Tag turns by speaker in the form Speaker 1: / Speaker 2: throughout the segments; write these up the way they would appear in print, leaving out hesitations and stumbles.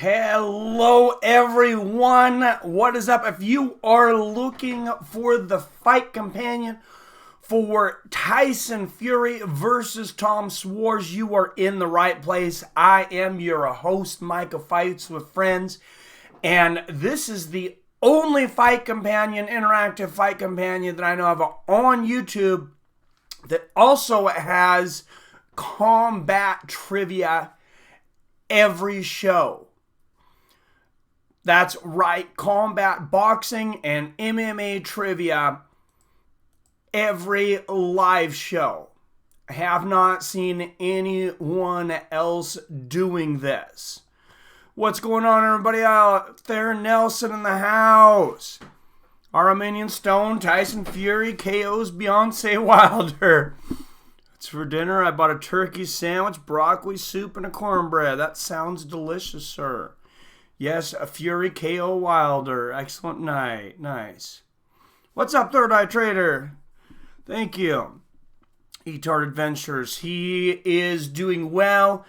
Speaker 1: Hello everyone, what is up? If you are looking for the fight companion for Tyson Fury versus Tom Schwarz, you are in the right place. I am your host, Micah Fights with Friends, and this is the only fight companion, interactive fight companion that I know of on YouTube that also has combat trivia every show. That's right, combat boxing and MMA trivia every live show. I have not seen anyone else doing this. What's going on, everybody out there? Nelson in the house. Armenian Stone, Tyson Fury, KO's Deontay Wilder. It's for dinner. I bought a turkey sandwich, broccoli soup, and a cornbread. That sounds delicious, sir. Yes, a Fury KO Wilder. Excellent night. Nice. What's up, Third Eye Trader? Thank you. Etard Adventures. He is doing well.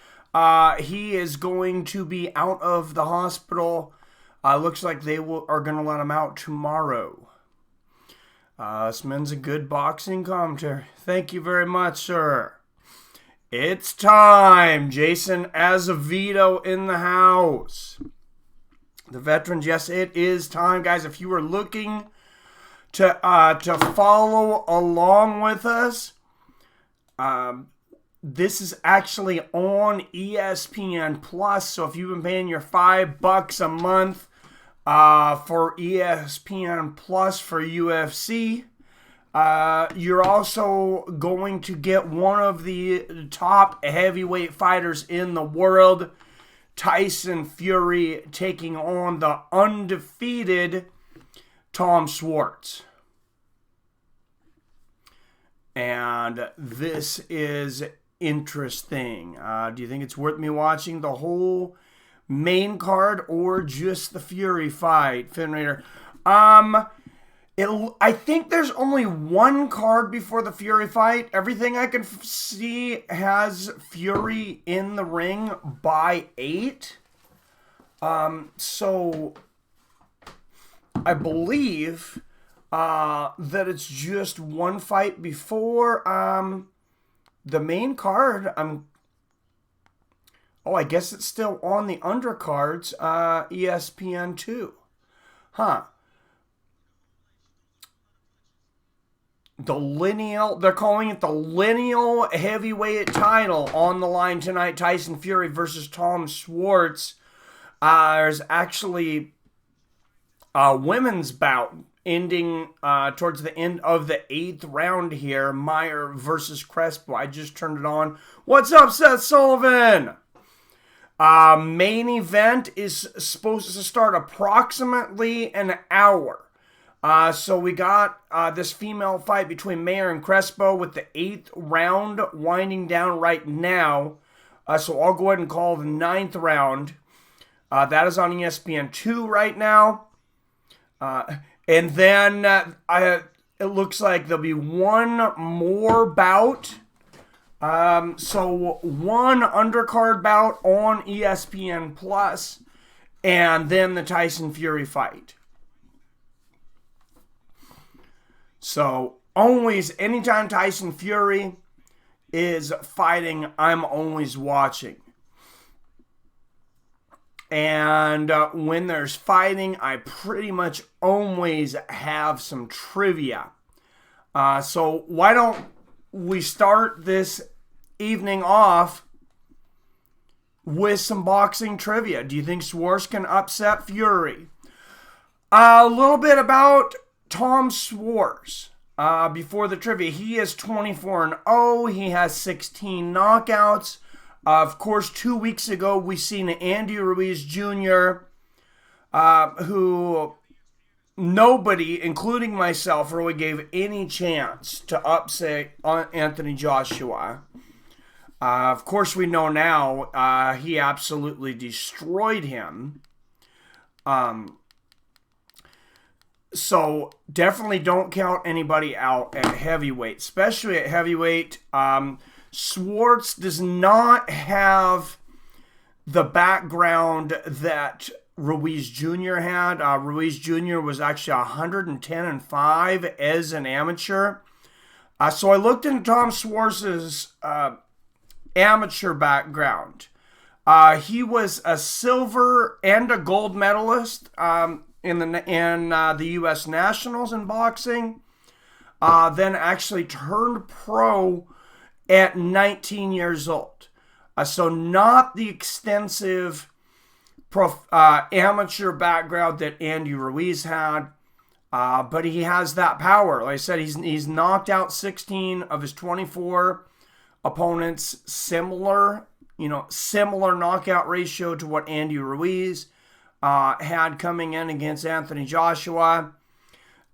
Speaker 1: He is going to be out of the hospital. Looks like they are going to let him out tomorrow. This man's a good boxing commentator. Thank you very much, sir. It's time. Jason Azevedo in the house. The veterans, yes, it is time, guys. If you are looking to follow along with us, this is actually on ESPN Plus. So if you've been paying your $5 a month for ESPN Plus for UFC, you're also going to get one of the top heavyweight fighters in the world, Tyson Fury, taking on the undefeated Tom Schwarz. And this is interesting. Do you think it's worth me watching the whole main card or just the Fury fight, Finrader? I think there's only one card before the Fury fight. Everything I can see has Fury in the ring by 8. So I believe that it's just one fight before the main card. I guess it's still on the undercards, ESPN 2. Huh. They're calling it the lineal heavyweight title on the line tonight. Tyson Fury versus Tom Schwarz. There's actually a women's bout ending towards the end of the 8th round here. Meyer versus Crespo. I just turned it on. What's up, Seth Sullivan? Main event is supposed to start approximately an hour. So we got this female fight between Meyer and Crespo with the 8th round winding down right now. So I'll go ahead and call the 9th round. That is on ESPN 2 right now. And then it looks like there'll be one more bout. So one undercard bout on ESPN Plus, and then the Tyson Fury fight. So always, anytime Tyson Fury is fighting, I'm always watching. And when there's fighting, I pretty much always have some trivia. So why don't we start this evening off with some boxing trivia? Do you think Schwarz can upset Fury? A little bit about Tom Schwarz before the trivia. He is 24-0. He has 16 knockouts. Of course, 2 weeks ago, we seen Andy Ruiz Jr., who nobody, including myself, really gave any chance to upset Anthony Joshua. Of course, we know now he absolutely destroyed him. So definitely don't count anybody out at heavyweight, especially at heavyweight. Schwartz does not have the background that Ruiz Jr. had. Ruiz Jr. was actually 110-5 as an amateur. So I looked into Tom Schwarz's amateur background. He was a silver and a gold medalist in the U.S. Nationals in boxing. Then actually turned pro at 19 years old. So not the extensive amateur background that Andy Ruiz had, but he has that power. Like I said, he's knocked out 16 of his 24 opponents. Similar knockout ratio to what Andy Ruiz had coming in against Anthony Joshua.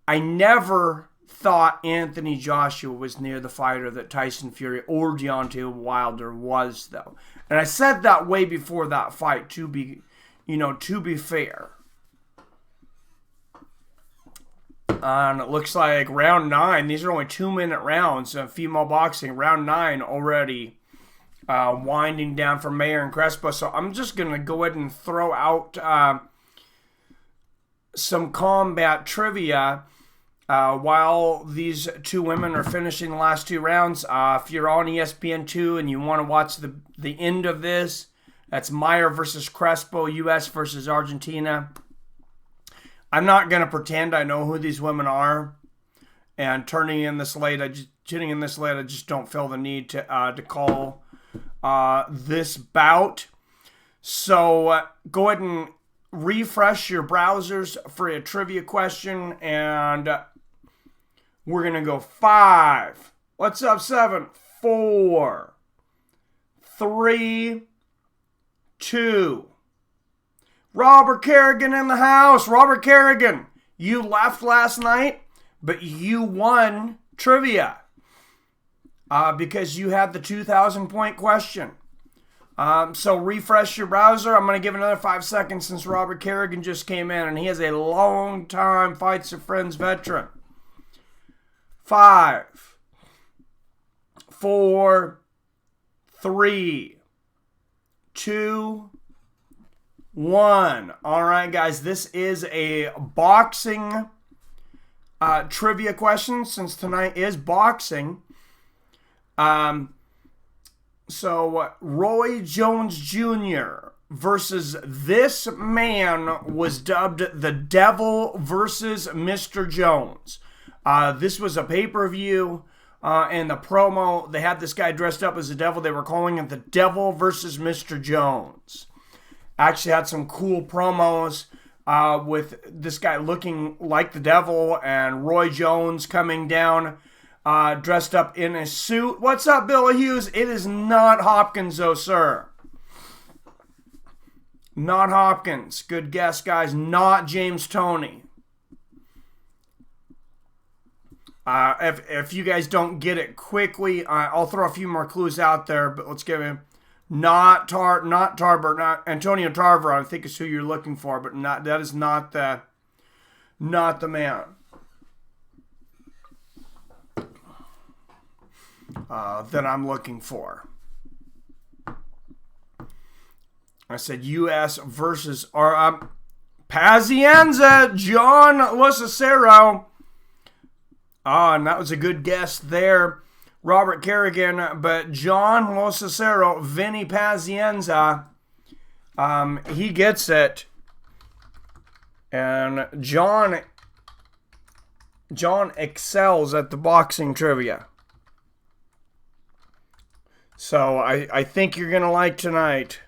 Speaker 1: I never thought Anthony Joshua was near the fighter that Tyson Fury or Deontay Wilder was, though. And I said that way before that fight, to be fair. And it looks like round 9, these are only 2-minute rounds of female boxing. Round 9 already winding down for Mayer and Crespo. So I'm just going to go ahead and throw out some combat trivia while these two women are finishing the last 2 rounds. If you're on ESPN 2 and you want to watch the end of this, that's Mayer versus Crespo, U.S. versus Argentina. I'm not going to pretend I know who these women are. And turning in this late, I just don't feel the need to call this bout. So go ahead and refresh your browsers for a trivia question, and we're going to go 5. What's up, 7? 4, 3, 2. Robert Kerrigan in the house. Robert Kerrigan, you left last night, but you won trivia because you had the 2,000-point question. So refresh your browser. I'm going to give another 5 seconds since Robert Kerrigan just came in, and he is a long-time Fights of Friends veteran. 5, 4, 3, 2, 1. All right, guys, this is a boxing trivia question since tonight is boxing. So Roy Jones Jr. versus this man was dubbed the Devil versus Mr. Jones. This was a pay-per-view, and the promo, they had this guy dressed up as the devil. They were calling it the Devil versus Mr. Jones. Actually had some cool promos with this guy looking like the devil and Roy Jones coming down dressed up in a suit. What's up, Billy Hughes? It is not Hopkins, though, sir. Not Hopkins. Good guess, guys. Not James Toney. If you guys don't get it quickly, I'll throw a few more clues out there, but let's give him not Tarver, not Antonio Tarver, I think is who you're looking for, but that is not the man. That I'm looking for. I said U.S. versus Pazienza, John Losacero. And that was a good guess there, Robert Kerrigan. But John Losacero, Vinny Pazienza, he gets it. And John excels at the boxing trivia. So I think you're going to like tonight.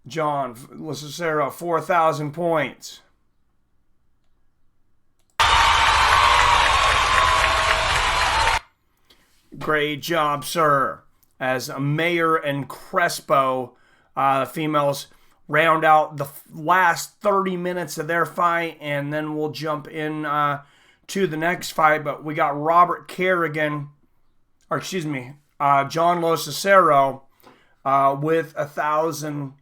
Speaker 1: John Losacero, 4,000 points. Great job, sir. As Mayer and Crespo, the females, round out the last 30 minutes of their fight, and then we'll jump in to the next fight. But we got Robert Kerrigan, John Losacero, with 1,000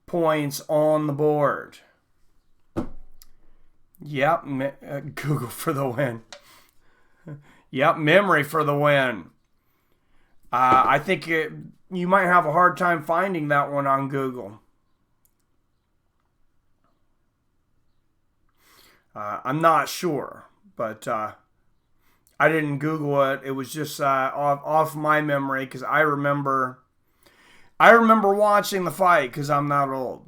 Speaker 1: points on the board. Yep, Google for the win. Yep, memory for the win. I think you might have a hard time finding that one on Google. I'm not sure, but I didn't Google it. It was just off my memory because I remember watching the fight because I'm not old.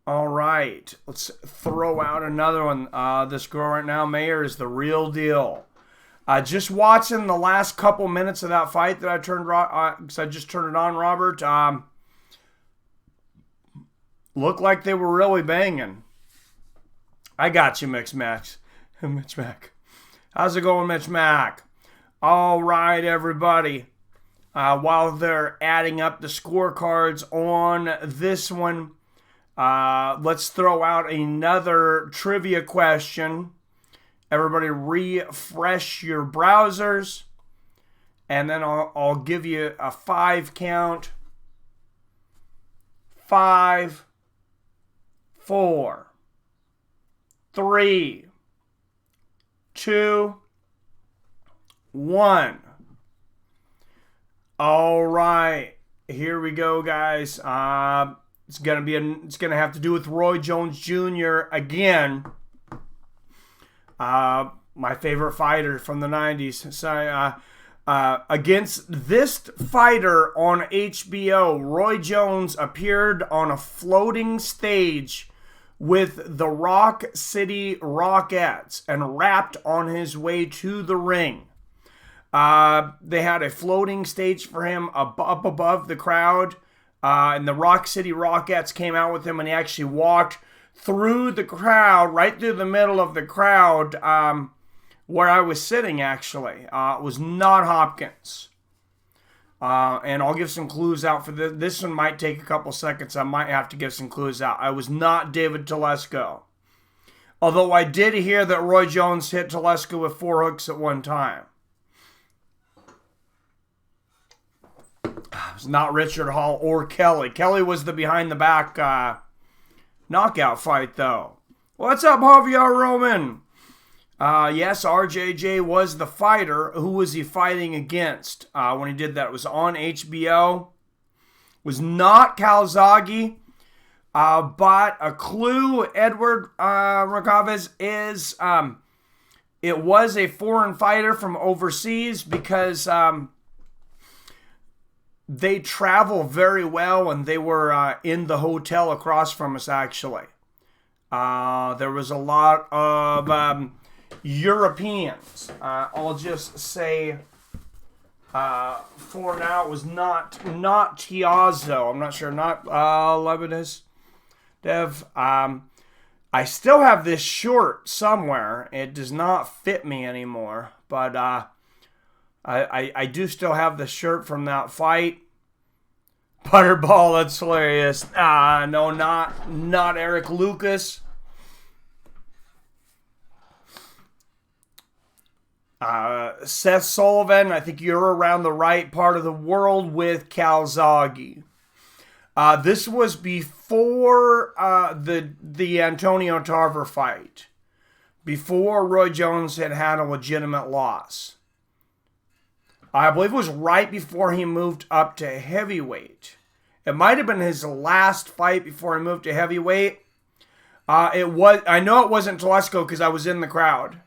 Speaker 1: All right, let's throw out another one. This girl right now, Mayer, is the real deal. Just watching the last couple minutes of that fight that I turned, because I just turned it on, Robert. Looked like they were really banging. I got you, Mitch Mac. Mitch Mac. How's it going, Mitch Mac? All right, everybody. While they're adding up the scorecards on this one, let's throw out another trivia question. Everybody refresh your browsers. And then I'll give you a 5 count. 5, 4, 3, 2, 1. All right. Here we go, guys. It's gonna have to do with Roy Jones Jr. again. My favorite fighter from the 90s. Sorry, against this fighter on HBO, Roy Jones appeared on a floating stage with the Rock City Rockettes and rapped on his way to the ring. They had a floating stage for him up above the crowd. And the Rock City Rockettes came out with him, and he actually walked through the crowd, right through the middle of the crowd, where I was sitting, actually. It was not Hopkins. And I'll give some clues out for this. This one might take a couple seconds. I might have to give some clues out. I was not David Telesco. Although I did hear that Roy Jones hit Telesco with 4 hooks at one time. It was not Richard Hall or Kelly. Kelly was the behind-the-back knockout fight, though. What's up, Javier Roman? Yes, RJJ was the fighter. Who was he fighting against when he did that? It was on HBO. It was not Calzaghe. But a clue, Edward Rakovez, is it was a foreign fighter from overseas because they travel very well, and they were in the hotel across from us, actually. There was a lot of Europeans. I'll just say for now it was not Tiazo. I'm not sure. Not Lebanese. Dev. I still have this short somewhere. It does not fit me anymore, but I do still have the shirt from that fight. Butterball, that's hilarious. No, not Eric Lucas. Seth Sullivan, I think you're around the right part of the world with Calzaghe. This was before the Antonio Tarver fight. Before Roy Jones had a legitimate loss. I believe it was right before he moved up to heavyweight. It might have been his last fight before he moved to heavyweight. I know it wasn't Telesco because I was in the crowd.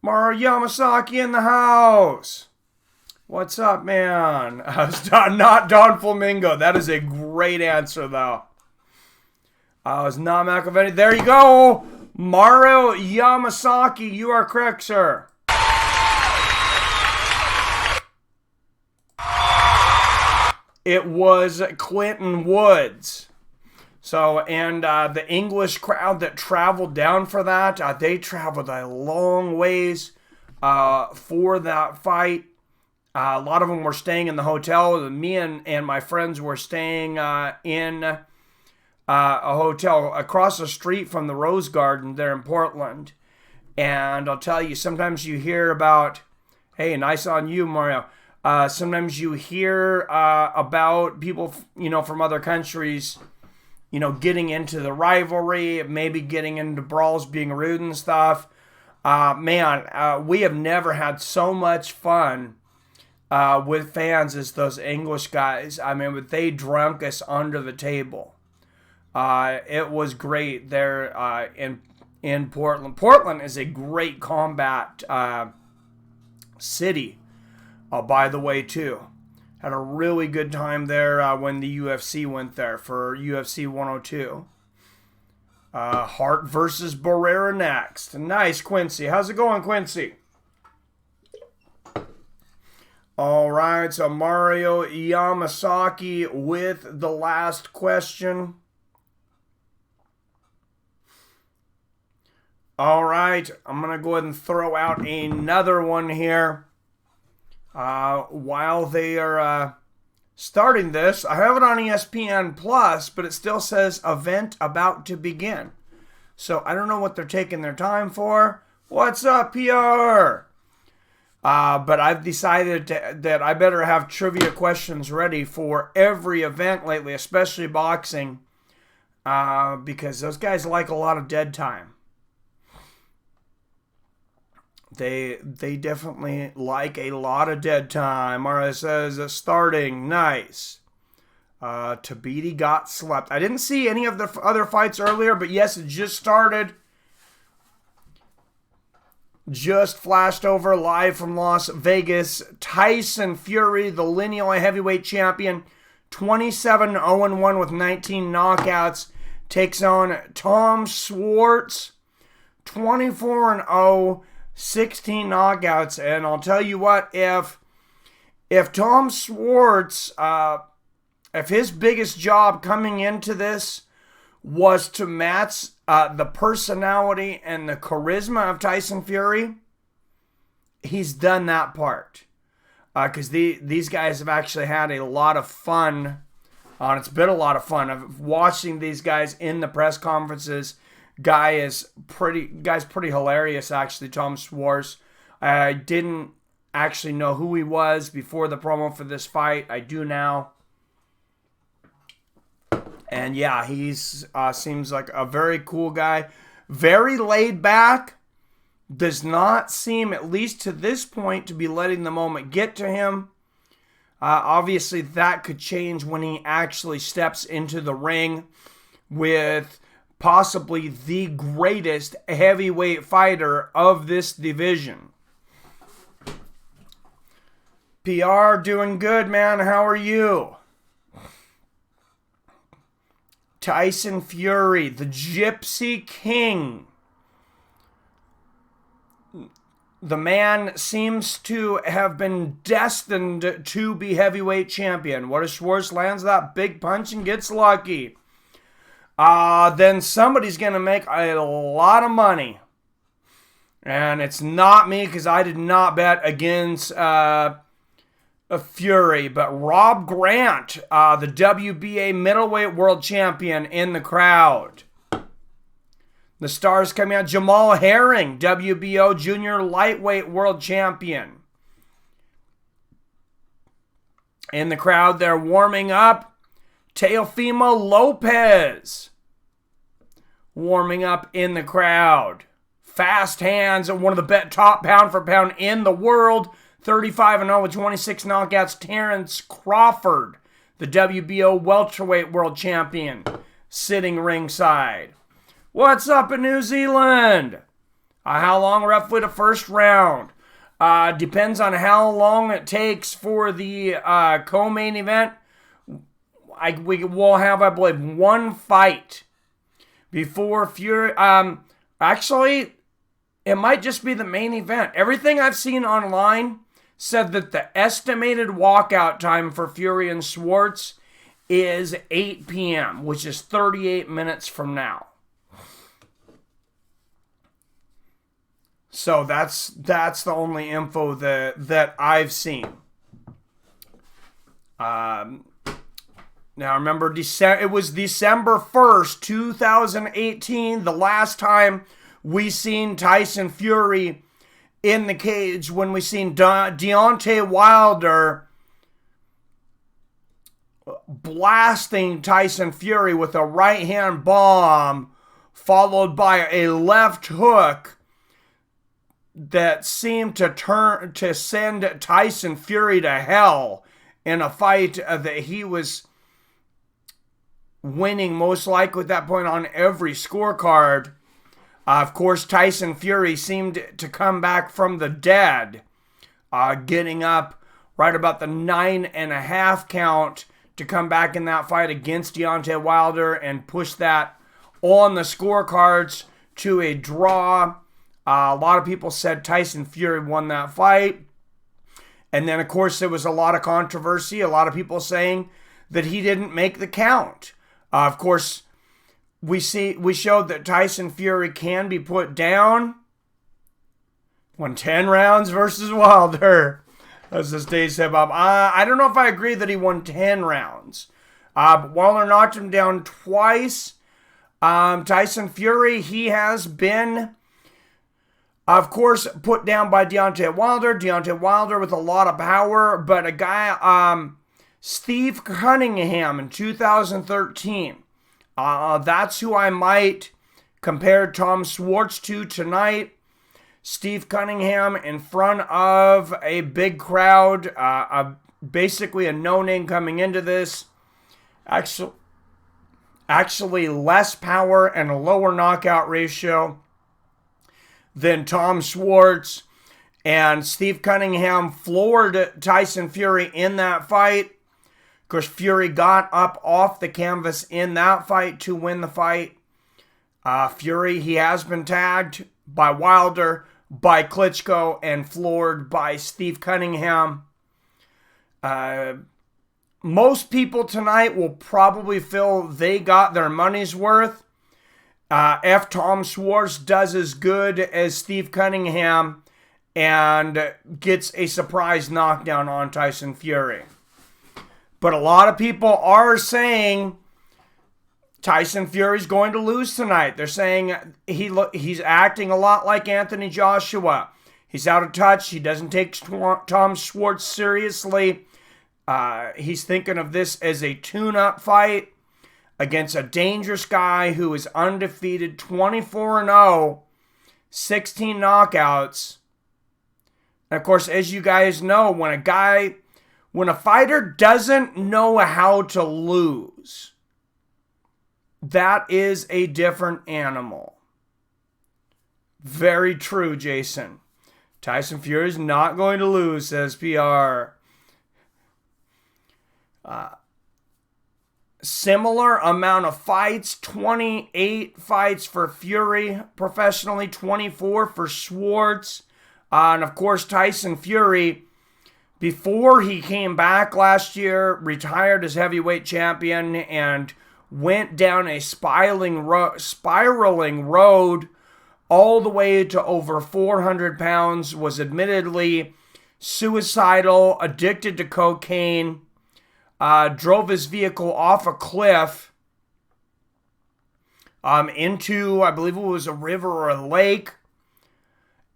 Speaker 1: Mario Yamasaki in the house. What's up, man? Not Don Flamingo. That is a great answer, though. It's not McAvenny. There you go. Mario Yamasaki. You are correct, sir. It was Clinton Woods. So, and the English crowd that traveled down for that, they traveled a long ways for that fight. A lot of them were staying in the hotel. Me and my friends were staying in a hotel across the street from the Rose Garden there in Portland. And I'll tell you, sometimes you hear about, hey, nice on you, Mario. Sometimes you hear about people, from other countries getting into the rivalry, maybe getting into brawls, being rude and stuff. We have never had so much fun with fans as those English guys. I mean, but they drunk us under the table. It was great there in Portland. Portland is a great combat city, by the way, too. Had a really good time there when the UFC went there for UFC 102. Hart versus Barrera next. Nice, Quincy. How's it going, Quincy? All right, so Mario Yamasaki with the last question. All right, I'm going to go ahead and throw out another one here. While they are starting this, I have it on ESPN Plus, but it still says event about to begin. So I don't know what they're taking their time for. What's up, PR? But I've decided that I better have trivia questions ready for every event lately, especially boxing, because those guys like a lot of dead time. They definitely like a lot of dead time. Mara says starting. Nice. Tabiti got slept. I didn't see any of the other fights earlier, but yes, it just started. Just flashed over live from Las Vegas. Tyson Fury, the lineal heavyweight champion, 27-0-1 with 19 knockouts, takes on Tom Schwarz, 24-0. 16 knockouts, and I'll tell you what, if Tom Schwartz, if his biggest job coming into this was to match the personality and the charisma of Tyson Fury, he's done that part. Because these guys have actually had a lot of fun, and it's been a lot of fun of watching these guys in the press conferences. Guy's pretty hilarious, actually, Tom Schwarz. I didn't actually know who he was before the promo for this fight. I do now. And yeah, he's seems like a very cool guy. Very laid back. Does not seem, at least to this point, to be letting the moment get to him. Obviously, that could change when he actually steps into the ring with possibly the greatest heavyweight fighter of this division. PR, doing good, man. How are you? Tyson Fury, the Gypsy King. The man seems to have been destined to be heavyweight champion. What if Schwartz lands that big punch and gets lucky? Then somebody's going to make a lot of money. And it's not me, because I did not bet against Fury. But Rob Grant, the WBA middleweight world champion, in the crowd. The stars coming out. Jamal Herring, WBO junior lightweight world champion. In the crowd, they're warming up. Teofimo Lopez warming up in the crowd. Fast hands, one of the top pound for pound in the world. 35-0 with 26 knockouts. Terrence Crawford, the WBO welterweight world champion, sitting ringside. What's up in New Zealand? How long roughly the first round? Depends on how long it takes for the co-main event. We will have, I believe, one fight before Fury. Actually, it might just be the main event. Everything I've seen online said that the estimated walkout time for Fury and Schwartz is 8 p.m., which is 38 minutes from now. So that's the only info that I've seen. Now, remember, it was December 1st, 2018, the last time we seen Tyson Fury in the cage, when we seen Deontay Wilder blasting Tyson Fury with a right hand bomb, followed by a left hook that seemed to send Tyson Fury to hell in a fight that he was winning most likely at that point on every scorecard. Of course, Tyson Fury seemed to come back from the dead, getting up right about the 9.5 count to come back in that fight against Deontay Wilder and push that on the scorecards to a draw. A lot of people said Tyson Fury won that fight. And then, of course, there was a lot of controversy. A lot of people saying that he didn't make the count. Of course, we showed that Tyson Fury can be put down. Won 10 rounds versus Wilder, as the stage said, Bob. I don't know if I agree that he won 10 rounds. But Wilder knocked him down twice. Tyson Fury, he has been, of course, put down by Deontay Wilder. Deontay Wilder with a lot of power, but a guy, Steve Cunningham in 2013. That's who I might compare Tom Schwarz to tonight. Steve Cunningham in front of a big crowd, basically a no-name coming into this. Actually less power and a lower knockout ratio than Tom Schwarz. And Steve Cunningham floored Tyson Fury in that fight. Of course, Fury got up off the canvas in that fight to win the fight. Fury, he has been tagged by Wilder, by Klitschko, and floored by Steve Cunningham. Most people tonight will probably feel they got their money's worth. If Tom Schwarz does as good as Steve Cunningham and gets a surprise knockdown on Tyson Fury. But a lot of people are saying Tyson Fury's going to lose tonight. They're saying he's acting a lot like Anthony Joshua. He's out of touch. He doesn't take Tom Schwarz seriously. He's thinking of this as a tune-up fight against a dangerous guy who is undefeated, 24-0, 16 knockouts. And of course, as you guys know, when a fighter doesn't know how to lose, that is a different animal. Very true, Jason. Tyson Fury is not going to lose, says PR. Similar amount of fights, 28 fights for Fury professionally, 24 for Schwartz. And of course, Tyson Fury, before he came back last year, retired as heavyweight champion and went down a spiraling road all the way to over 400 pounds, was admittedly suicidal, addicted to cocaine, drove his vehicle off a cliff into, I believe it was a river or a lake.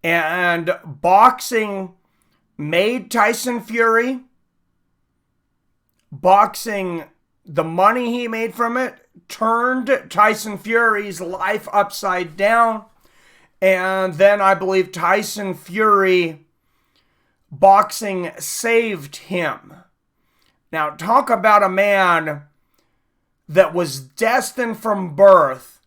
Speaker 1: And boxing made Tyson Fury. Boxing, the money he made from it, turned Tyson Fury's life upside down. And then I believe Tyson Fury, boxing saved him. Now, talk about a man that was destined from birth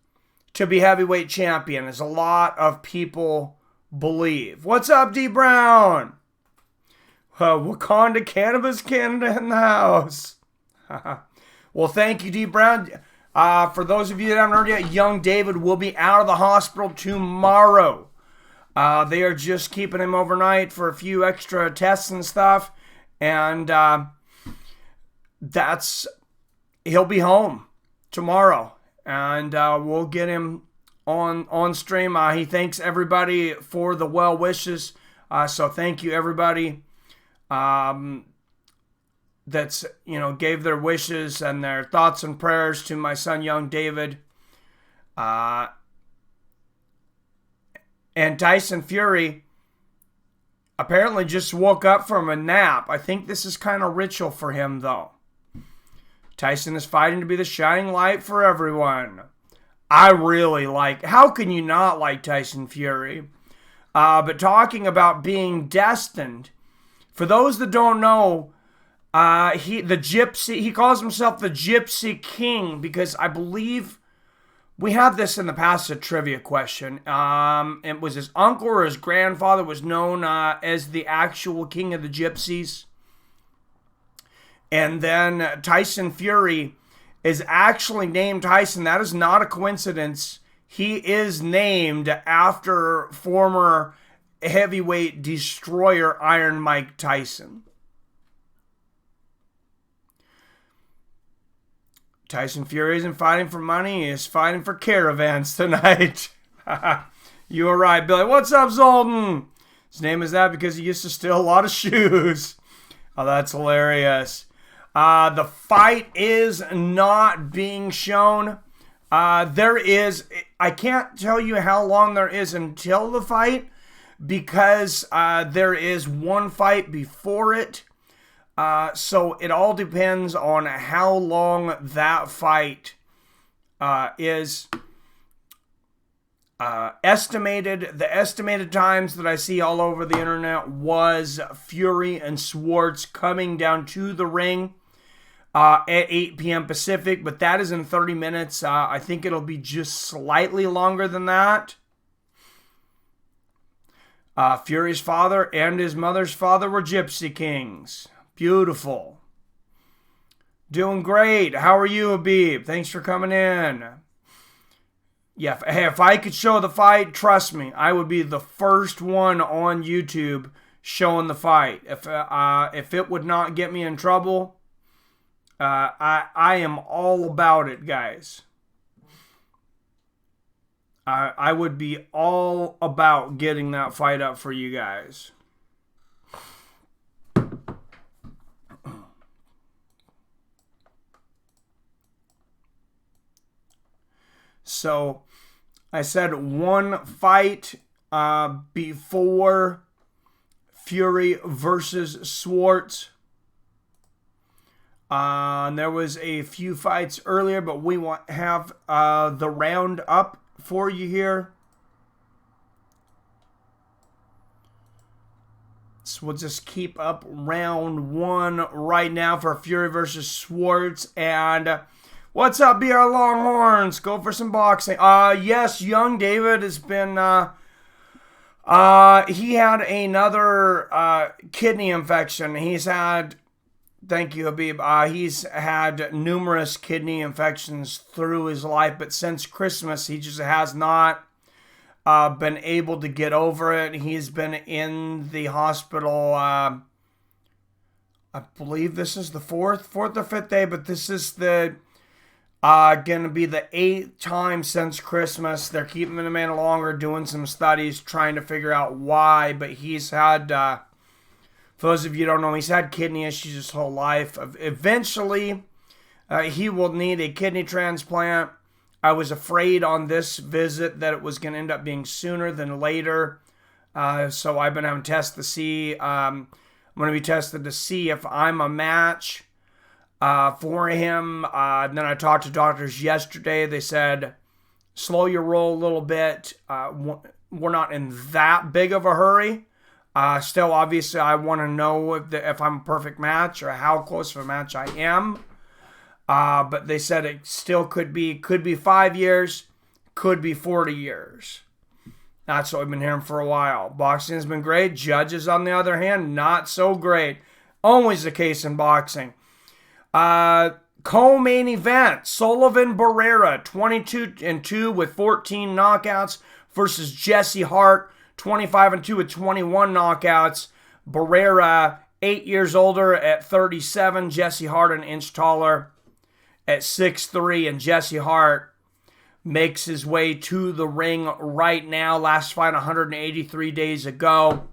Speaker 1: to be heavyweight champion, as a lot of people believe. What's up, D. Brown? Wakanda Cannabis Canada in the house. Well, thank you, D. Brown. For those of you that haven't heard yet, young David will be out of the hospital tomorrow. They are just keeping him overnight for a few extra tests and stuff. And he'll be home tomorrow. And we'll get him on stream. He thanks everybody for the well wishes. So thank you, everybody. That's, gave their wishes and their thoughts and prayers to my son, young David. And Tyson Fury apparently just woke up from a nap. I think this is kind of ritual for him, though. Tyson is fighting to be the shining light for everyone. I really like, how can you not like Tyson Fury? But talking about being destined, for those that don't know, he calls himself the Gypsy King because I believe we had this in the past, a trivia question. It was his uncle or his grandfather was known as the actual king of the gypsies. And then Tyson Fury is actually named Tyson. That is not a coincidence. He is named after former heavyweight destroyer Iron Mike Tyson. Tyson Fury isn't fighting for money. He is fighting for caravans tonight. You were right, Billy. What's up, Zoltan? His name is that because he used to steal a lot of shoes. Oh, that's hilarious. The fight is not being shown. I can't tell you how long there is until the fight because there is one fight before it. So it all depends on how long that fight is estimated. The estimated times that I see all over the internet was Fury and Schwartz coming down to the ring at 8 p.m. Pacific, but that is in 30 minutes. I think it'll be just slightly longer than that. Fury's father and his mother's father were Gypsy Kings. Beautiful. Doing great. How are you, Habib? Thanks for coming in. Yeah, if I could show the fight, trust me, I would be the first one on YouTube showing the fight. If it would not get me in trouble, I am all about it, guys. I would be all about getting that fight up for you guys. So, I said one fight before Fury versus Schwartz. And there was a few fights earlier, but we have the round up for you here. So we'll just keep up round one right now for Fury versus Schwartz. And what's up, BR Longhorns? Go for some boxing. Yes, young David has been, he had another kidney infection. He's had, thank you, Habib. He's had numerous kidney infections through his life, but since Christmas, he just has not been able to get over it. He's been in the hospital, I believe this is the fourth or fifth day, but this is the going to be the 8th time since Christmas. They're keeping the man longer, doing some studies, trying to figure out why, but he's had, for those of you who don't know, he's had kidney issues his whole life. Eventually, he will need a kidney transplant. I was afraid on this visit that it was going to end up being sooner than later. So I've been having tests to see. I'm going to be tested to see if I'm a match for him. And then I talked to doctors yesterday. They said, slow your roll a little bit. We're not in that big of a hurry. Still, obviously, I want to know if I'm a perfect match or how close of a match I am. But they said it still could be 5 years, could be 40 years. That's what we've been hearing for a while. Boxing has been great. Judges, on the other hand, not so great. Always the case in boxing. Co-main event, Sullivan Barrera, 22-2 with 14 knockouts versus Jesse Hart, 25-2 with 21 knockouts. Barrera, 8 years older at 37. Jesse Hart, an inch taller at 6'3", and Jesse Hart makes his way to the ring right now. Last fight 183 days ago.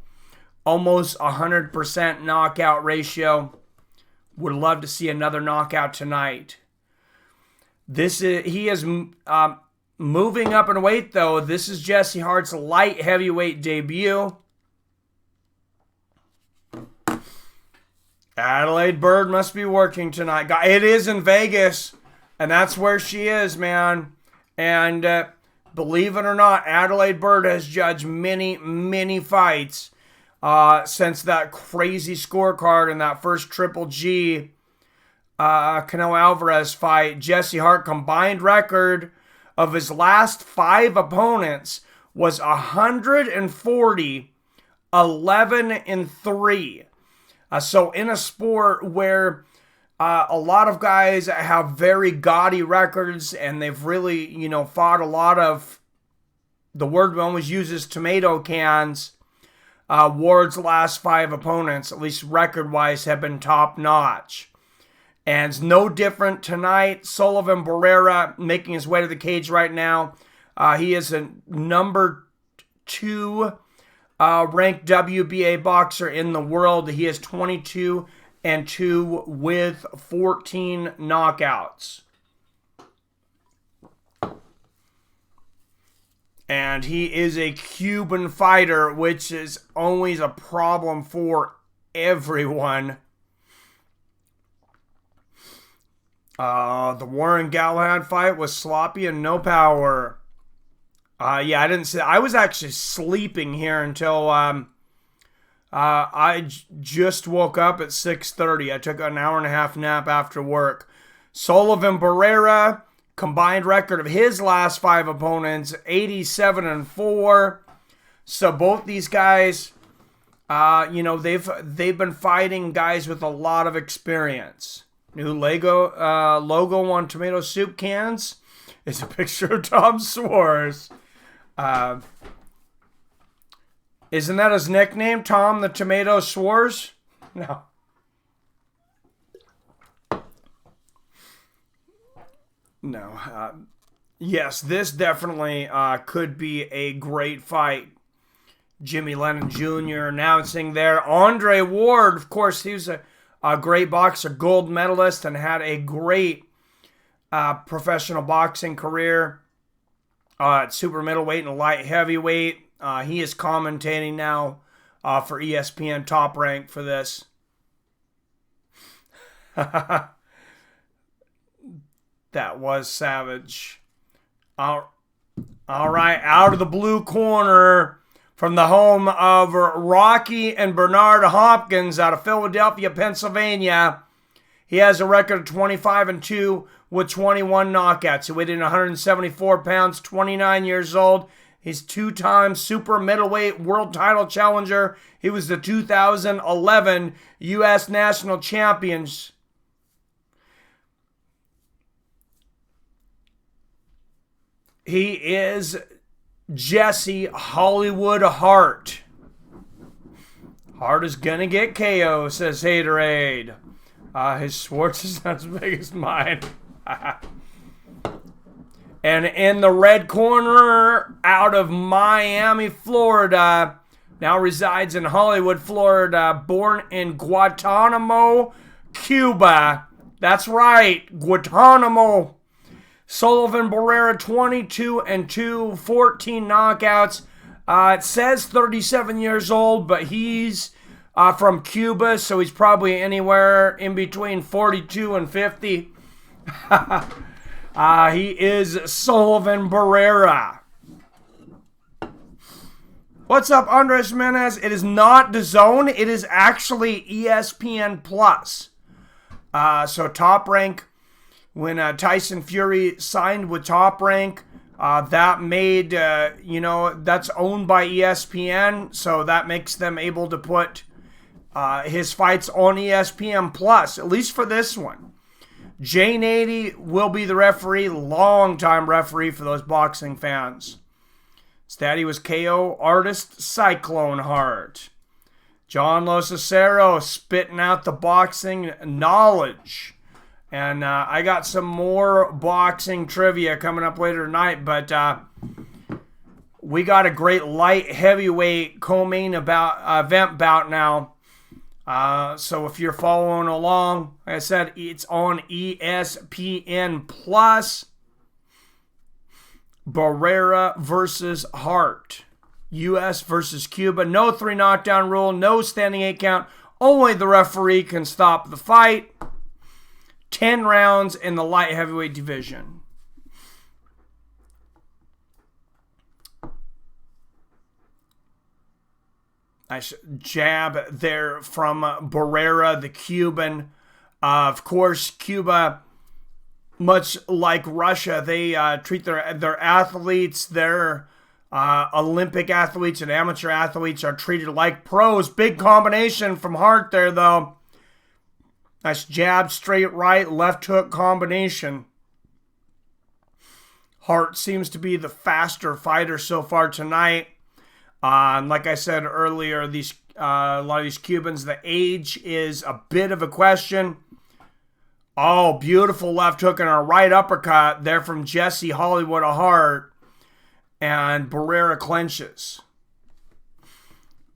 Speaker 1: Almost 100% knockout ratio. Would love to see another knockout tonight. He is moving up in weight, though. This is Jesse Hart's light heavyweight debut. Adelaide Bird must be working tonight. It is in Vegas, and that's where she is, man. And believe it or not, Adelaide Bird has judged many, many fights since that crazy scorecard in that first Triple G Canelo Alvarez fight. Jesse Hart combined record of his last 5 opponents was 140, 11, and 3. So in a sport where a lot of guys have very gaudy records and they've really, fought a lot of, the word we always use is tomato cans, Ward's last 5 opponents, at least record-wise, have been top-notch. And it's no different tonight. Sullivan Barrera making his way to the cage right now. He is a number 2 ranked WBA boxer in the world. He is 22-2 with 14 knockouts. And he is a Cuban fighter, which is always a problem for everyone. The Warren Galahad fight was sloppy and no power. Yeah, I didn't see. I was actually sleeping here until I just woke up at 6:30. I took an hour and a half nap after work. Sullivan Barrera, combined record of his last 5 opponents, 87-4. So both these guys, they've been fighting guys with a lot of experience. New logo on tomato soup cans is a picture of Tom Schwarz. Isn't that his nickname, Tom the Tomato Schwarz? No. No. Yes, this definitely could be a great fight. Jimmy Lennon Jr. announcing there. Andre Ward, of course, he was a great boxer, gold medalist, and had a great professional boxing career at super middleweight and light heavyweight. He is commentating now for ESPN Top Rank for this. That was savage. All right, out of the blue corner from the home of Rocky and Bernard Hopkins out of Philadelphia, Pennsylvania. He has a record of 25-2 with 21 knockouts. He weighed in 174 pounds, 29 years old. He's 2-time super middleweight world title challenger. He was the 2011 U.S. national champions. He is Jesse Hollywood Hart. Hart is gonna get KO, says Haterade. His Schwartz is not as big as mine. And in the red corner, out of Miami, Florida, now resides in Hollywood, Florida, born in Guantanamo, Cuba. That's right, Guantanamo. Sullivan Barrera, 22-2, 14 knockouts. It says 37 years old, but he's from Cuba, so he's probably anywhere in between 42 and 50. He is Sullivan Barrera. What's up, Andres Jimenez? It is not DAZN. It is actually ESPN Plus. So Top Rank, when Tyson Fury signed with Top Rank, that made, that's owned by ESPN, so that makes them able to put his fights on ESPN Plus, at least for this one. Jane 80 will be the referee, long-time referee for those boxing fans. His daddy was KO artist Cyclone Hart. John Losacero spitting out the boxing knowledge. And I got some more boxing trivia coming up later tonight, but we got a great light heavyweight co-main event bout now. So if you're following along, like I said, it's on ESPN Plus. Barrera versus Hart. U.S. versus Cuba. No 3 knockdown rule. No standing 8 count. Only the referee can stop the fight. 10 rounds in the light heavyweight division. Nice jab there from Barrera, the Cuban. Of course, Cuba, much like Russia, they treat their athletes, their Olympic athletes and amateur athletes are treated like pros. Big combination from Hart there, though. Nice jab, straight right, left hook combination. Hart seems to be the faster fighter so far tonight. Like I said earlier, a lot of these Cubans, the age is a bit of a question. Oh, beautiful left hook and a right uppercut there from Jesse Hollywood Hart. And Barrera clenches.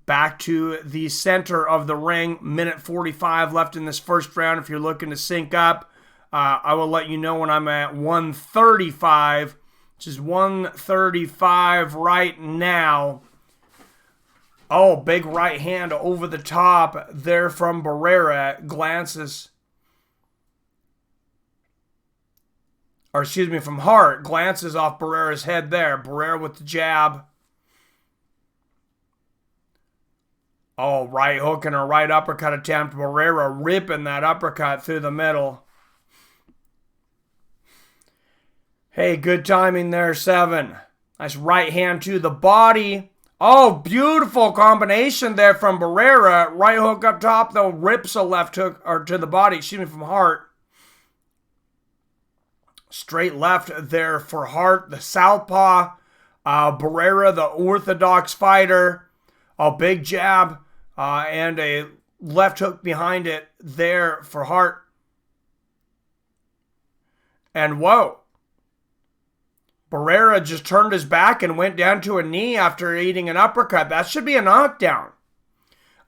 Speaker 1: Back to the center of the ring. Minute 45 left in this first round. If you're looking to sync up, I will let you know when I'm at 135, which is 135 right now. Oh, big right hand over the top there from Barrera. Glances. Or excuse me, from Hart. Glances off Barrera's head there. Barrera with the jab. Oh, right hook and a right uppercut attempt. Barrera ripping that uppercut through the middle. Hey, good timing there, 7. Nice right hand to the body. Oh, beautiful combination there from Barrera. Right hook up top, though, rips a left hook, or to the body, excuse me, from Hart. Straight left there for Hart, the southpaw. Barrera, the orthodox fighter. A big jab and a left hook behind it there for Hart. And whoa. Barrera just turned his back and went down to a knee after eating an uppercut. That should be a knockdown.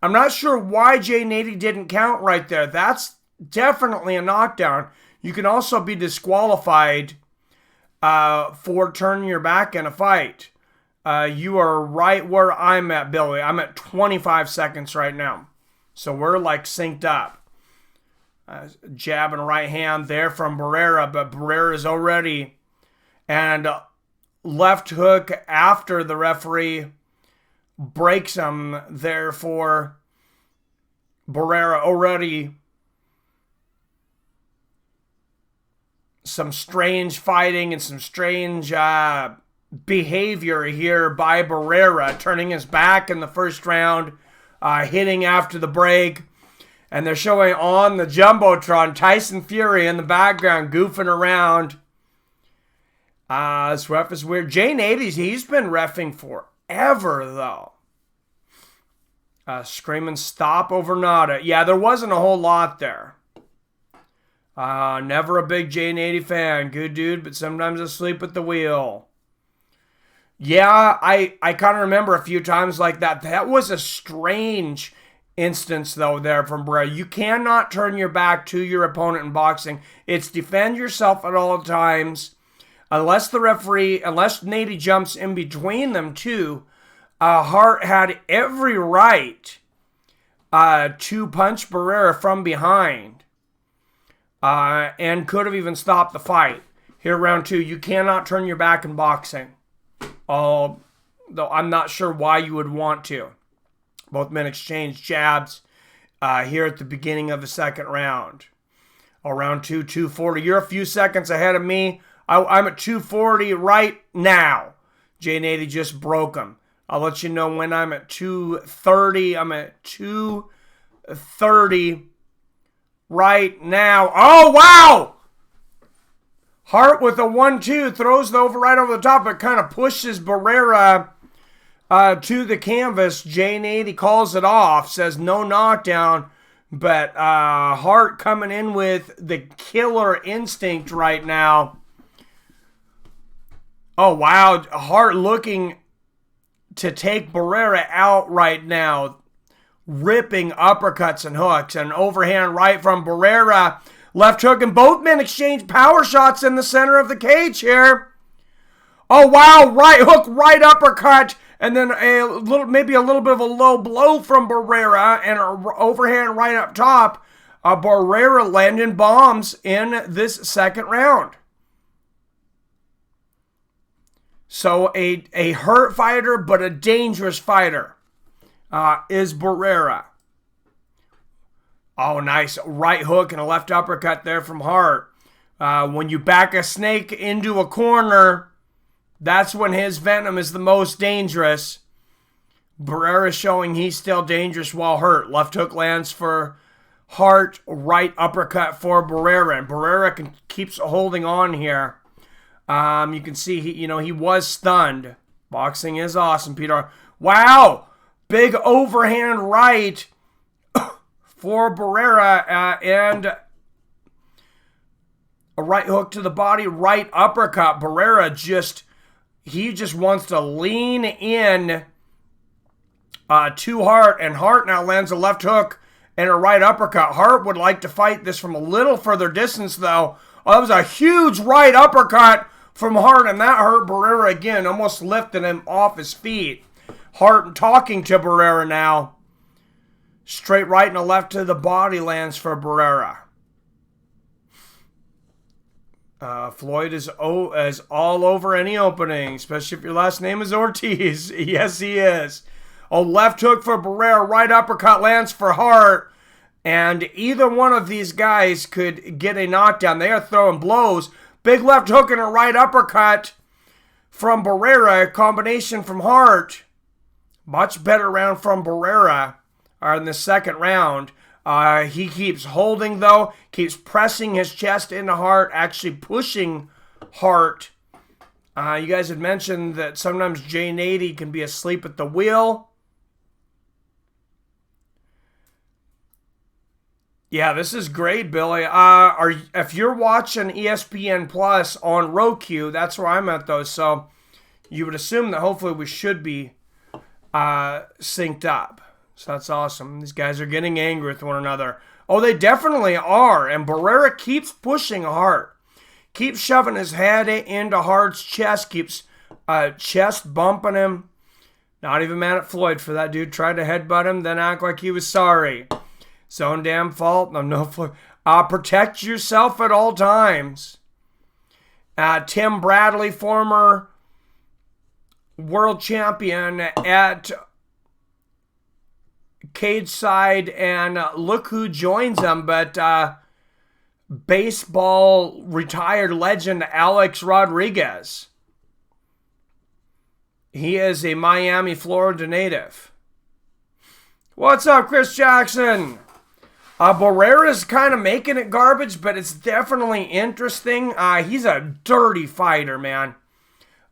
Speaker 1: I'm not sure why Jay Nady didn't count right there. That's definitely a knockdown. You can also be disqualified for turning your back in a fight. You are right where I'm at, Billy. I'm at 25 seconds right now. So we're like synced up. Jab and right hand there from Barrera, but Barrera is already... And left hook after the referee breaks him there for Barrera. Already some strange fighting and some strange behavior here by Barrera, turning his back in the first round, hitting after the break. And they're showing on the Jumbotron Tyson Fury in the background goofing around. This ref is weird. Jay Nady, he's been reffing forever, though. Screaming stop over nada. Yeah, there wasn't a whole lot there. Never a big Jay Nady fan. Good dude, but sometimes asleep at the wheel. Yeah, I kind of remember a few times like that. That was a strange instance, though, there from Barrera. You cannot turn your back to your opponent in boxing. It's defend yourself at all times. Unless Nady jumps in between them two, Hart had every right to punch Barrera from behind and could have even stopped the fight. Here, round 2, you cannot turn your back in boxing. Though I'm not sure why you would want to. Both men exchange jabs here at the beginning of the second round. Round 2, 240. You're a few seconds ahead of me. I'm at 240 right now. Jay Nady just broke him. I'll let you know when I'm at 230. I'm at 230 right now. Oh, wow! Hart with a 1-2 throws the right over the top, but kind of pushes Barrera to the canvas. Jay Nady calls it off, says no knockdown, but Hart coming in with the killer instinct right now. Oh, wow. Hart looking to take Barrera out right now. Ripping uppercuts and hooks. And overhand right from Barrera. Left hook, and both men exchange power shots in the center of the cage here. Oh, wow. Right hook, right uppercut. And then maybe a little bit of a low blow from Barrera and an overhand right up top. Barrera landing bombs in this second round. So a hurt fighter, but a dangerous fighter is Barrera. Oh, nice right hook and a left uppercut there from Hart. When you back a snake into a corner, that's when his venom is the most dangerous. Barrera showing he's still dangerous while hurt. Left hook lands for Hart, right uppercut for Barrera. And Barrera keeps holding on here. You can see he was stunned. Boxing is awesome, Peter. Wow! Big overhand right for Barrera and a right hook to the body, right uppercut. Barrera just wants to lean in to Hart, and Hart now lands a left hook and a right uppercut. Hart would like to fight this from a little further distance, though. Oh, that was a huge right uppercut from Hart, and that hurt Barrera again, almost lifted him off his feet. Hart talking to Barrera now. Straight right and a left to the body lands for Barrera. Floyd is all over any opening, especially if your last name is Ortiz. Yes, he is. A left hook for Barrera, right uppercut lands for Hart. And either one of these guys could get a knockdown. They are throwing blows. Big left hook and a right uppercut from Barrera. A combination from Hart. Much better round from Barrera in the second round. He keeps holding, though. Keeps pressing his chest into Hart. Actually pushing Hart. You guys had mentioned that sometimes J80 can be asleep at the wheel. Yeah, this is great, Billy. If you're watching ESPN Plus on Roku, that's where I'm at, though. So you would assume that hopefully we should be synced up. So that's awesome. These guys are getting angry with one another. Oh, they definitely are. And Barrera keeps pushing Hart. Keeps shoving his head into Hart's chest. Keeps chest bumping him. Not even mad at Floyd for that. Dude tried to headbutt him, then act like he was sorry. His own damn fault. No, Floyd. Protect yourself at all times. Tim Bradley, former world champion at cage side, and look who joins him, but baseball retired legend Alex Rodriguez. He is a Miami, Florida native. What's up, Chris Jackson? Barrera's kind of making it garbage, but it's definitely interesting. He's a dirty fighter, man.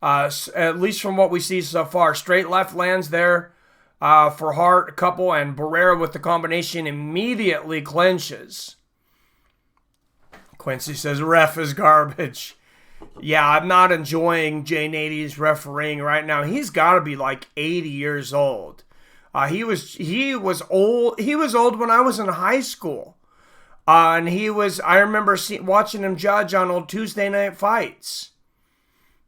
Speaker 1: At least from what we see so far. Straight left lands there for Hart, a couple, and Barrera with the combination immediately clinches. Quincy says ref is garbage. Yeah, I'm not enjoying J80's refereeing right now. He's got to be like 80 years old. He was old. He was old when I was in high school, and I remember watching him judge on old Tuesday night fights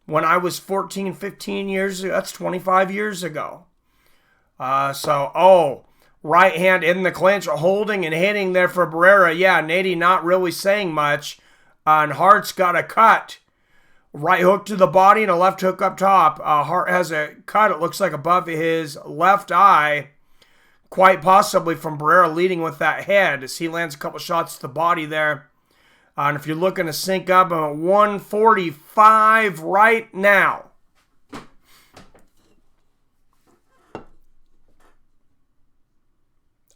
Speaker 1: when I was 14, 15 years ago. That's 25 years ago. Right hand in the clinch, holding and hitting there for Barrera. Yeah, Nady not really saying much, and Hart's got a cut. Right hook to the body and a left hook up top. Hart has a cut, it looks like above his left eye. Quite possibly from Barrera leading with that head as he lands a couple shots to the body there. And if you're looking to sync up, I'm at 145 right now.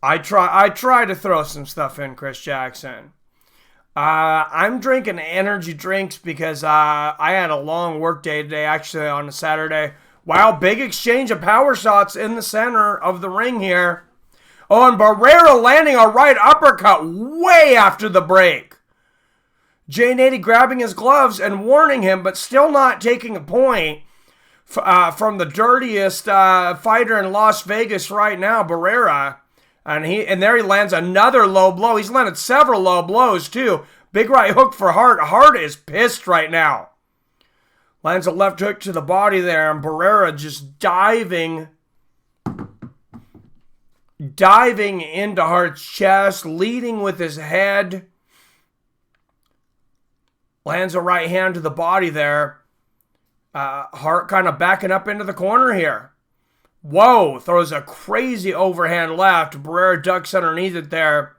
Speaker 1: I try to throw some stuff in, Chris Jackson. I'm drinking energy drinks because I had a long work day today, actually, on a Saturday. Wow, big exchange of power shots in the center of the ring here. Oh, and Barrera landing a right uppercut way after the break. J80 grabbing his gloves and warning him, but still not taking a point from the dirtiest fighter in Las Vegas right now, Barrera. And there he lands another low blow. He's landed several low blows, too. Big right hook for Hart. Hart is pissed right now. Lands a left hook to the body there, and Barrera just diving into Hart's chest, leading with his head. Lands a right hand to the body there. Hart kind of backing up into the corner here. Whoa, throws a crazy overhand left. Barrera ducks underneath it there.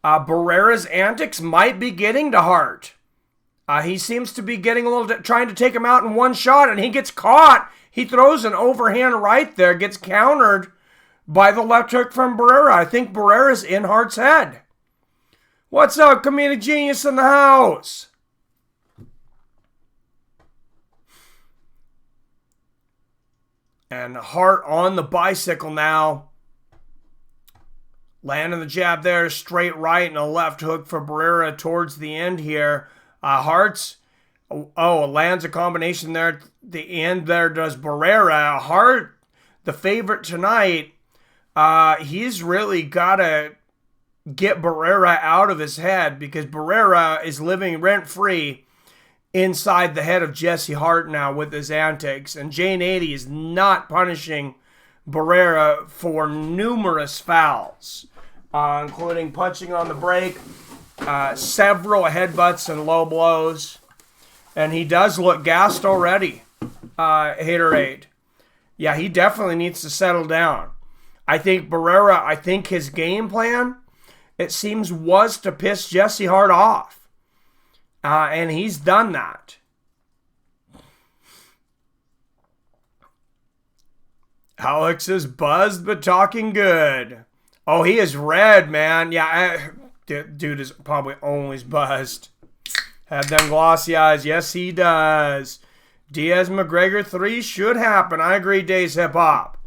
Speaker 1: Barrera's antics might be getting to Hart. He seems to be getting a little, trying to take him out in one shot, and he gets caught. He throws an overhand right there, gets countered by the left hook from Barrera. I think Barrera's in Hart's head. What's up, comedic genius in the house? And Hart on the bicycle now. Landing the jab there, straight right, and a left hook for Barrera towards the end here. Hart's, lands a combination there at the end there, does Barrera. Hart, the favorite tonight, he's really got to get Barrera out of his head, because Barrera is living rent-free inside the head of Jesse Hart now with his antics. And Jane 80 is not punishing Barrera for numerous fouls, including punching on the break, several headbutts and low blows. And he does look gassed already, Haterade. Yeah, he definitely needs to settle down. I think Barrera, his game plan, it seems, was to piss Jesse Hart off. And he's done that. Alex is buzzed but talking good. Oh, he is red, man. Yeah, dude is probably always buzzed. Have them glossy eyes. Yes, he does. Diaz McGregor 3 should happen. I agree, Days Hip Hop.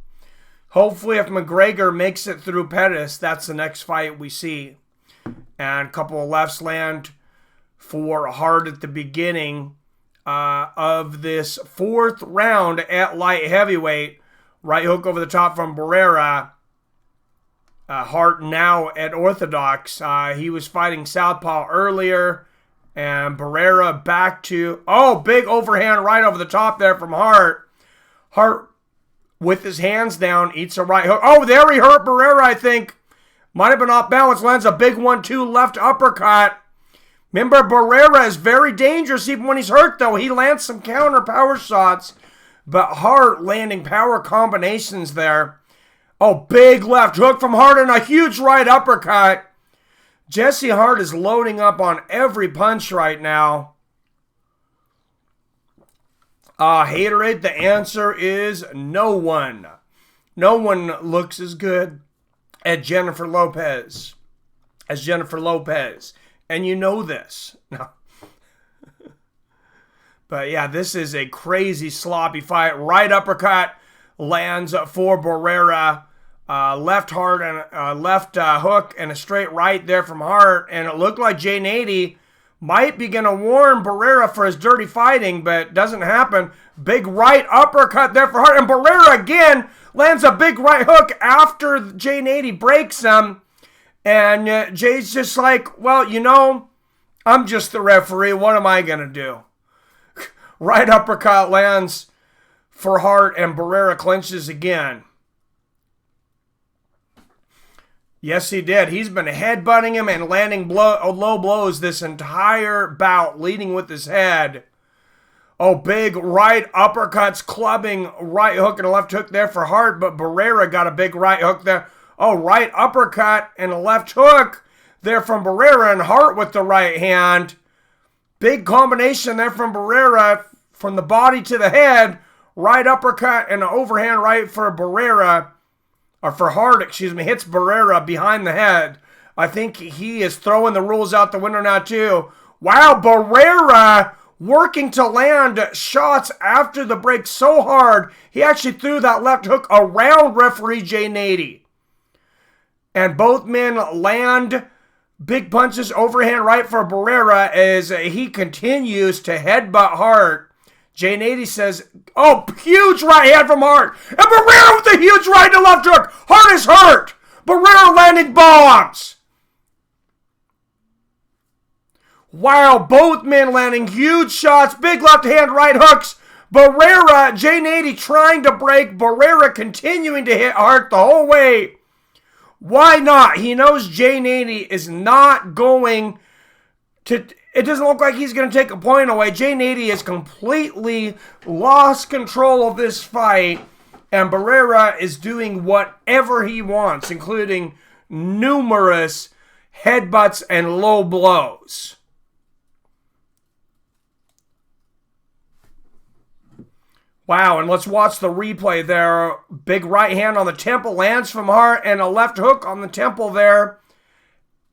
Speaker 1: Hopefully, if McGregor makes it through Pettis, that's the next fight we see. And a couple of lefts land for Hart at the beginning of this fourth round at light heavyweight. Right hook over the top from Barrera. Hart now at orthodox. He was fighting southpaw earlier. And Barrera back to... Oh, big overhand right over the top there from Hart. Hart, with his hands down, eats a right hook. Oh, there he hurt Barrera, I think. Might have been off balance. Lands a big 1-2 left uppercut. Remember, Barrera is very dangerous even when he's hurt, though. He lands some counter power shots. But Hart landing power combinations there. Oh, big left hook from Hart and a huge right uppercut. Jesse Hart is loading up on every punch right now. Haterade, the answer is no one. No one looks as good as Jennifer Lopez. And you know this. No. But yeah, this is a crazy sloppy fight. Right uppercut lands for Barrera. Left Hart and left hook and a straight right there from Hart. And it looked like Jane 80 might be going to warn Barrera for his dirty fighting, but doesn't happen. Big right uppercut there for Hart. And Barrera again lands a big right hook after Jane 80 breaks him. And Jay's just like, well, you know, I'm just the referee. What am I going to do? Right uppercut lands for Hart, and Barrera clinches again. Yes, he did. He's been headbutting him and landing low blows this entire bout, leading with his head. Oh, big right uppercuts, clubbing right hook and a left hook there for Hart, but Barrera got a big right hook there. Oh, right uppercut and a left hook there from Barrera, and Hart with the right hand. Big combination there from Barrera, from the body to the head. Right uppercut and an overhand right for Barrera. Or for Hart, hits Barrera behind the head. I think he is throwing the rules out the window now too. Wow, Barrera working to land shots after the break so hard, he actually threw that left hook around referee Jane 80. And both men land big punches, overhand right for Barrera as he continues to headbutt Hart. Jane 80 says, oh, huge right hand from Hart. And Barrera with a huge right to left hook. Hart is hurt. Barrera landing bombs. Wow, both men landing huge shots. Big left hand, right hooks. Barrera, J80 trying to break. Barrera continuing to hit Hart the whole way. Why not? He knows J80 is not going to... It doesn't look like he's going to take a point away. J80 has completely lost control of this fight. And Barrera is doing whatever he wants, including numerous headbutts and low blows. Wow, and let's watch the replay there. Big right hand on the temple lands from Hart, and a left hook on the temple there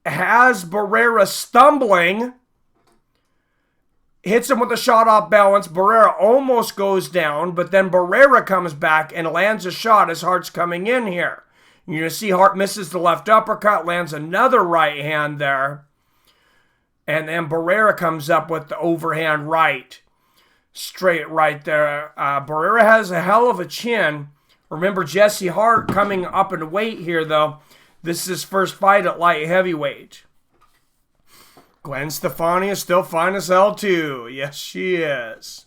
Speaker 1: has Barrera stumbling. Hits him with a shot off balance. Barrera almost goes down, but then Barrera comes back and lands a shot as Hart's coming in here. You're going to see Hart misses the left uppercut, lands another right hand there. And then Barrera comes up with the overhand right. Straight right there. Barrera has a hell of a chin. Remember, Jesse Hart coming up in weight here, though. This is his first fight at light heavyweight. Gwen Stefani is still fine as hell, too. Yes, she is.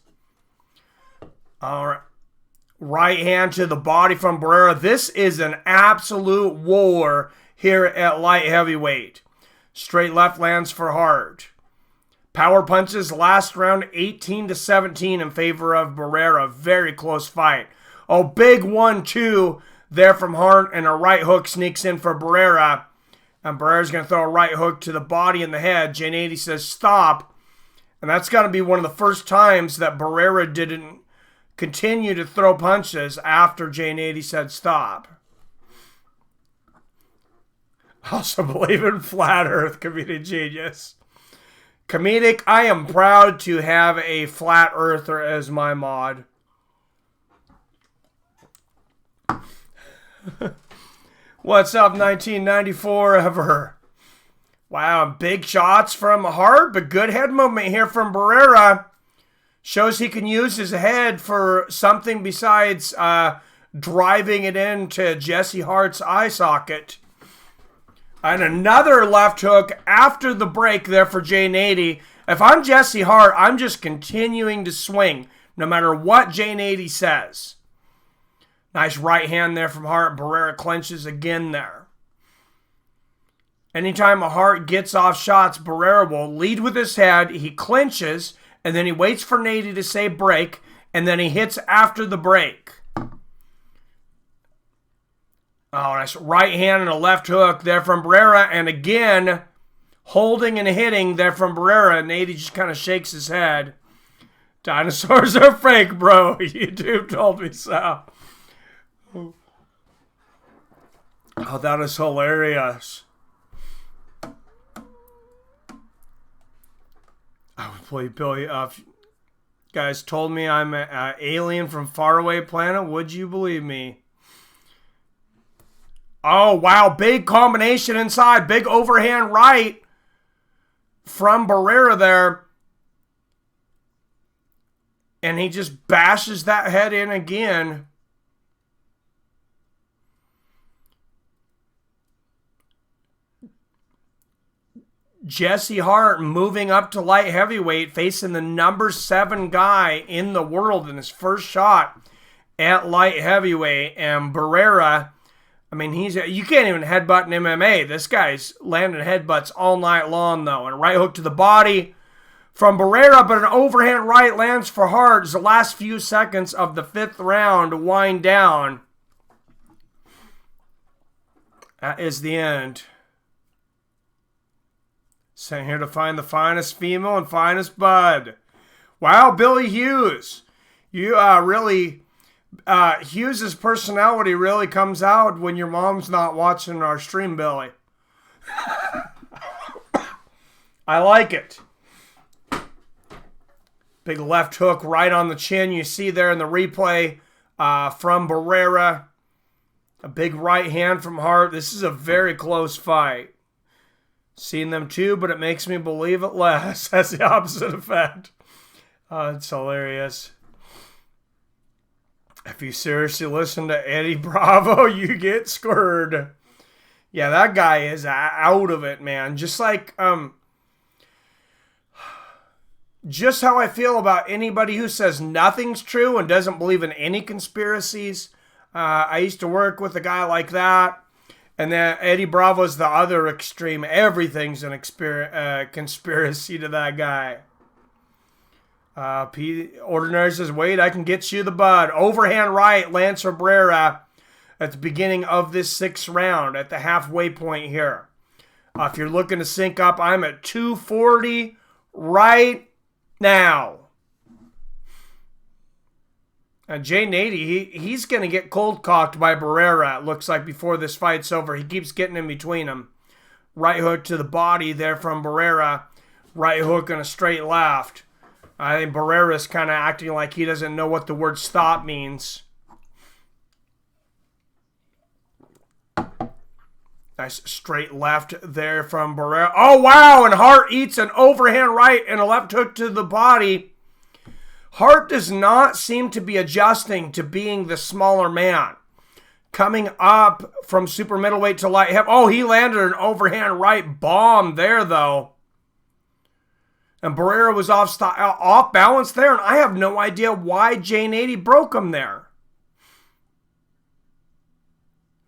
Speaker 1: All right. Right hand to the body from Barrera. This is an absolute war here at light heavyweight. Straight left lands for Hart. Power punches last round 18-17 in favor of Barrera. Very close fight. Oh, big 1-2 there from Hart, and a right hook sneaks in for Barrera. And Barrera's going to throw a right hook to the body and the head. J80 says stop. And that's got to be one of the first times that Barrera didn't continue to throw punches after J80 said stop. Also believe in flat earth, comedic genius. Comedic, I am proud to have a flat earther as my mod. What's up, 1994 ever? Wow, big shots from Hart, but good head movement here from Barrera. Shows he can use his head for something besides driving it into Jesse Hart's eye socket. And another left hook after the break there for J80. If I'm Jesse Hart, I'm just continuing to swing no matter what J80 says. Nice right hand there from Hart. Barrera clenches again there. Anytime a Hart gets off shots, Barrera will lead with his head. He clinches, and then he waits for Nady to say break, and then he hits after the break. Oh, nice right hand and a left hook there from Barrera. And again, holding and hitting there from Barrera. Nady just kind of shakes his head. Dinosaurs are fake, bro. YouTube told me so. Oh, that is hilarious. I would play Billy. Guys told me I'm an alien from faraway planet. Would you believe me? Oh, wow. Big combination inside. Big overhand right from Barrera there. And he just bashes that head in again. Jesse Hart moving up to light heavyweight, facing the number 7 guy in the world in his first shot at light heavyweight. And Barrera, I mean, you can't even headbutt in MMA. This guy's landing headbutts all night long, though. And a right hook to the body from Barrera, but an overhand right lands for Hart as the last few seconds of the 5th round wind down. That is the end. Sent here to find the finest female and finest bud. Wow, Billy Hughes. You really... Hughes' personality really comes out when your mom's not watching our stream, Billy. I like it. Big left hook right on the chin. You see there in the replay from Barrera. A big right hand from Hart. This is a very close fight. Seen them too, but it makes me believe it less. That's the opposite effect. It's hilarious. If you seriously listen to Eddie Bravo, you get squared. Yeah, that guy is out of it, man. Just like just how I feel about anybody who says nothing's true and doesn't believe in any conspiracies. I used to work with a guy like that. And then Eddie Bravo's the other extreme. Everything's an conspiracy to that guy. Ordinary says, wait, I can get you the bud. Overhand right, Lance Barrera at the beginning of this 6th round at the halfway point here. If you're looking to sync up, I'm at 240 right now. Jay Nady, he's going to get cold cocked by Barrera, it looks like, before this fight's over. He keeps getting in between them. Right hook to the body there from Barrera. Right hook and a straight left. I think Barrera's kind of acting like he doesn't know what the word stop means. Nice straight left there from Barrera. Oh, wow, and Hart eats an overhand right and a left hook to the body. Hart does not seem to be adjusting to being the smaller man. Coming up from super middleweight to light heavy. Oh, he landed an overhand right bomb there, though. And Barrera was off balance there, and I have no idea why Jay Nady broke him there.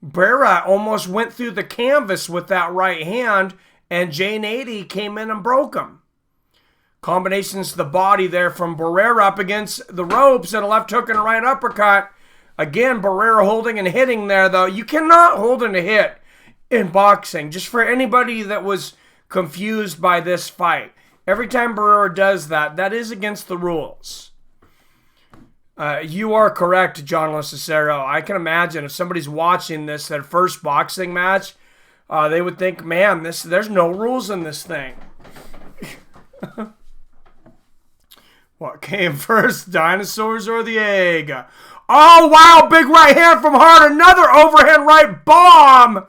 Speaker 1: Barrera almost went through the canvas with that right hand, and Jay Nady came in and broke him. Combinations to the body there from Barrera up against the ropes, and a left hook and a right uppercut. Again, Barrera holding and hitting there, though. You cannot hold and hit in boxing. Just for anybody that was confused by this fight. Every time Barrera does that, that is against the rules. You are correct, John Locicero. I can imagine if somebody's watching this, their first boxing match, they would think, man, there's no rules in this thing. What came first, dinosaurs or the egg? Oh, wow, big right hand from Hart. Another overhand right bomb.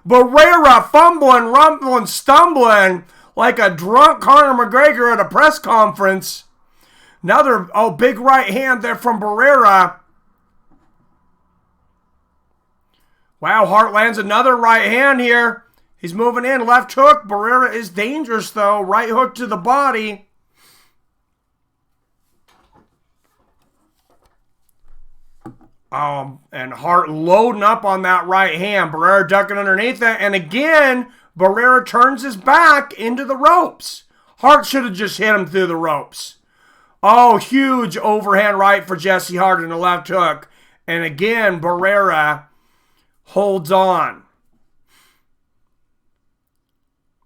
Speaker 1: Barrera fumbling, rumbling, stumbling like a drunk Conor McGregor at a press conference. Another, big right hand there from Barrera. Wow, Hart lands another right hand here. He's moving in, left hook. Barrera is dangerous, though. Right hook to the body. And Hart loading up on that right hand. Barrera ducking underneath that. And again, Barrera turns his back into the ropes. Hart should have just hit him through the ropes. Oh, huge overhand right for Jesse Hart and a left hook. And again, Barrera holds on.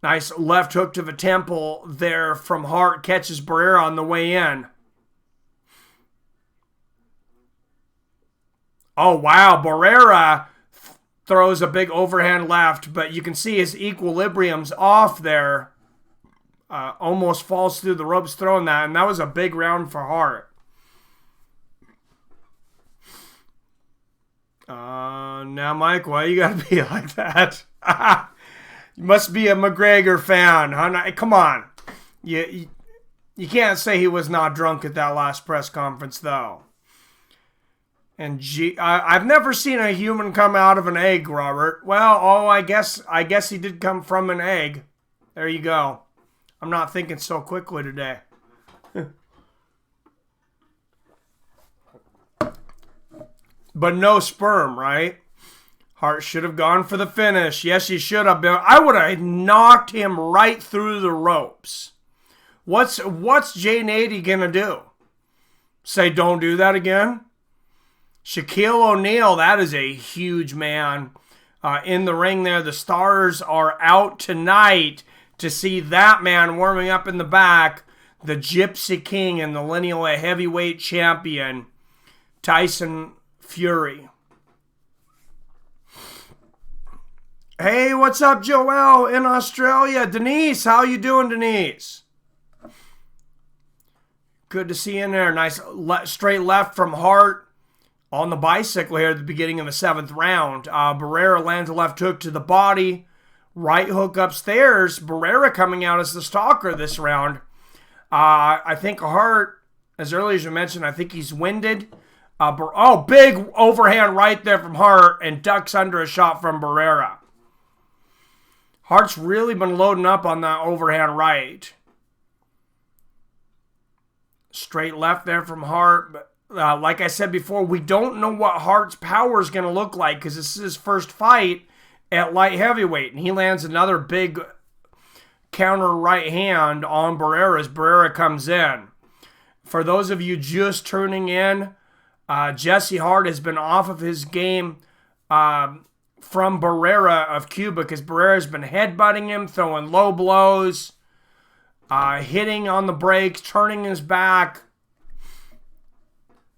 Speaker 1: Nice left hook to the temple there from Hart. Catches Barrera on the way in. Oh, wow. Barrera throws a big overhand left, but you can see his equilibrium's off there. Almost falls through the ropes throwing that, and that was a big round for Hart. Now, Mike, why you gotta be like that? You must be a McGregor fan, huh? Come on. You can't say he was not drunk at that last press conference, though. And I've never seen a human come out of an egg, Robert. Well, I guess he did come from an egg. There you go. I'm not thinking so quickly today. But no sperm, right? Hart should have gone for the finish. Yes, he should have been. I would have knocked him right through the ropes. What's Jay Nady gonna do? Say don't do that again? Shaquille O'Neal, that is a huge man in the ring there. The stars are out tonight to see that man warming up in the back. The Gypsy King and the lineal heavyweight champion, Tyson Fury. Hey, what's up, Joelle in Australia? Denise, how you doing, Denise? Good to see you in there. Nice straight left from Hart. On the bicycle here at the beginning of the 7th round. Barrera lands a left hook to the body. Right hook upstairs. Barrera coming out as the stalker this round. I think Hart, as early as you mentioned, I think he's winded. Big overhand right there from Hart and ducks under a shot from Barrera. Hart's really been loading up on that overhand right. Straight left there from Hart. But, like I said before, we don't know what Hart's power is going to look like because this is his first fight at light heavyweight. And he lands another big counter right hand on Barrera as Barrera comes in. For those of you just tuning in, Jesse Hart has been off of his game from Barrera of Cuba because Barrera's been headbutting him, throwing low blows, hitting on the brakes, turning his back.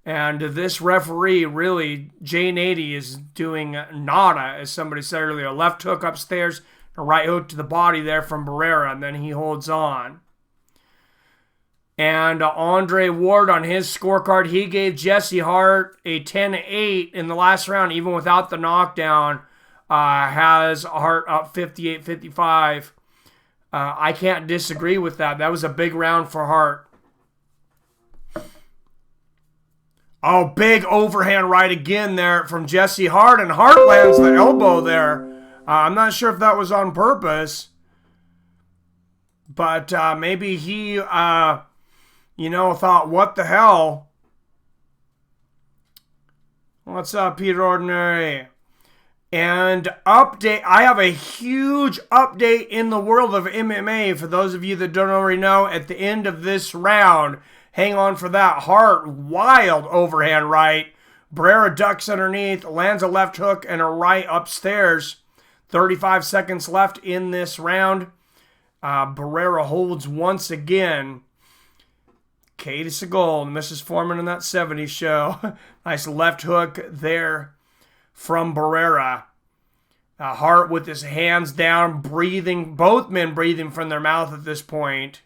Speaker 1: And this referee, really, Jane 80 is doing nada, as somebody said earlier. A left hook upstairs, a right hook to the body there from Barrera, and then he holds on. And Andre Ward on his scorecard, he gave Jesse Hart a 10-8 in the last round, even without the knockdown. Has Hart up 58-55. I can't disagree with that. That was a big round for Hart. Oh, big overhand right again there from Jesse Hart, and Hart lands the elbow there. I'm not sure if that was on purpose, but maybe he, thought, what the hell? What's up, Peter Ordinary? And update, I have a huge update in the world of MMA. For those of you that don't already know, at the end of this round, hang on for that. Hart, wild overhand right. Barrera ducks underneath, lands a left hook and a right upstairs. 35 seconds left in this round. Barrera holds once again. Katie Segal, Mrs. Foreman in that 70s show. Nice left hook there from Barrera. Hart with his hands down, breathing, both men breathing from their mouth at this point.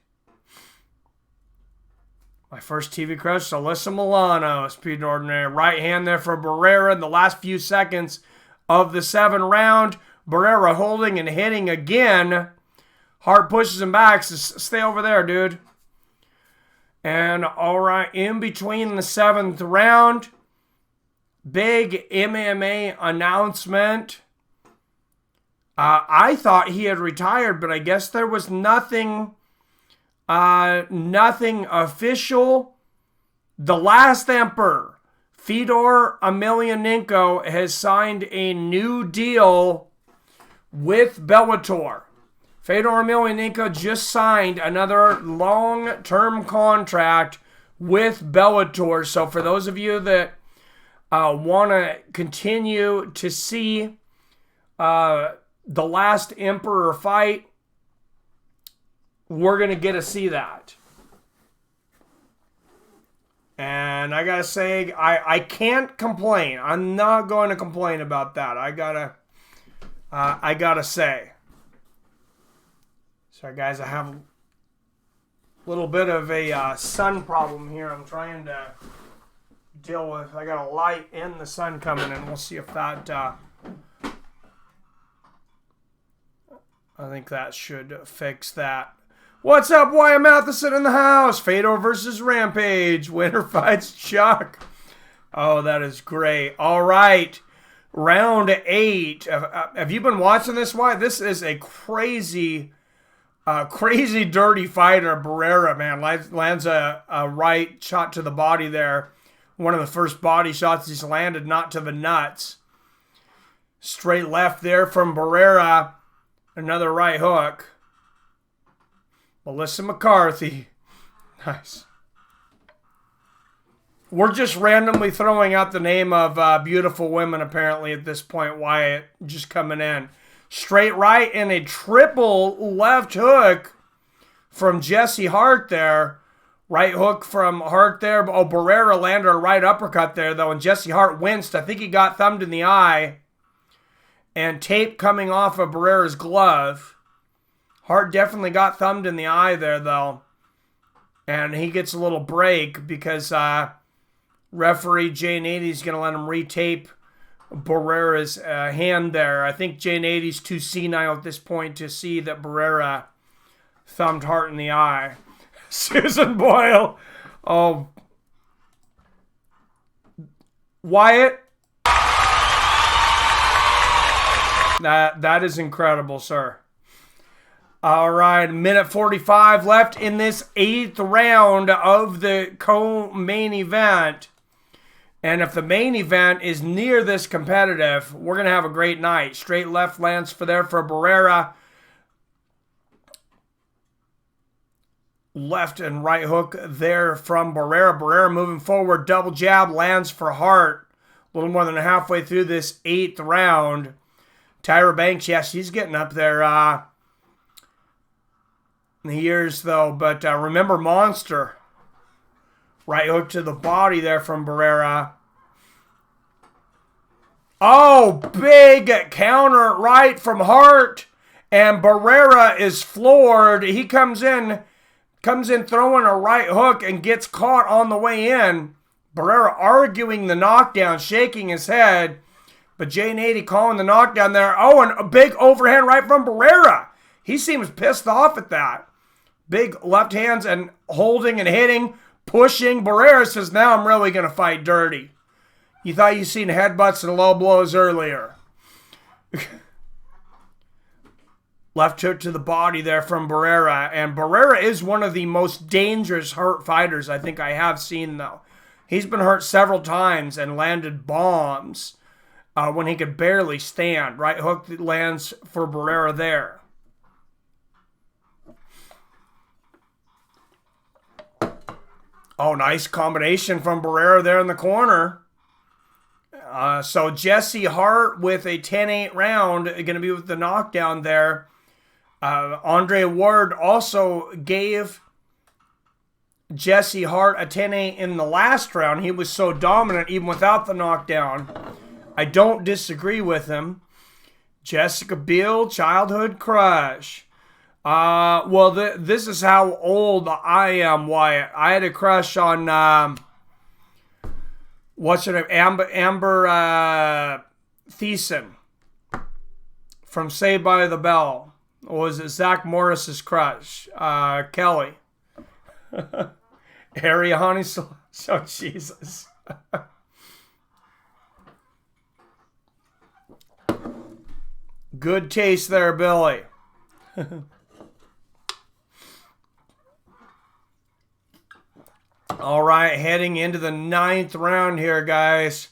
Speaker 1: My first TV crush, Alyssa Milano, Speed Ordinary. Right hand there for Barrera in the last few seconds of the 7th round. Barrera holding and hitting again. Hart pushes him back. So stay over there, dude. And all right, in between the 7th round, big MMA announcement. I thought he had retired, but I guess there was nothing official. The last emperor, Fedor Emelianenko, has signed a new deal with Bellator. Fedor Emelianenko just signed another long-term contract with Bellator. So for those of you that want to continue to see the last emperor fight, we're going to get to see that. And I got to say, I can't complain. I'm not going to complain about that. I got to say. Sorry, guys, I have a little bit of a sun problem here. I'm trying to deal with. I got a light and the sun coming in. We'll see if that... I think that should fix that. What's up, Wyatt Matheson in the house? Fedor versus Rampage. Winner fights Chuck. Oh, that is great. All right. Round 8. Have you been watching this, Wyatt? This is a crazy dirty fighter. Barrera, man. Lands a right shot to the body there. One of the first body shots he's landed, not to the nuts. Straight left there from Barrera. Another right hook. Melissa McCarthy. Nice. We're just randomly throwing out the name of beautiful women, apparently, at this point. Wyatt just coming in. Straight right and a triple left hook from Jesse Hart there. Right hook from Hart there. Oh, Barrera landed a right uppercut there, though, and Jesse Hart winced. I think he got thumbed in the eye. And tape coming off of Barrera's glove. Hart definitely got thumbed in the eye there, though. And he gets a little break because referee Jane 80 is going to let him retape Barrera's hand there. I think Jane 80's too senile at this point to see that Barrera thumbed Hart in the eye. Susan Boyle. Oh. Wyatt. That is incredible, sir. All right, minute 45 left in this 8th round of the co-main event. And if the main event is near this competitive, we're going to have a great night. Straight left lands for Barrera. Left and right hook there from Barrera. Barrera moving forward. Double jab lands for Hart. A little more than halfway through this 8th round. Tyra Banks, yes, she's getting up there in the years, though. But remember Monster. Right hook to the body there from Barrera. Oh, big counter right from Hart. And Barrera is floored. He comes in throwing a right hook and gets caught on the way in. Barrera arguing the knockdown, shaking his head. But J80 calling the knockdown there. Oh, and a big overhand right from Barrera. He seems pissed off at that. Big left hands and holding and hitting, pushing. Barrera says, now I'm really going to fight dirty. You thought you seen headbutts and low blows earlier. Left hook to the body there from Barrera. And Barrera is one of the most dangerous hurt fighters I think I have seen, though. He's been hurt several times and landed bombs when he could barely stand. Right hook that lands for Barrera there. Oh, nice combination from Barrera there in the corner. So Jesse Hart with a 10-8 round, going to be with the knockdown there. Andre Ward also gave Jesse Hart a 10-8 in the last round. He was so dominant even without the knockdown. I don't disagree with him. Jessica Biel, childhood crush. Well, this is how old I am, Wyatt. I had a crush on, what's her name? Amber Thiessen from Saved by the Bell. Or was it Zach Morris's crush? Kelly. Ariane. Oh, Jesus. Good taste there, Billy. All right, heading into the 9th round here, guys.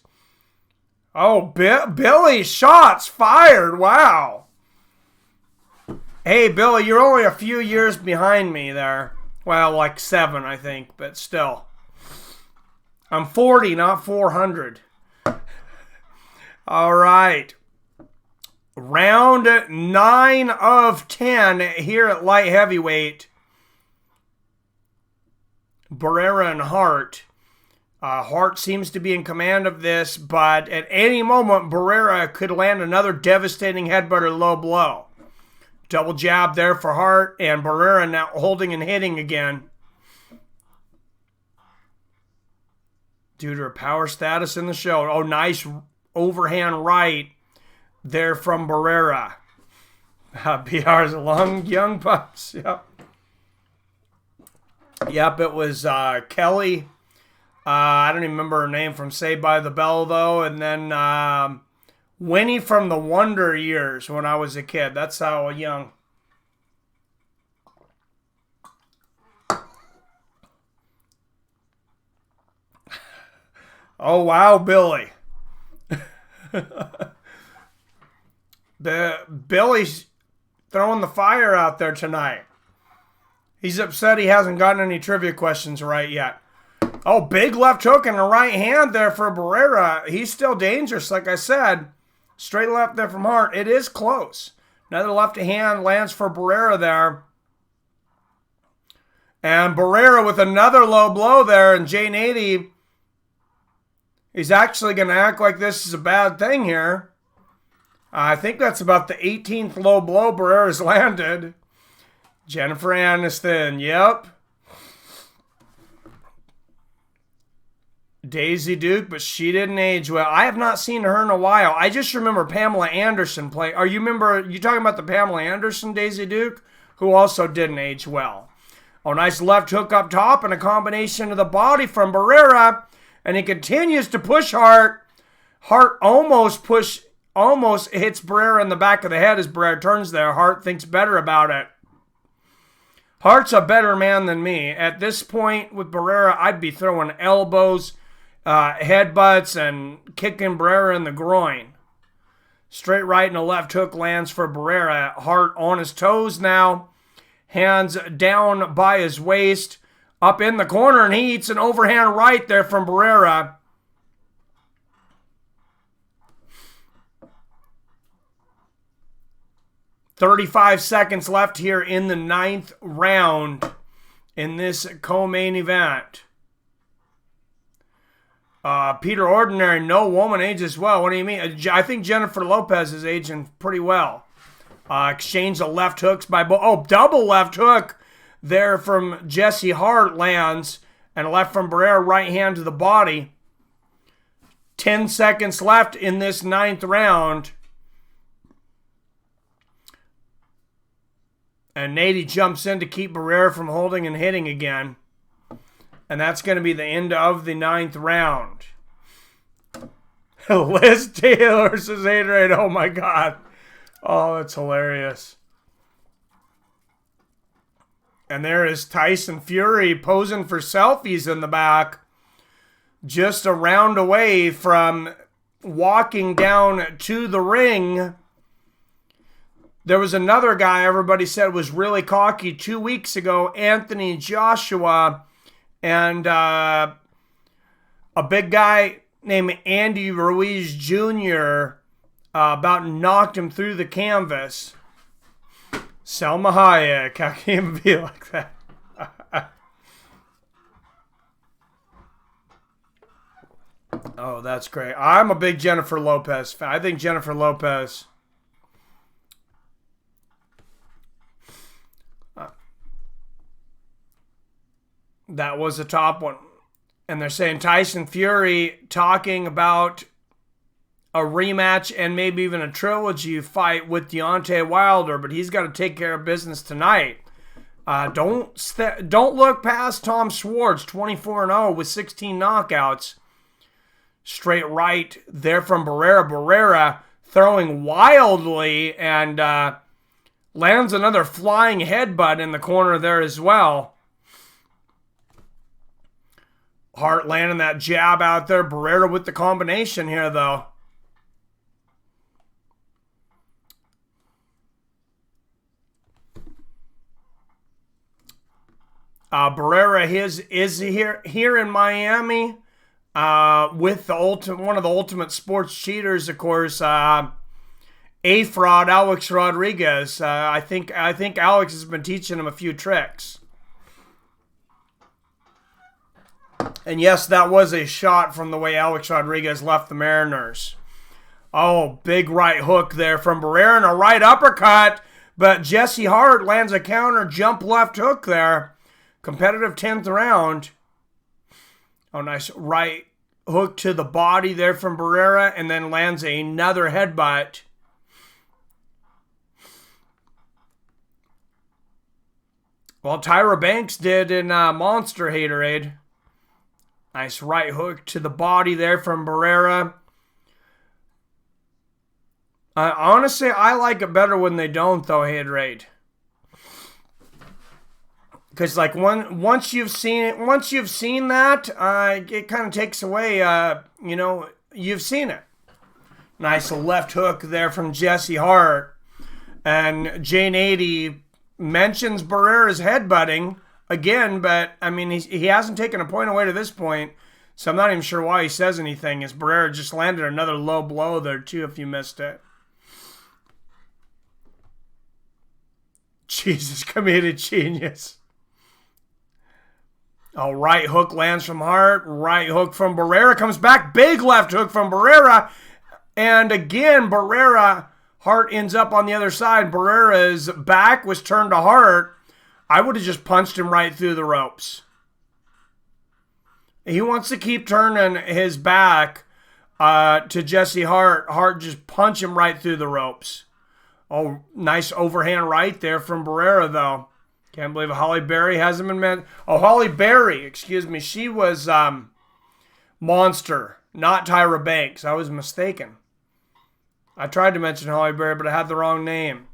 Speaker 1: Oh, Billy, shots fired. Wow. Hey, Billy, you're only a few years behind me there. Well, like 7, I think, but still. I'm 40, not 400. All right. Round 9 of 10 here at light heavyweight. Barrera and Hart. Hart seems to be in command of this, but at any moment, Barrera could land another devastating headbutt or low blow. Double jab there for Hart, and Barrera now holding and hitting again. Due to her power status in the show. Oh, nice overhand right there from Barrera. BR's long young pups. Yep. Yep, it was Kelly. I don't even remember her name from Saved by the Bell, though. And then Winnie from the Wonder Years when I was a kid. That's how young. Oh, wow, Billy. Billy's throwing the fire out there tonight. He's upset he hasn't gotten any trivia questions right yet. Oh, big left hook and a right hand there for Barrera. He's still dangerous, like I said. Straight left there from Hart. It is close. Another left hand lands for Barrera there. And Barrera with another low blow there. And Jane 80, he's actually going to act like this is a bad thing here. I think that's about the 18th low blow Barrera's landed. Jennifer Aniston, yep. Daisy Duke, but she didn't age well. I have not seen her in a while. I just remember Pamela Anderson play. You talking about the Pamela Anderson Daisy Duke, who also didn't age well. Oh, nice left hook up top and a combination of the body from Barrera, and he continues to push Hart. Hart almost hits Barrera in the back of the head as Barrera turns there. Hart thinks better about it. Hart's a better man than me. At this point with Barrera, I'd be throwing elbows, headbutts, and kicking Barrera in the groin. Straight right and a left hook lands for Barrera. Hart on his toes now. Hands down by his waist. Up in the corner, and he eats an overhand right there from Barrera. "35 seconds left here in the 9th round in this co-main event. Peter Ordinary, no woman ages well. What do you mean? I think Jennifer Lopez is aging pretty well. Exchange of left hooks by both. Oh, double left hook there from Jesse Hart lands. And a left from Barrera, right hand to the body. 10 seconds left in this 9th round. And Nady jumps in to keep Barrera from holding and hitting again. And that's going to be the end of the 9th round. Liz Taylor versus Adrian. Oh my God. Oh, that's hilarious. And there is Tyson Fury posing for selfies in the back. Just a round away from walking down to the ring. There was another guy everybody said was really cocky 2 weeks ago, Anthony Joshua, and a big guy named Andy Ruiz Jr. About knocked him through the canvas. Selma Hayek, how can you be like that? Oh, that's great. I'm a big Jennifer Lopez fan. I think Jennifer Lopez... that was the top one. And they're saying Tyson Fury talking about a rematch and maybe even a trilogy fight with Deontay Wilder, but he's got to take care of business tonight. Don't look past Tom Schwarz, 24-0 with 16 knockouts. Straight right there from Barrera. Barrera throwing wildly and lands another flying headbutt in the corner there as well. Hart landing that jab out there. Barrera with the combination here, though. Barrera is here in Miami with the one of the ultimate sports cheaters, of course. A-Fraud, Alex Rodriguez. I think Alex has been teaching him a few tricks. And yes, that was a shot from the way Alex Rodriguez left the Mariners. Oh, big right hook there from Barrera and a right uppercut. But Jesse Hart lands a counter jump left hook there. Competitive 10th round. Oh, nice right hook to the body there from Barrera and then lands another headbutt. Well, Tyra Banks did in Monster Haterade. Nice right hook to the body there from Barrera. Honestly, I like it better when they don't, though, Haterade. Because like once you've seen that, it kind of takes away. You've seen it. Nice left hook there from Jesse Hart, and Jane 80 mentions Barrera's headbutting again, but I mean he hasn't taken a point away to this point, so I'm not even sure why he says anything. As Barrera just landed another low blow there too, if you missed it. Jesus, comedic genius. Oh, right hook lands from Hart. Right hook from Barrera. Comes back. Big left hook from Barrera. And again, Hart ends up on the other side. Barrera's back was turned to Hart. I would have just punched him right through the ropes. He wants to keep turning his back to Jesse Hart. Hart just punch him right through the ropes. Oh, nice overhand right there from Barrera, though. Can't believe Holly Berry hasn't been mentioned. Oh, Holly Berry, excuse me. She was Monster, not Tyra Banks. I was mistaken. I tried to mention Holly Berry, but I had the wrong name.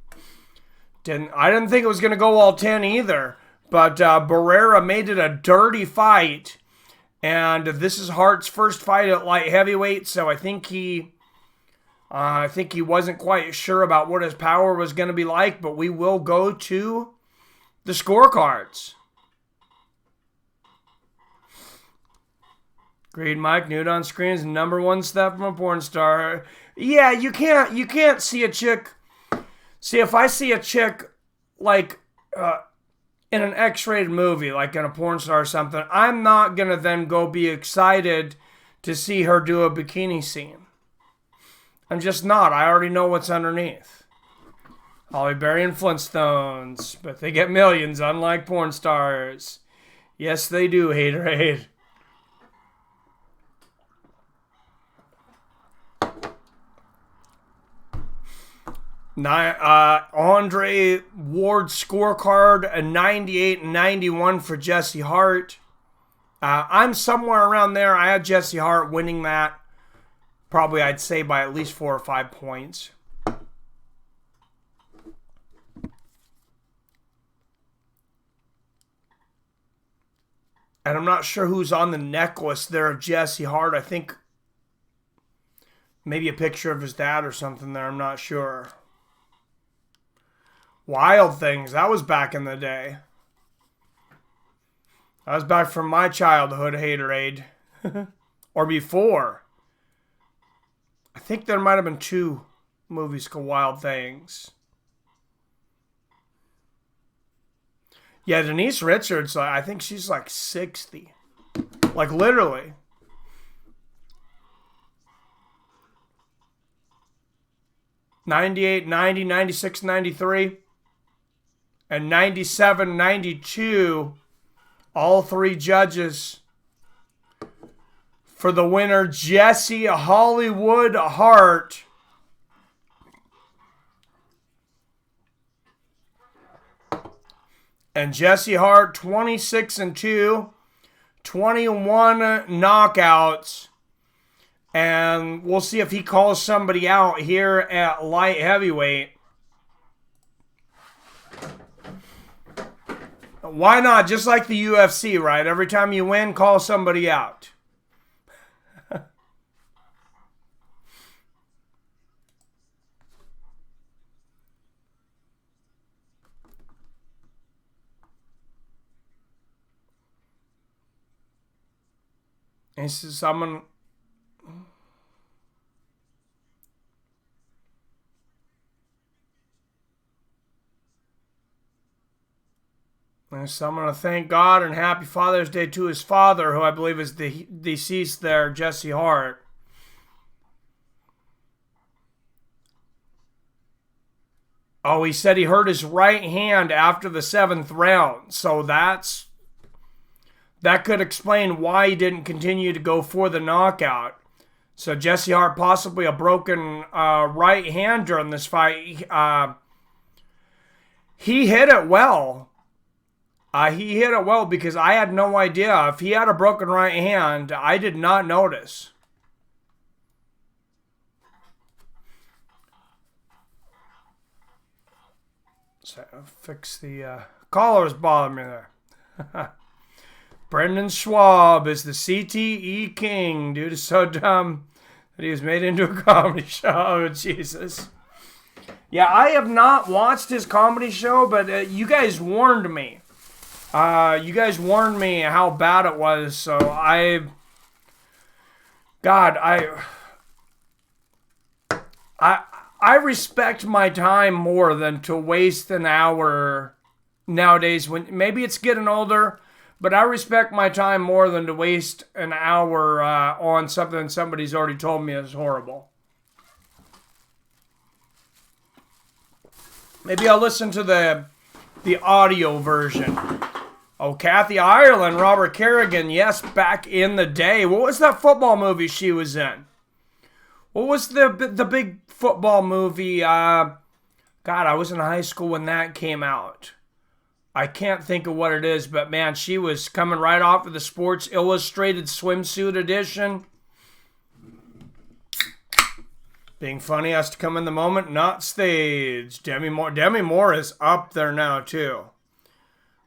Speaker 1: I didn't think it was going to go all 10 either. But Barrera made it a dirty fight. And this is Hart's first fight at light heavyweight, so I think he wasn't quite sure about what his power was going to be like, but we will go to the scorecards. Green Mike, nude on screen is number one step from a porn star. Yeah, you can't see a chick. See, if I see a chick like in an X-rated movie, like in a porn star or something, I'm not gonna then go be excited to see her do a bikini scene. I'm just not. I already know what's underneath. Holly Berry and Flintstones, but they get millions, unlike porn stars. Yes, they do, haterade. Andre Ward's scorecard, a 98-91 for Jesse Hart. I'm somewhere around there. I had Jesse Hart winning that. Probably, I'd say, by at least 4 or 5 points. And I'm not sure who's on the necklace there of Jesse Hart. I think maybe a picture of his dad or something there. I'm not sure. Wild Things. That was back in the day. That was back from my childhood, haterade. Or before. I think there might have been 2 movies called Wild Things. Yeah, Denise Richards, I think she's like 60. Like literally. '98, '90, '96, '93. And 97, 92, all 3 judges for the winner, Jesse Hollywood Hart. And Jesse Hart, 26-2, 21 knockouts. And we'll see if he calls somebody out here at light heavyweight. Why not? Just like the UFC, right? Every time you win, call somebody out. And so someone... So I'm going to thank God and happy Father's Day to his father, who I believe is the deceased there, Jesse Hart. Oh, he said he hurt his right hand after the 7th round. So that could explain why he didn't continue to go for the knockout. So Jesse Hart possibly a broken right hand during this fight. He hit it well. He hit it well because I had no idea. If he had a broken right hand, I did not notice. So fix the collars bothering me there. Brendan Schwab is the CTE king. Dude is so dumb that he was made into a comedy show. Oh, Jesus. Yeah, I have not watched his comedy show, but you guys warned me. You guys warned me how bad it was, so I respect my time more than to waste an hour nowadays. When maybe it's getting older, but I respect my time more than to waste an hour on something somebody's already told me is horrible. Maybe I'll listen to the audio version. Oh, Kathy Ireland, Robert Kerrigan, yes, back in the day. What was that football movie she was in? What was the big football movie? God, I was in high school when that came out. I can't think of what it is, but man, she was coming right off of the Sports Illustrated swimsuit edition. Being funny has to come in the moment, not staged. Demi Moore is up there now, too.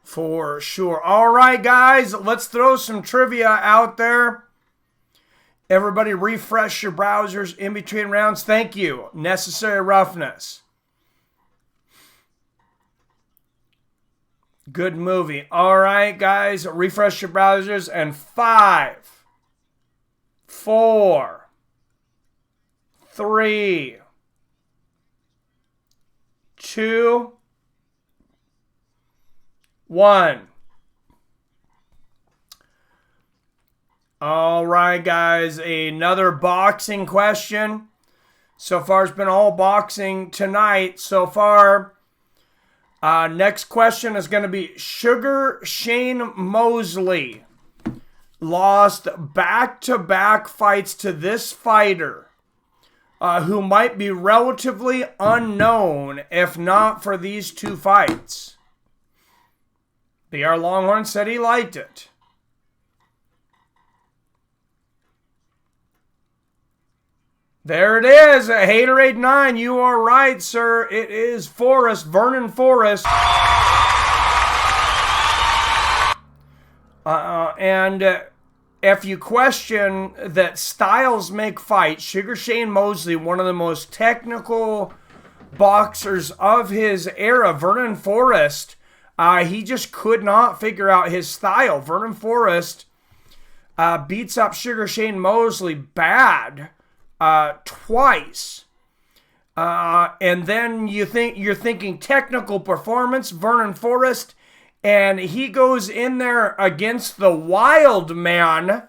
Speaker 1: For sure. All right, guys, let's throw some trivia out there. Everybody refresh your browsers in between rounds. Thank you. Necessary Roughness. Good movie. All right, guys, refresh your browsers. And 5, 4, 3, 2, 1. All right, guys, another boxing question. So far, it's been all boxing tonight. So far, next question is going to be Sugar Shane Mosley lost back-to-back fights to this fighter who might be relatively unknown if not for these 2 fights. BR Longhorn said he liked it. There it is, Haterade 9. You are right, sir. It is Forrest, Vernon Forrest. And if you question that styles make fights, Sugar Shane Mosley, one of the most technical boxers of his era, Vernon Forrest, he just could not figure out his style. Vernon Forrest beats up Sugar Shane Mosley bad. Twice. And then you're thinking technical performance, Vernon Forrest, and he goes in there against the Wild Man.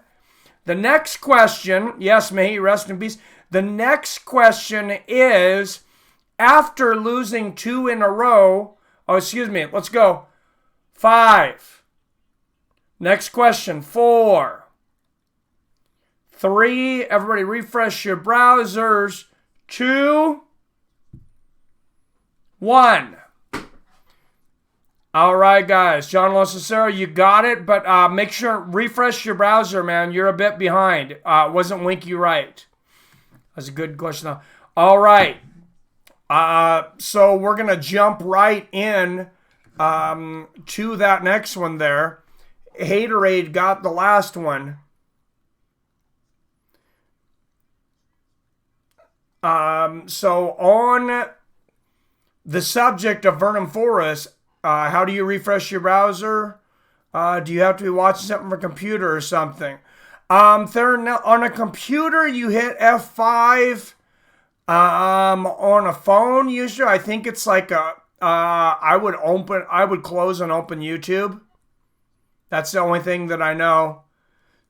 Speaker 1: The next question, yes, may he rest in peace. The next question is, after losing 2 in a row, let's go. 5. Next question, 4. 3, everybody refresh your browsers. 2, 1. All right, guys. John Losacero, you got it, but make sure, refresh your browser, man. You're a bit behind. Wasn't Winky right? That's a good question, though. All right. So we're going to jump right in to that next one there. Haterade got the last one. So on the subject of Vernon Forrest, how do you refresh your browser? Do you have to be watching something from a computer or something? On a computer, you hit F5. On a phone, usually, I think it's like I would close and open YouTube. That's the only thing that I know.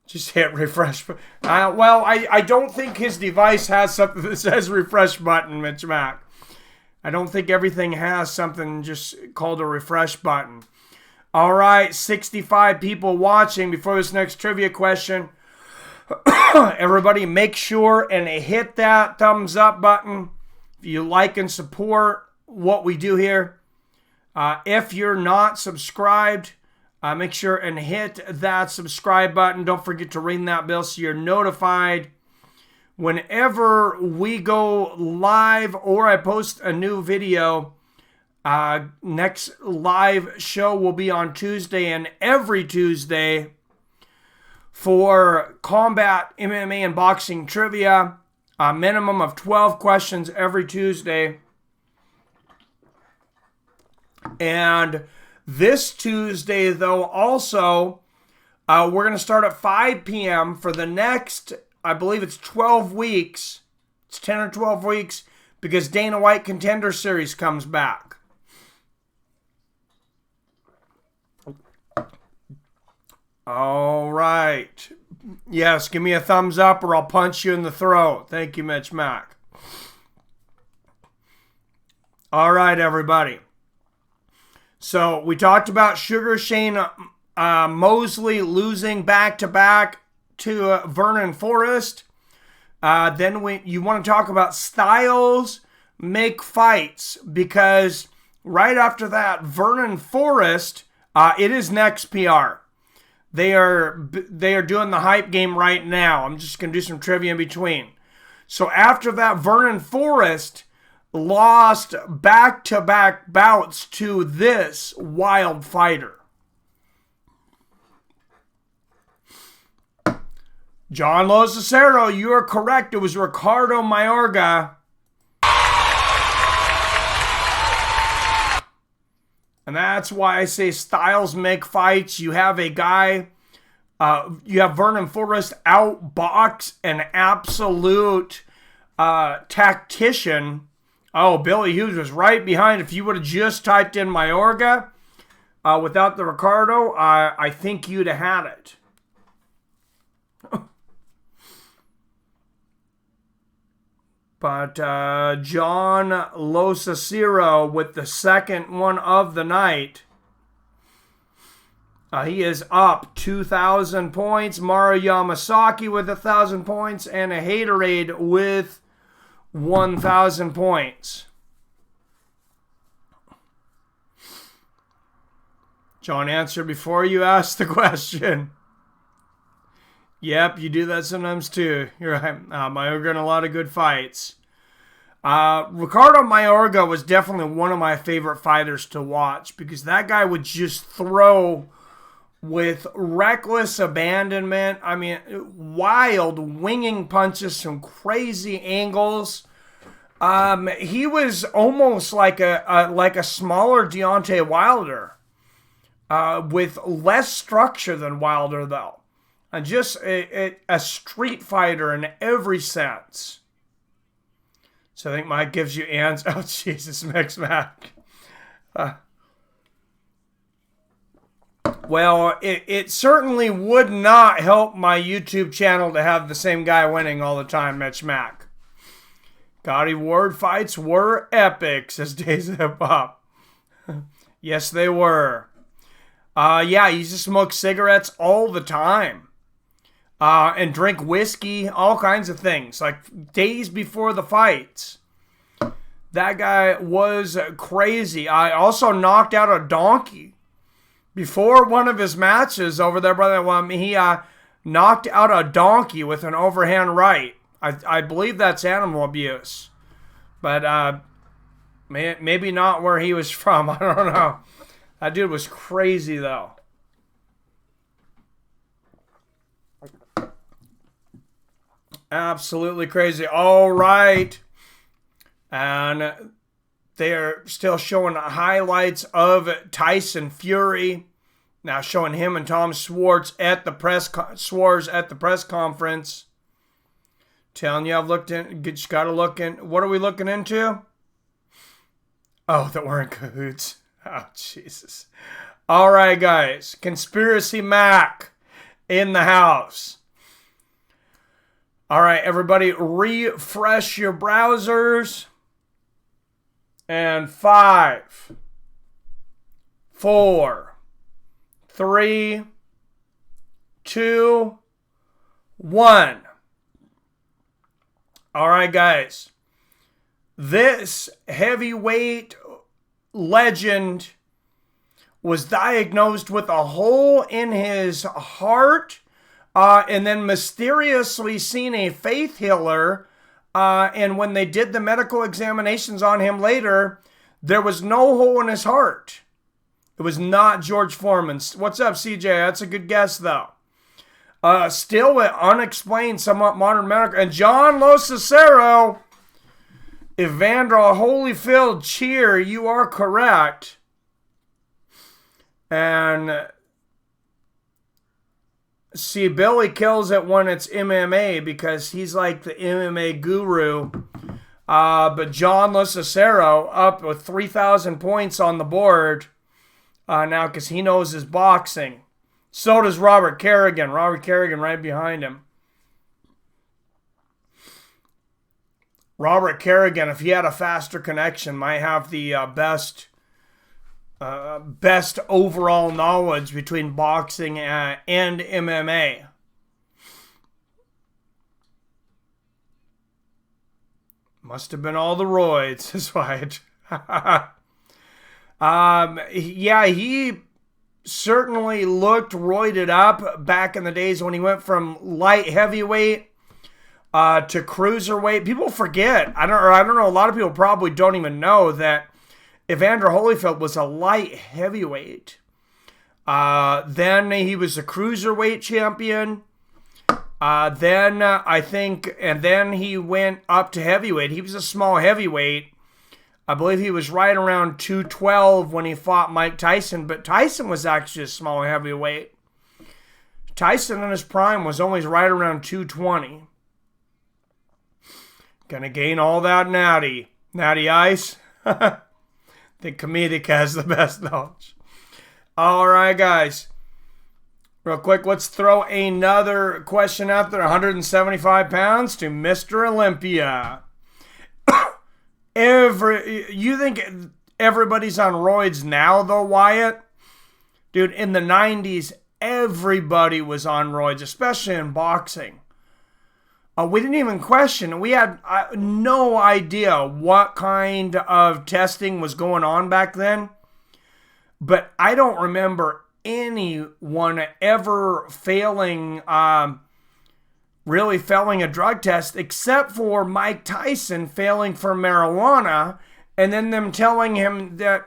Speaker 1: Just hit refresh. I don't think his device has something that says refresh button, Mitch Mack. I don't think everything has something just called a refresh button. All right, 65 people watching before this next trivia question. Everybody make sure and hit that thumbs up button if you like and support what we do here. If you're not subscribed, make sure and hit that subscribe button. Don't forget to ring that bell so you're notified whenever we go live or I post a new video. Next live show will be on Tuesday and every Tuesday for combat, MMA, and boxing trivia. A minimum of 12 questions every Tuesday. And this Tuesday, though, also, we're going to start at 5 p.m. for the next, I believe it's 12 weeks. It's 10 or 12 weeks because Dana White Contender Series comes back. All right. Yes, give me a thumbs up or I'll punch you in the throat. Thank you, Mitch Mack. All right, everybody. So we talked about Sugar Shane Mosley losing back-to-back to Vernon Forrest. Then you want to talk about styles make fights because right after that, Vernon Forrest, it is next PR. They are doing the hype game right now. I'm just going to do some trivia in between. So after that, Vernon Forrest lost back-to-back bouts to this Wild fighter. John Cicero, you are correct. It was Ricardo Mayorga. And that's why I say styles make fights. You have a guy, you have Vernon Forrest outbox an absolute tactician. Oh, Billy Hughes was right behind. If you would have just typed in Mayorga without the Ricardo, I think you'd have had it. But John Cicero with the second one of the night. He is up 2,000 points. Mario Yamasaki with 1,000 points. And a Haterade with 1,000 points. John answered before you asked the question. Yep, you do that sometimes too. You're right. Mayorga in a lot of good fights. Ricardo Mayorga was definitely one of my favorite fighters to watch because that guy would just throw with reckless abandonment. I mean, wild winging punches, some crazy angles. He was almost like a smaller Deontay Wilder, with less structure than Wilder though. And just a street fighter in every sense. So I think Mike gives you answers. Oh, Jesus, Mix Mac. Well, it certainly would not help my YouTube channel to have the same guy winning all the time, Mitch Mac. Gotti Ward fights were epic, says Days of Hip Hop. Yes, they were. Yeah, he used to smoke cigarettes all the time. And drink whiskey, all kinds of things, like days before the fights. That guy was crazy. I also knocked out a donkey before one of his matches over there, brother. Well, he knocked out a donkey with an overhand right. I believe that's animal abuse, but maybe not where he was from. I don't know. That dude was crazy though. Absolutely crazy. All right. And they're still showing highlights of Tyson Fury. Now showing him and Tom Schwarz at the press conference. Telling you I've looked in. Just got to look in. What are we looking into? Oh, that we're in cahoots. Oh, Jesus. All right, guys. Conspiracy Mac in the house. All right, everybody, refresh your browsers. And 5, 4, 3, 2, 1. All right, guys. This heavyweight legend was diagnosed with a hole in his heart. And then mysteriously seen a faith healer. And when they did the medical examinations on him later, there was no hole in his heart. It was not George Foreman's. What's up, CJ? That's a good guess, though. Still unexplained, somewhat modern medical. And John Cicero, Evander Holyfield, cheer. You are correct. And see, Billy kills it when it's MMA because he's like the MMA guru. But John Cicero up with 3,000 points on the board now because he knows his boxing. So does Robert Kerrigan. Robert Kerrigan right behind him. Robert Kerrigan, if he had a faster connection, might have the best overall knowledge between boxing and MMA. Must have been all the roids. That's why. Yeah, he certainly looked roided up back in the days when he went from light heavyweight to cruiserweight. People forget. I don't know. A lot of people probably don't even know that Evander Holyfield was a light heavyweight. Then he was a cruiserweight champion. Then I think, and then he went up to heavyweight. He was a small heavyweight. I believe he was right around 212 when he fought Mike Tyson, but Tyson was actually a small heavyweight. Tyson in his prime was only right around 220. Gonna gain all that natty ice. I think comedic has the best knowledge. All right, guys. Real quick, let's throw another question out there. 175 pounds to Mr. Olympia. You think everybody's on roids now, though, Wyatt? Dude, in the 90s, everybody was on roids, especially in boxing. We didn't even question. We had no idea what kind of testing was going on back then. But I don't remember anyone ever really failing a drug test, except for Mike Tyson failing for marijuana, and then them telling him that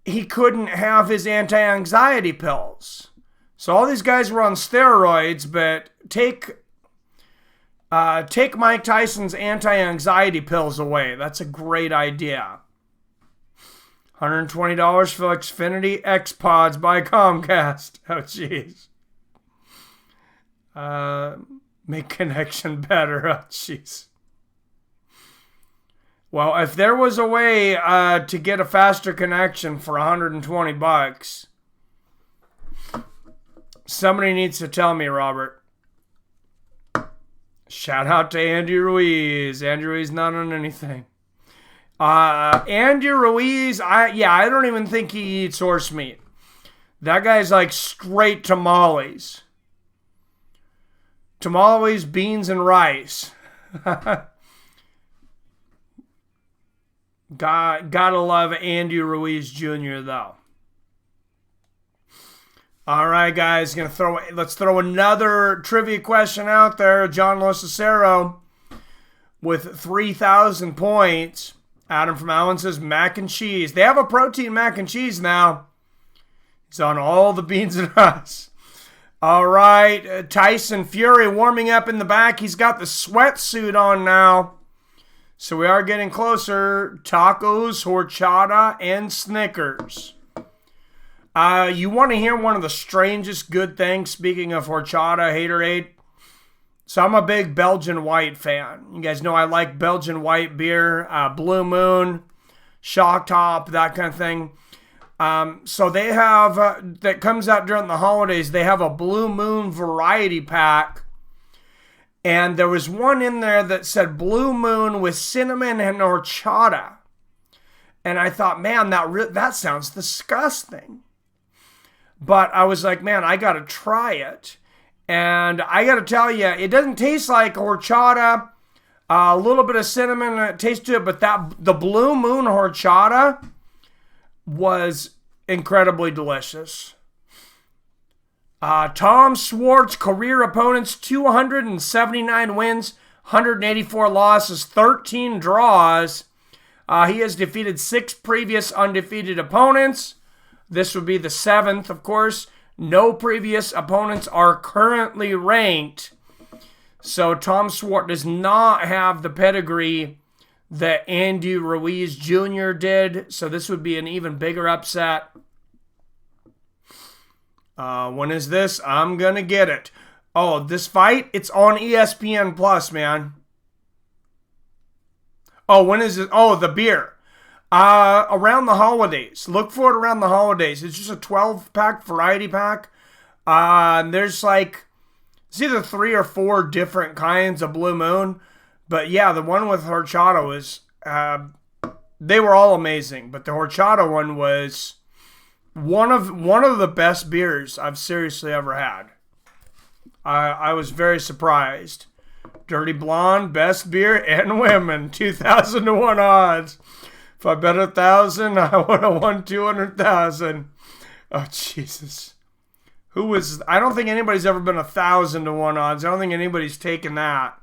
Speaker 1: he couldn't have his anti-anxiety pills. So all these guys were on steroids, but take Mike Tyson's anti-anxiety pills away. That's a great idea. $120 for Xfinity X-Pods by Comcast. Oh, jeez. Make connection better. Oh, jeez. Well, if there was a way to get a faster connection for $120, somebody needs to tell me, Robert. Shout out to Andy Ruiz. Andy Ruiz not on anything. Andy Ruiz, I don't even think he eats horse meat. That guy's like straight tamales. Tamales, beans, and rice. Gotta love Andy Ruiz Jr. though. All right, guys, let's throw another trivia question out there. John Locicero with 3,000 points. Adam from Allen says mac and cheese. They have a protein mac and cheese now. He's on all the beans and rice. All right, Tyson Fury warming up in the back. He's got the sweatsuit on now. So we are getting closer. Tacos, horchata, and Snickers. You want to hear one of the strangest good things, speaking of horchata, haterade? So I'm a big Belgian White fan. You guys know I like Belgian White beer, Blue Moon, Shock Top, that kind of thing. So they have, that comes out during the holidays, they have a Blue Moon variety pack. And there was one in there that said Blue Moon with cinnamon and horchata. And I thought, man, that sounds disgusting. But I was like, man, I got to try it. And I got to tell you, it doesn't taste like horchata. A little bit of cinnamon taste to it, but the Blue Moon horchata was incredibly delicious. Tom Schwarz, career opponents, 279 wins, 184 losses, 13 draws. He has defeated 6 previous undefeated opponents. This would be the 7th, of course. No previous opponents are currently ranked. So Tom Schwarz does not have the pedigree that Andy Ruiz Jr. did. So this would be an even bigger upset. When is this? I'm going to get it. Oh, this fight? It's on ESPN Plus, man. Oh, when is it? Oh, the beer. Around the holidays. Look for it around the holidays. It's just a 12-pack variety pack. There's it's either 3 or 4 different kinds of Blue Moon. But yeah, the one with horchata was, they were all amazing. But the horchata one was one of the best beers I've seriously ever had. I was very surprised. Dirty Blonde, best beer and women, 2,000 to 1 odds. If I bet 1,000, I would have won 200,000. Oh, Jesus. I don't think anybody's ever been 1,000 to 1 odds. I don't think anybody's taken that.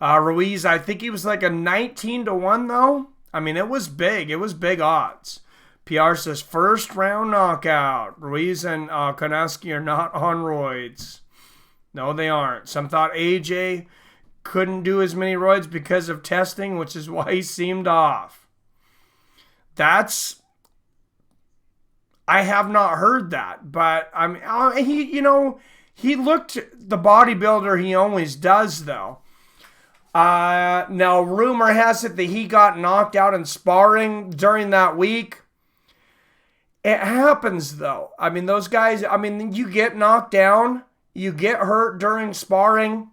Speaker 1: Ruiz, I think he was like a 19 to 1 though. I mean, it was big. It was big odds. PR says first round knockout. Ruiz and Konaski are not on roids. No, they aren't. Some thought AJ couldn't do as many roids because of testing, which is why he seemed off. I have not heard that, but I mean, he looked the bodybuilder he always does, though. Now, rumor has it that he got knocked out in sparring during that week. It happens, though. I mean, those guys, you get knocked down, you get hurt during sparring.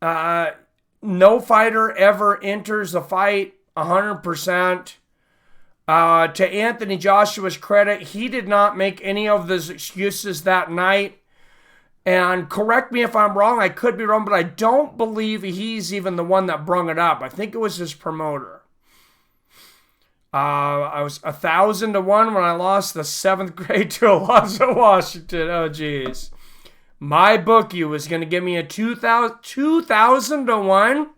Speaker 1: No fighter ever enters a fight 100%. To Anthony Joshua's credit, he did not make any of those excuses that night. And correct me if I'm wrong, I could be wrong, but I don't believe he's even the one that brung it up. I think it was his promoter. I was 1,000 to 1 when I lost the 7th grade to Alonzo Washington. Oh, geez. My bookie was going to give me a 2,000 to 1.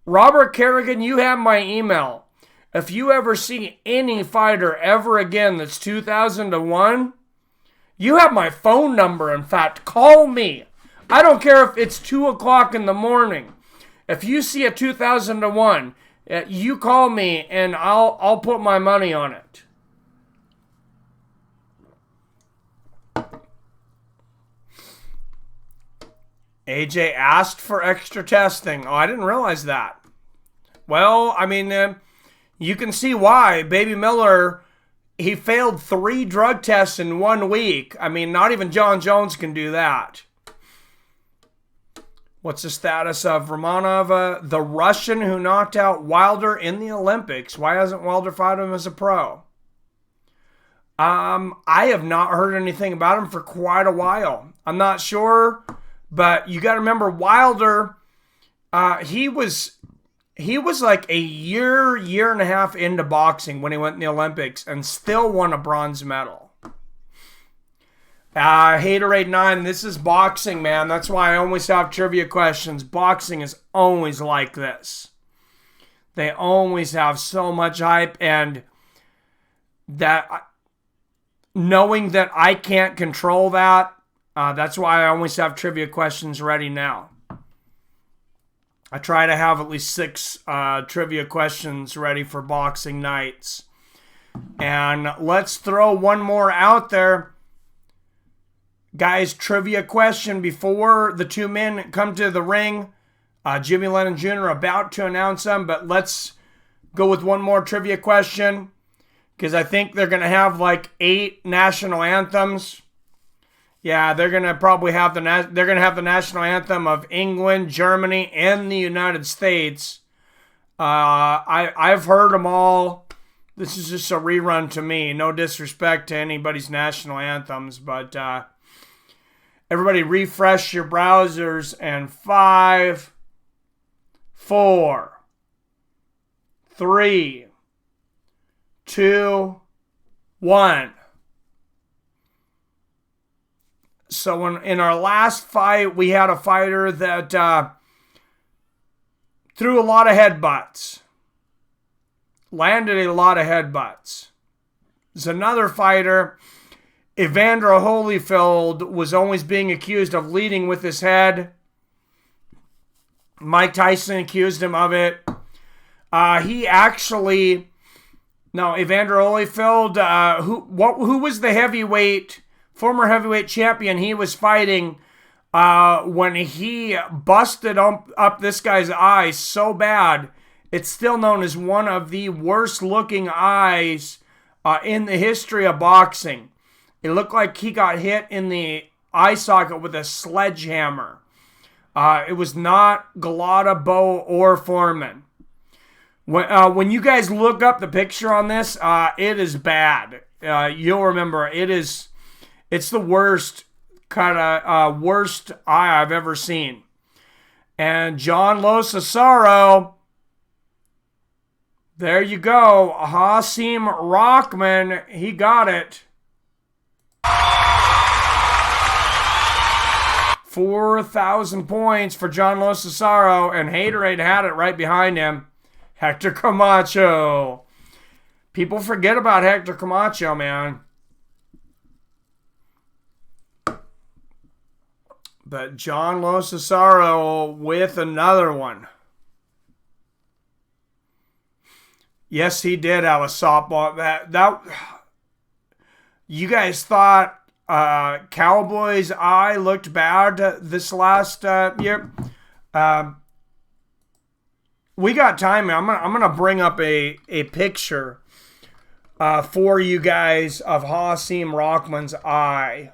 Speaker 1: Robert Kerrigan, you have my email. If you ever see any fighter ever again that's 2,000 to 1, you have my phone number. In fact, call me. I don't care if it's 2 o'clock in the morning. If you see a 2,000 to 1, you call me and I'll put my money on it. AJ asked for extra testing. Oh, I didn't realize that. Well, I mean, you can see why. Baby Miller, he failed 3 drug tests in 1 week. I mean, not even John Jones can do that. What's the status of Romanov, the Russian who knocked out Wilder in the Olympics? Why hasn't Wilder fought him as a pro? I have not heard anything about him for quite a while. I'm not sure. But you got to remember, Wilder, he was like a year and a half into boxing when he went in the Olympics and still won a bronze medal. Haterade 9, this is boxing, man. That's why I always have trivia questions. Boxing is always like this. They always have so much hype, and that knowing that I can't control that, that's why I always have trivia questions ready now. I try to have at least 6 trivia questions ready for boxing nights. And let's throw one more out there. Guys, trivia question before the 2 men come to the ring. Jimmy Lennon Jr. about to announce them, but let's go with one more trivia question because I think they're going to have like 8 national anthems. Yeah, they're gonna probably have the national anthem of England, Germany, and the United States. I've heard them all. This is just a rerun to me. No disrespect to anybody's national anthems, but everybody refresh your browsers. And 5, 4, 3, 2, 1. So in our last fight, we had a fighter that threw a lot of headbutts. Landed a lot of headbutts. There's another fighter, Evander Holyfield, was always being accused of leading with his head. Mike Tyson accused him of it. Evander Holyfield, who was the former heavyweight champion he was fighting when he busted up this guy's eye so bad, it's still known as one of the worst looking eyes in the history of boxing. It looked like he got hit in the eye socket with a sledgehammer. It was not Galata, Bowe, or Foreman. When you guys look up the picture on this, it is bad. You'll remember it's the worst worst eye I've ever seen. And John Los Cesaro, there you go. Hasim Rockman, he got it. 4,000 points for John Los Cesaro, and Haterade had it right behind him. Hector Camacho. People forget about Hector Camacho, man. But John Los Cesaro with another one. Yes, he did have a softball. That you guys thought Cowboys' eye looked bad this last year. We got time. I'm gonna bring up a picture for you guys of Hasim Rahman's eye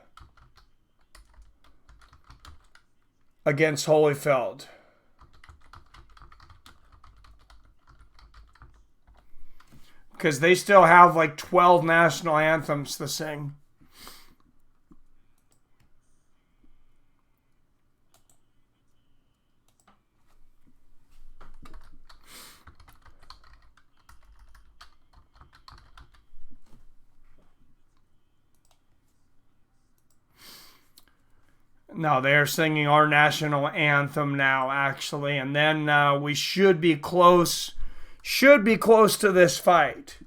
Speaker 1: against Holyfield. Because they still have like 12 national anthems to sing. No, they're singing our national anthem now, actually. And then we should be close. Should be close to this fight.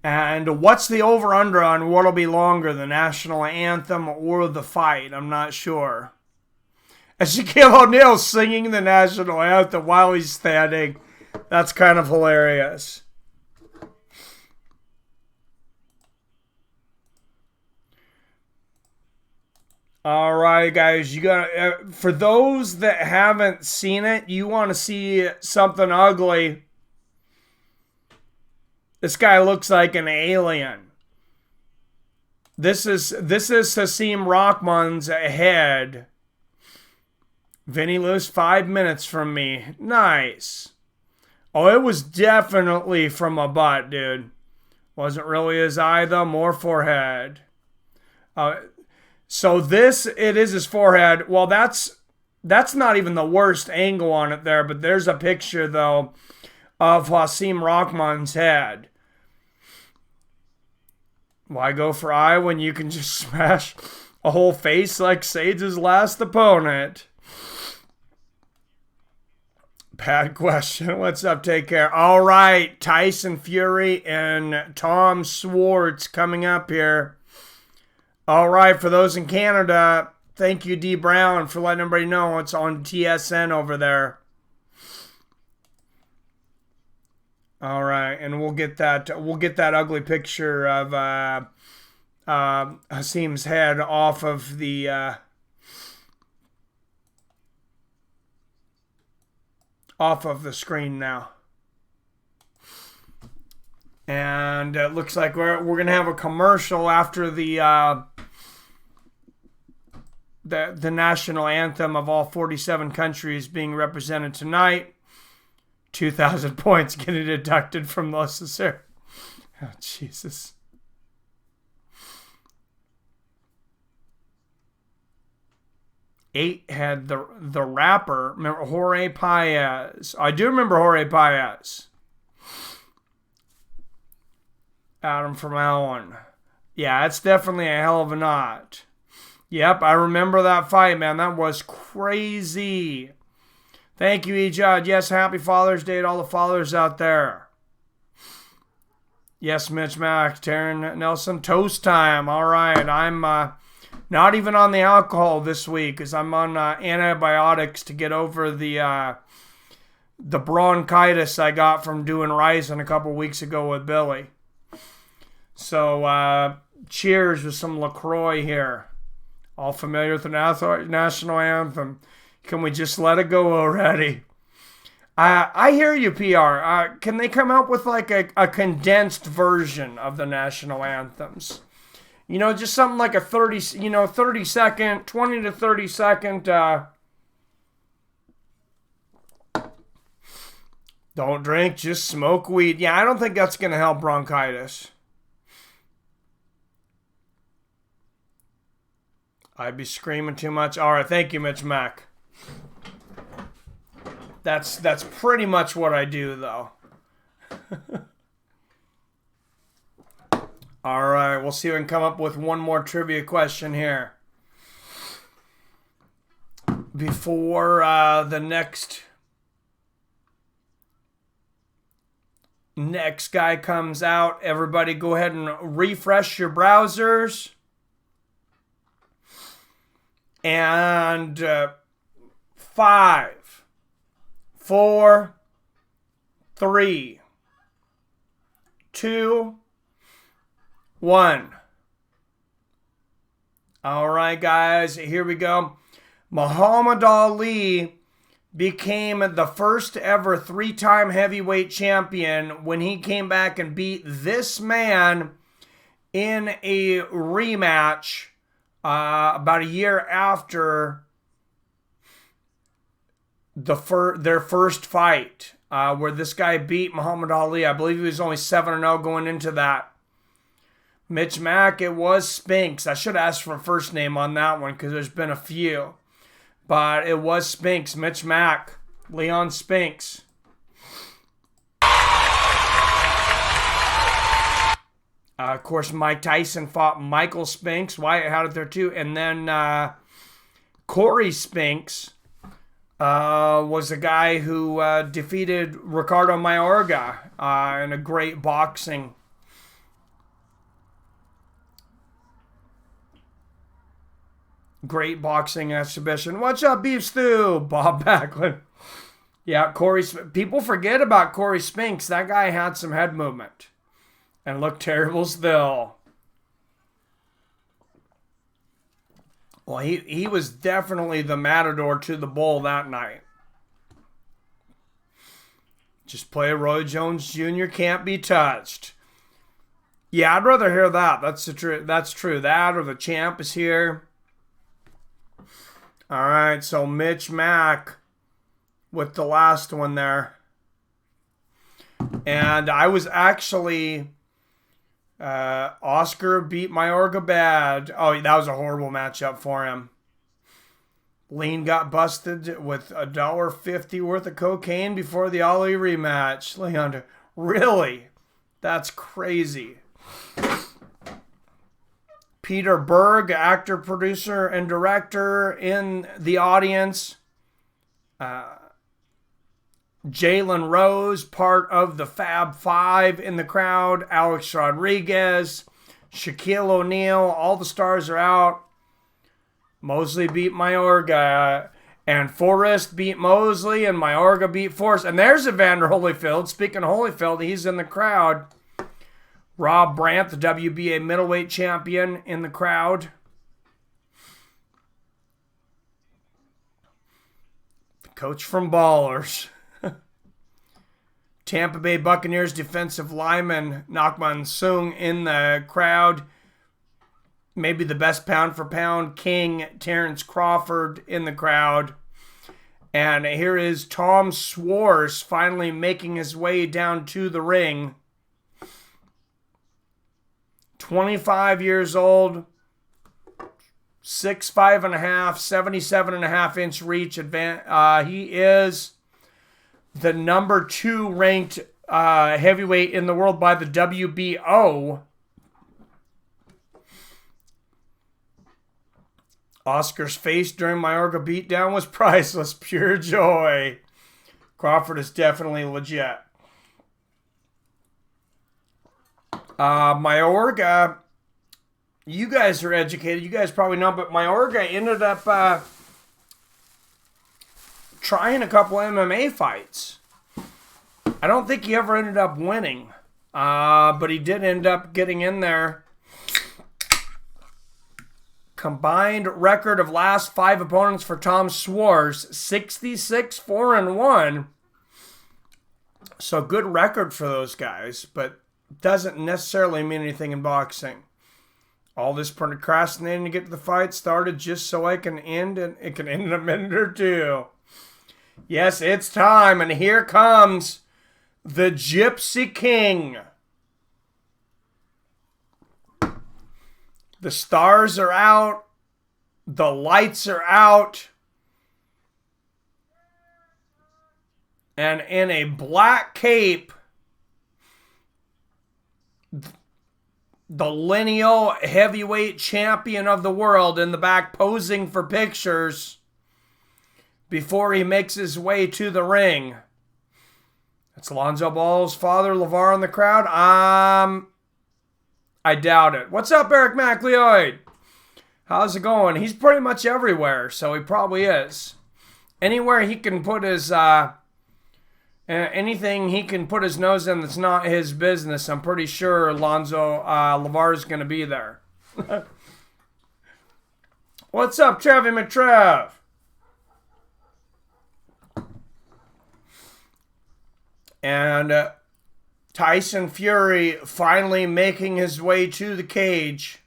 Speaker 1: And what's the over-under on what'll be longer, the national anthem or the fight? I'm not sure. As Shaquille O'Neal singing the national anthem while he's standing. That's kind of hilarious. All right, guys, you got for those that haven't seen it, you want to see something ugly. This guy looks like an alien. This is Hasim Rahman's head. Vinny Lewis, 5 minutes from me. Nice. Oh, it was definitely from a butt, dude. Wasn't really his eye, though. More forehead. So it is his forehead. Well, that's not even the worst angle on it there, but there's a picture, though, of Hasim Rahman's head. Why go for eye when you can just smash a whole face like Sage's last opponent? Bad question. What's up? Take care. All right, Tyson Fury and Tom Schwarz coming up here. All right, for those in Canada, thank you, D. Brown, for letting everybody know it's on TSN over there. All right, and we'll get that ugly picture of Hasim's head off of the screen now. And it looks like we're gonna have a commercial after the national anthem of all 47 countries being represented tonight. 2,000 points getting deducted from Los Cesaro. Oh, Jesus. Eight had the rapper. Remember Jorge Paez? I do remember Jorge Paez. Adam from Allen. Yeah, it's definitely a hell of a knot. Yep, I remember that fight, man. That was crazy. Thank you, Ejad. Yes, happy Father's Day to all the fathers out there. Yes, Mitch Mack, Taryn Nelson, toast time. All right, I'm not even on the alcohol this week because I'm on antibiotics to get over the bronchitis I got from doing Ryzen a couple weeks ago with Billy. So, cheers with some LaCroix here. All familiar with the national anthem. Can we just let it go already? I hear you, PR. Can they come up with like a condensed version of the national anthems? You know, just something like a 30 second, 20 to 30 second. Don't drink, just smoke weed. Yeah, I don't think that's going to help bronchitis. I'd be screaming too much. All right, thank you, Mitch Mack. That's pretty much what I do, though. All right, we'll see if we can come up with one more trivia question here. before the next guy comes out, everybody go ahead and refresh your browsers. And 5, 4, 3, 2, 1. All right, guys, here we go. Muhammad Ali became the first ever 3-time heavyweight champion when he came back and beat this man in a rematch about a year after their first fight, where this guy beat Muhammad Ali. I believe he was only 7-0 going into that. Mitch Mack, it was Spinks. I should ask for a first name on that one because there's been a few. But it was Spinks, Mitch Mack, Leon Spinks. Of course, Mike Tyson fought Michael Spinks. Wyatt had it there too. And then Corey Spinks was the guy who defeated Ricardo Mayorga in a great boxing. Great boxing exhibition. What's up, Beef Stew? Bob Backlund. Yeah, people forget about Corey Spinks. That guy had some head movement and looked terrible still. Well, he was definitely the matador to the bull that night. Just play Roy Jones Jr. can't be touched. Yeah, I'd rather hear that. That's true. That or the champ is here. All right, so Mitch Mack with the last one there. And I was actually... Oscar beat Mayorga bad. Oh, that was a horrible matchup for him. Lean got busted with $1.50 worth of cocaine before the Ali rematch. Leon, really? That's crazy. Peter Berg, actor, producer, and director in the audience. Jalen Rose, part of the Fab Five in the crowd. Alex Rodriguez, Shaquille O'Neal, all the stars are out. Mosley beat Mayorga, and Forrest beat Mosley, and Mayorga beat Forrest. And there's Evander Holyfield. Speaking of Holyfield, he's in the crowd. Rob Brandt, the WBA middleweight champion, in the crowd. The coach from Ballers. Tampa Bay Buccaneers defensive lineman Nakman Sung in the crowd. Maybe the best pound-for-pound king, Terrence Crawford, in the crowd. And here is Tom Schwarz finally making his way down to the ring. 25 years old, 6'5.5", 77.5-inch reach. He is the number 2 ranked heavyweight in the world by the WBO. Oscar's face during Mayorga beatdown was priceless. Pure joy. Crawford is definitely legit. Mayorga, you guys are educated. You guys probably know, but Mayorga ended up trying a couple MMA fights. I don't think he ever ended up winning, but he did end up getting in there. Combined record of last 5 opponents for Tom Schwarz, 66-4-1. So good record for those guys, but doesn't necessarily mean anything in boxing. All this procrastinating to get to the fight started just so I can end, and it can end in a minute or two. Yes, it's time, and here comes the Gypsy King. The stars are out. The lights are out. And in a black cape, the lineal heavyweight champion of the world in the back posing for pictures before he makes his way to the ring. That's Lonzo Ball's father, LeVar, in the crowd. I doubt it. What's up, Eric McLeod? How's it going? He's pretty much everywhere, so he probably is. Anywhere he can put his, anything he can put his nose in that's not his business, I'm pretty sure LeVar is going to be there. What's up, Trevi McTrev? And Tyson Fury finally making his way to the cage.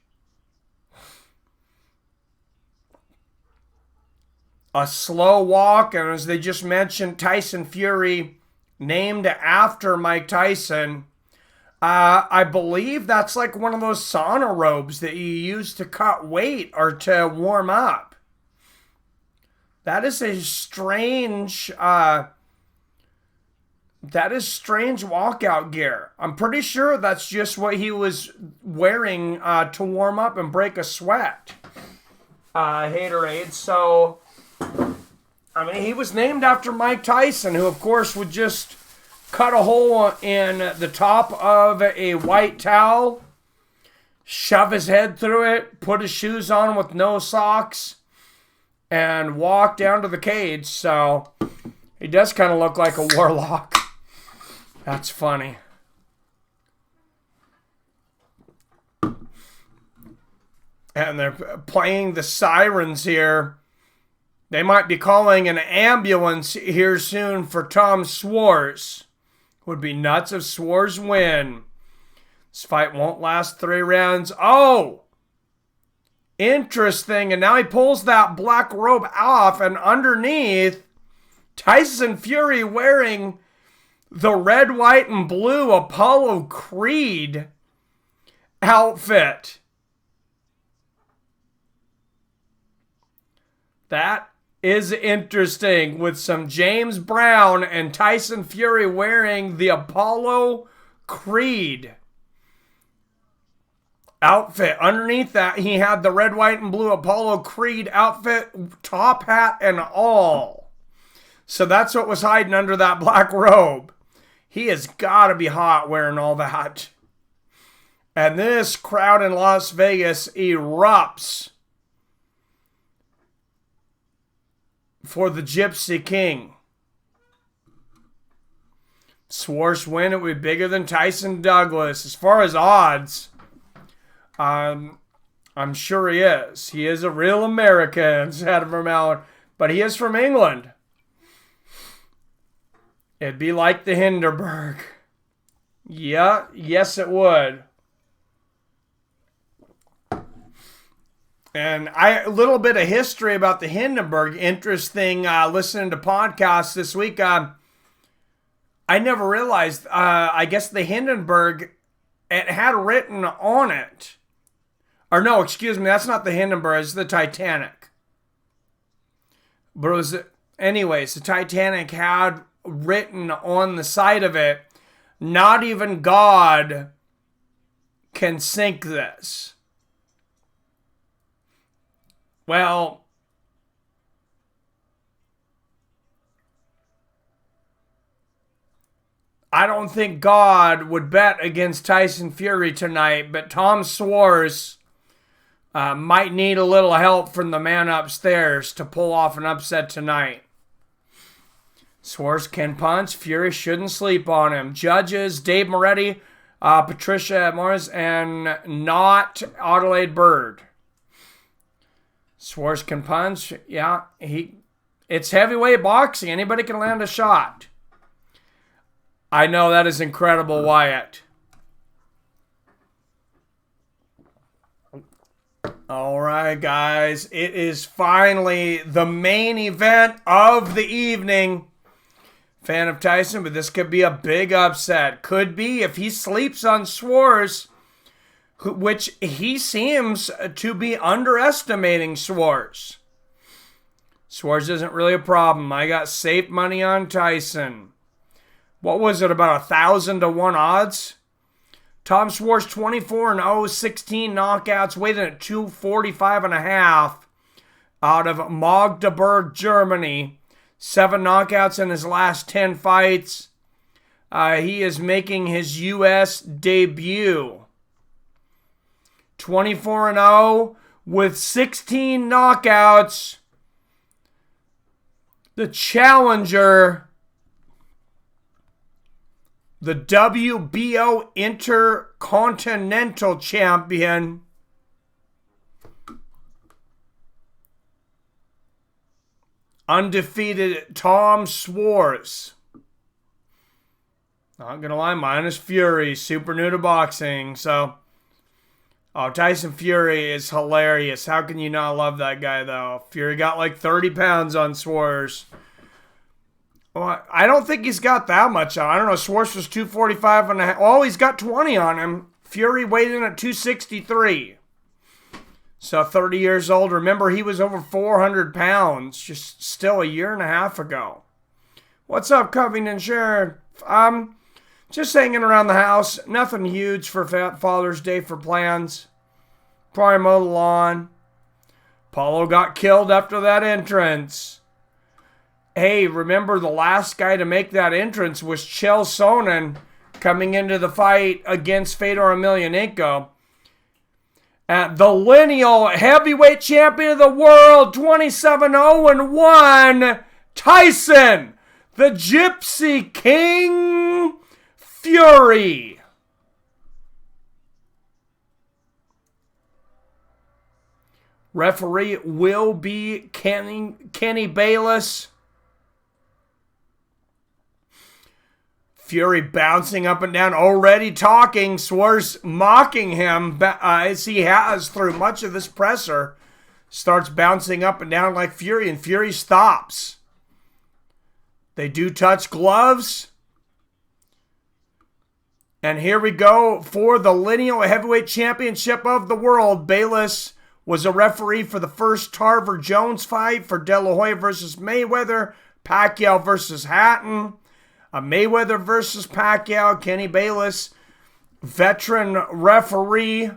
Speaker 1: A slow walk, and as they just mentioned, Tyson Fury, named after Mike Tyson. I believe that's like one of those sauna robes that you use to cut weight or to warm up. That is a strange... That is strange walkout gear. I'm pretty sure that's just what he was wearing to warm up and break a sweat. Haterade. So, I mean, he was named after Mike Tyson, who, of course, would just cut a hole in the top of a white towel, shove his head through it, put his shoes on with no socks, and walk down to the cage. So, he does kind of look like a warlock. That's funny. And they're playing the sirens here. They might be calling an ambulance here soon for Tom Schwarz. Would be nuts if Schwarz win. This fight won't last 3 rounds. Oh! Interesting. And now he pulls that black robe off, and underneath, Tyson Fury wearing the red, white, and blue Apollo Creed outfit. That is interesting, with some James Brown and Tyson Fury wearing the Apollo Creed outfit. Underneath that, he had the red, white, and blue Apollo Creed outfit, top hat and all. So that's what was hiding under that black robe. He has got to be hot wearing all that. And this crowd in Las Vegas erupts for the Gypsy King. Schwartz win, it would be bigger than Tyson Douglas. As far as odds, I'm sure he is. He is a real American, said Vermeulen, but he is from England. It'd be like the Hindenburg. Yeah, yes it would. And a little bit of history about the Hindenburg. Interesting listening to podcasts this week. I never realized, I guess the Hindenburg, it had written on it. Or no, excuse me, that's not the Hindenburg, it's the Titanic. But it was, anyways, the Titanic had written on the side of it, not even God can sink this. Well, I don't think God would bet against Tyson Fury tonight, but Tom Schwarz might need a little help from the man upstairs to pull off an upset tonight. Schwarz can punch. Fury shouldn't sleep on him. Judges, Dave Moretti, Patricia Morris, and not Adelaide Bird. Schwarz can punch. Yeah, it's heavyweight boxing. Anybody can land a shot. I know, that is incredible, Wyatt. All right, guys. It is finally the main event of the evening. Fan of Tyson, but this could be a big upset. Could be if he sleeps on Schwarz, which he seems to be underestimating Schwarz. Schwarz isn't really a problem. I got safe money on Tyson. What was it, about 1,000 to 1 odds? Tom Schwarz 24-0, 16 knockouts, weighed in at 245.5 out of Magdeburg, Germany. 7 knockouts in his last 10 fights. He is making his U.S. debut. 24-0 with 16 knockouts. The challenger, the WBO Intercontinental Champion, undefeated Tom Schwarz. Not gonna lie, mine is Fury, super new to boxing, so... Oh, Tyson Fury is hilarious. How can you not love that guy, though? Fury got like 30 pounds on Schwarz. Well, I don't think he's got that much on. I don't know. Schwarz was 245 and a half. Oh, he's got 20 on him. Fury weighed in at 263. So 30 years old. Remember, he was over 400 pounds just still a year and a half ago. What's up, Covington? Sure. Just hanging around the house. Nothing huge for Father's Day for plans. Probably mow the lawn. Paulo got killed after that entrance. Hey, remember the last guy to make that entrance was Chael Sonnen coming into the fight against Fedor Emelianenko. The lineal heavyweight champion of the world, 27-0-1, Tyson, the Gypsy King Fury. Referee will be Kenny Bayless. Fury bouncing up and down, already talking. Schwarz mocking him as he has through much of this presser. Starts bouncing up and down like Fury, and Fury stops. They do touch gloves. And here we go for the lineal heavyweight championship of the world. Bayless was a referee for the first Tarver-Jones fight, for De La Hoya versus Mayweather, Pacquiao versus Hatton, Mayweather versus Pacquiao, Kenny Bayless, veteran referee.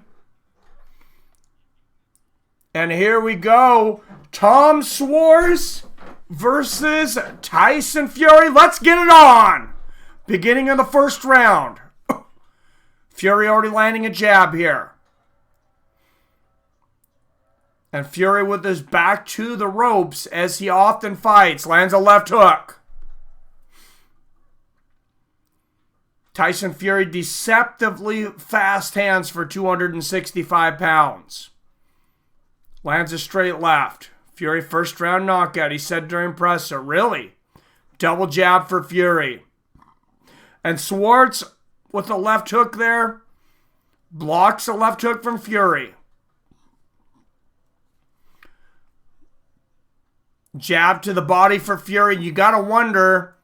Speaker 1: And here we go, Tom Schwarz versus Tyson Fury. Let's get it on. Beginning of the first round. Fury already landing a jab here. And Fury with his back to the ropes, as he often fights, lands a left hook. Tyson Fury, deceptively fast hands for 265 pounds. Lands a straight left. Fury first round knockout, he said during presser. Really? Double jab for Fury. And Schwartz with a left hook there, blocks a left hook from Fury. Jab to the body for Fury. You got to wonder.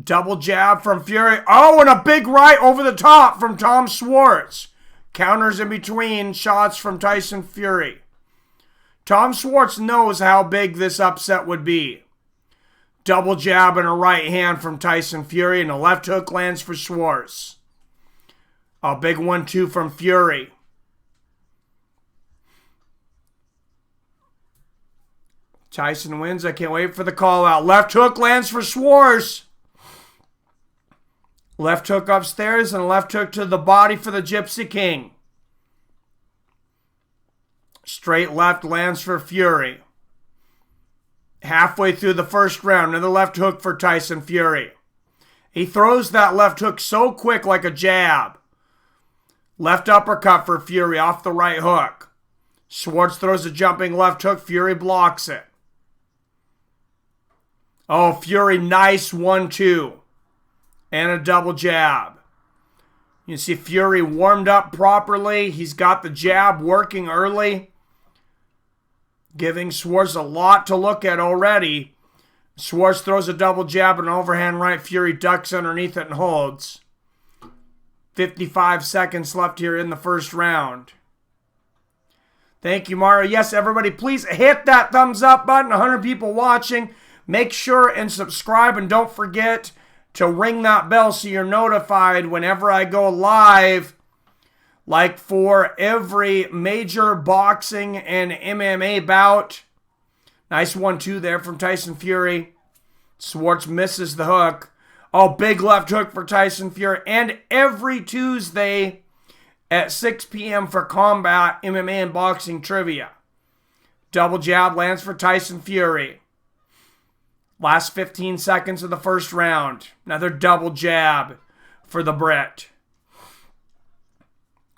Speaker 1: Double jab from Fury. Oh, and a big right over the top from Tom Schwarz. Counters in between shots from Tyson Fury. Tom Schwarz knows how big this upset would be. Double jab and a right hand from Tyson Fury, and a left hook lands for Schwarz. A big 1-2 from Fury. Tyson wins. I can't wait for the call out. Left hook lands for Schwarz. Left hook upstairs and a left hook to the body for the Gypsy King. Straight left lands for Fury. Halfway through the first round, another left hook for Tyson Fury. He throws that left hook so quick like a jab. Left uppercut for Fury off the right hook. Schwartz throws a jumping left hook. Fury blocks it. Oh, Fury, nice 1-2. And a double jab. You see Fury warmed up properly. He's got the jab working early, giving Schwarz a lot to look at already. Schwarz throws a double jab and an overhand right. Fury ducks underneath it and holds. 55 seconds left here in the first round. Thank you, Mario. Yes, everybody, please hit that thumbs up button. 100 people watching. Make sure and subscribe, and don't forget to ring that bell so you're notified whenever I go live, like for every major boxing and MMA bout. Nice 1-2 there from Tyson Fury. Schwartz misses the hook. Oh, big left hook for Tyson Fury. And every Tuesday at 6 p.m. for Combat MMA and Boxing Trivia. Double jab lands for Tyson Fury. Last 15 seconds of the first round. Another double jab for the Brit.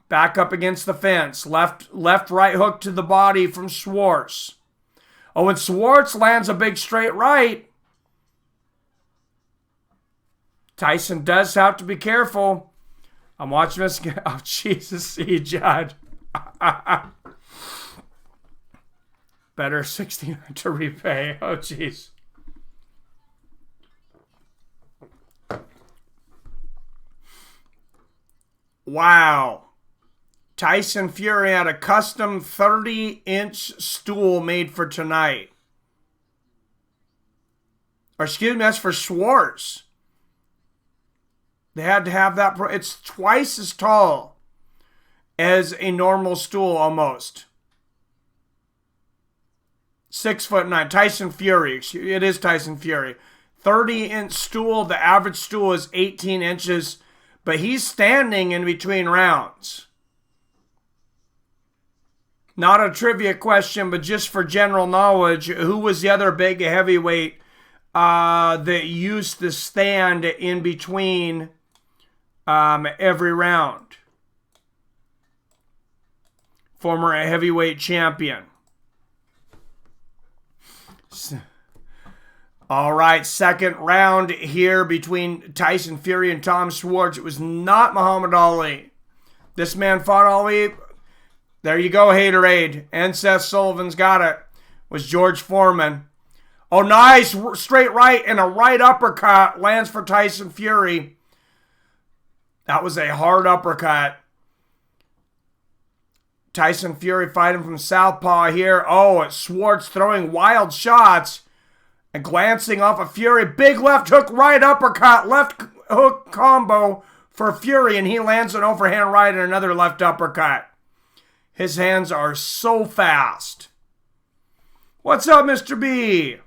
Speaker 1: Back up against the fence. Left right hook to the body from Schwartz. Oh, and Schwartz lands a big straight right. Tyson does have to be careful. I'm watching this. Oh, Jesus, see, Judd. Better 69 to repay. Oh, jeez. Wow. Tyson Fury had a custom 30-inch stool made for tonight. Or excuse me, that's for Schwartz. They had to have that. It's twice as tall as a normal stool almost. 6'9". Tyson Fury. It is Tyson Fury. 30-inch stool. The average stool is 18 inches. But he's standing in between rounds. Not a trivia question, but just for general knowledge, who was the other big heavyweight that used to stand in between every round? Former heavyweight champion. All right, second round here between Tyson Fury and Tom Schwarz. It was not Muhammad Ali. This man fought Ali. There you go, Haterade. And Seth Sullivan's got it. Was George Foreman. Oh, nice. Straight right and a right uppercut lands for Tyson Fury. That was a hard uppercut. Tyson Fury fighting from southpaw here. Oh, it's Schwartz throwing wild shots and glancing off of Fury. Big left hook, right uppercut, left hook combo for Fury, and he lands an overhand right and another left uppercut. His hands are so fast. What's up, Mr. B?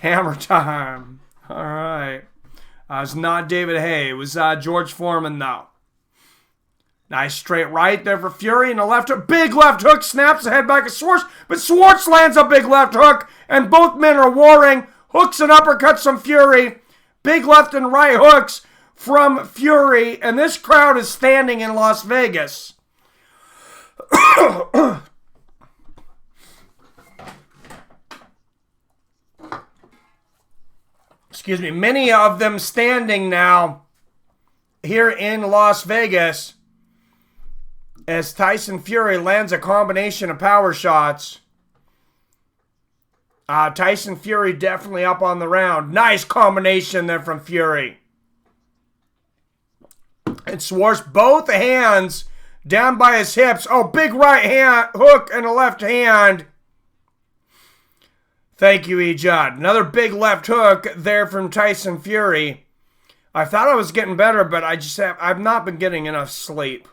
Speaker 1: Hammer time. All right. It's not David Hay. It was George Foreman, though. Nice straight right there for Fury and a left hook. Big left hook snaps the head back of Schwartz, but Schwartz lands a big left hook, and both men are warring. Hooks and uppercuts from Fury. Big left and right hooks from Fury, and this crowd is standing in Las Vegas. Excuse me. Many of them standing now here in Las Vegas as Tyson Fury lands a combination of power shots. Tyson Fury definitely up on the round. Nice combination there from Fury. And Schwartz, both hands down by his hips. Oh, big right hand hook and a left hand. Thank you, E. Judd. Another big left hook there from Tyson Fury. I thought I was getting better, but I've not been getting enough sleep.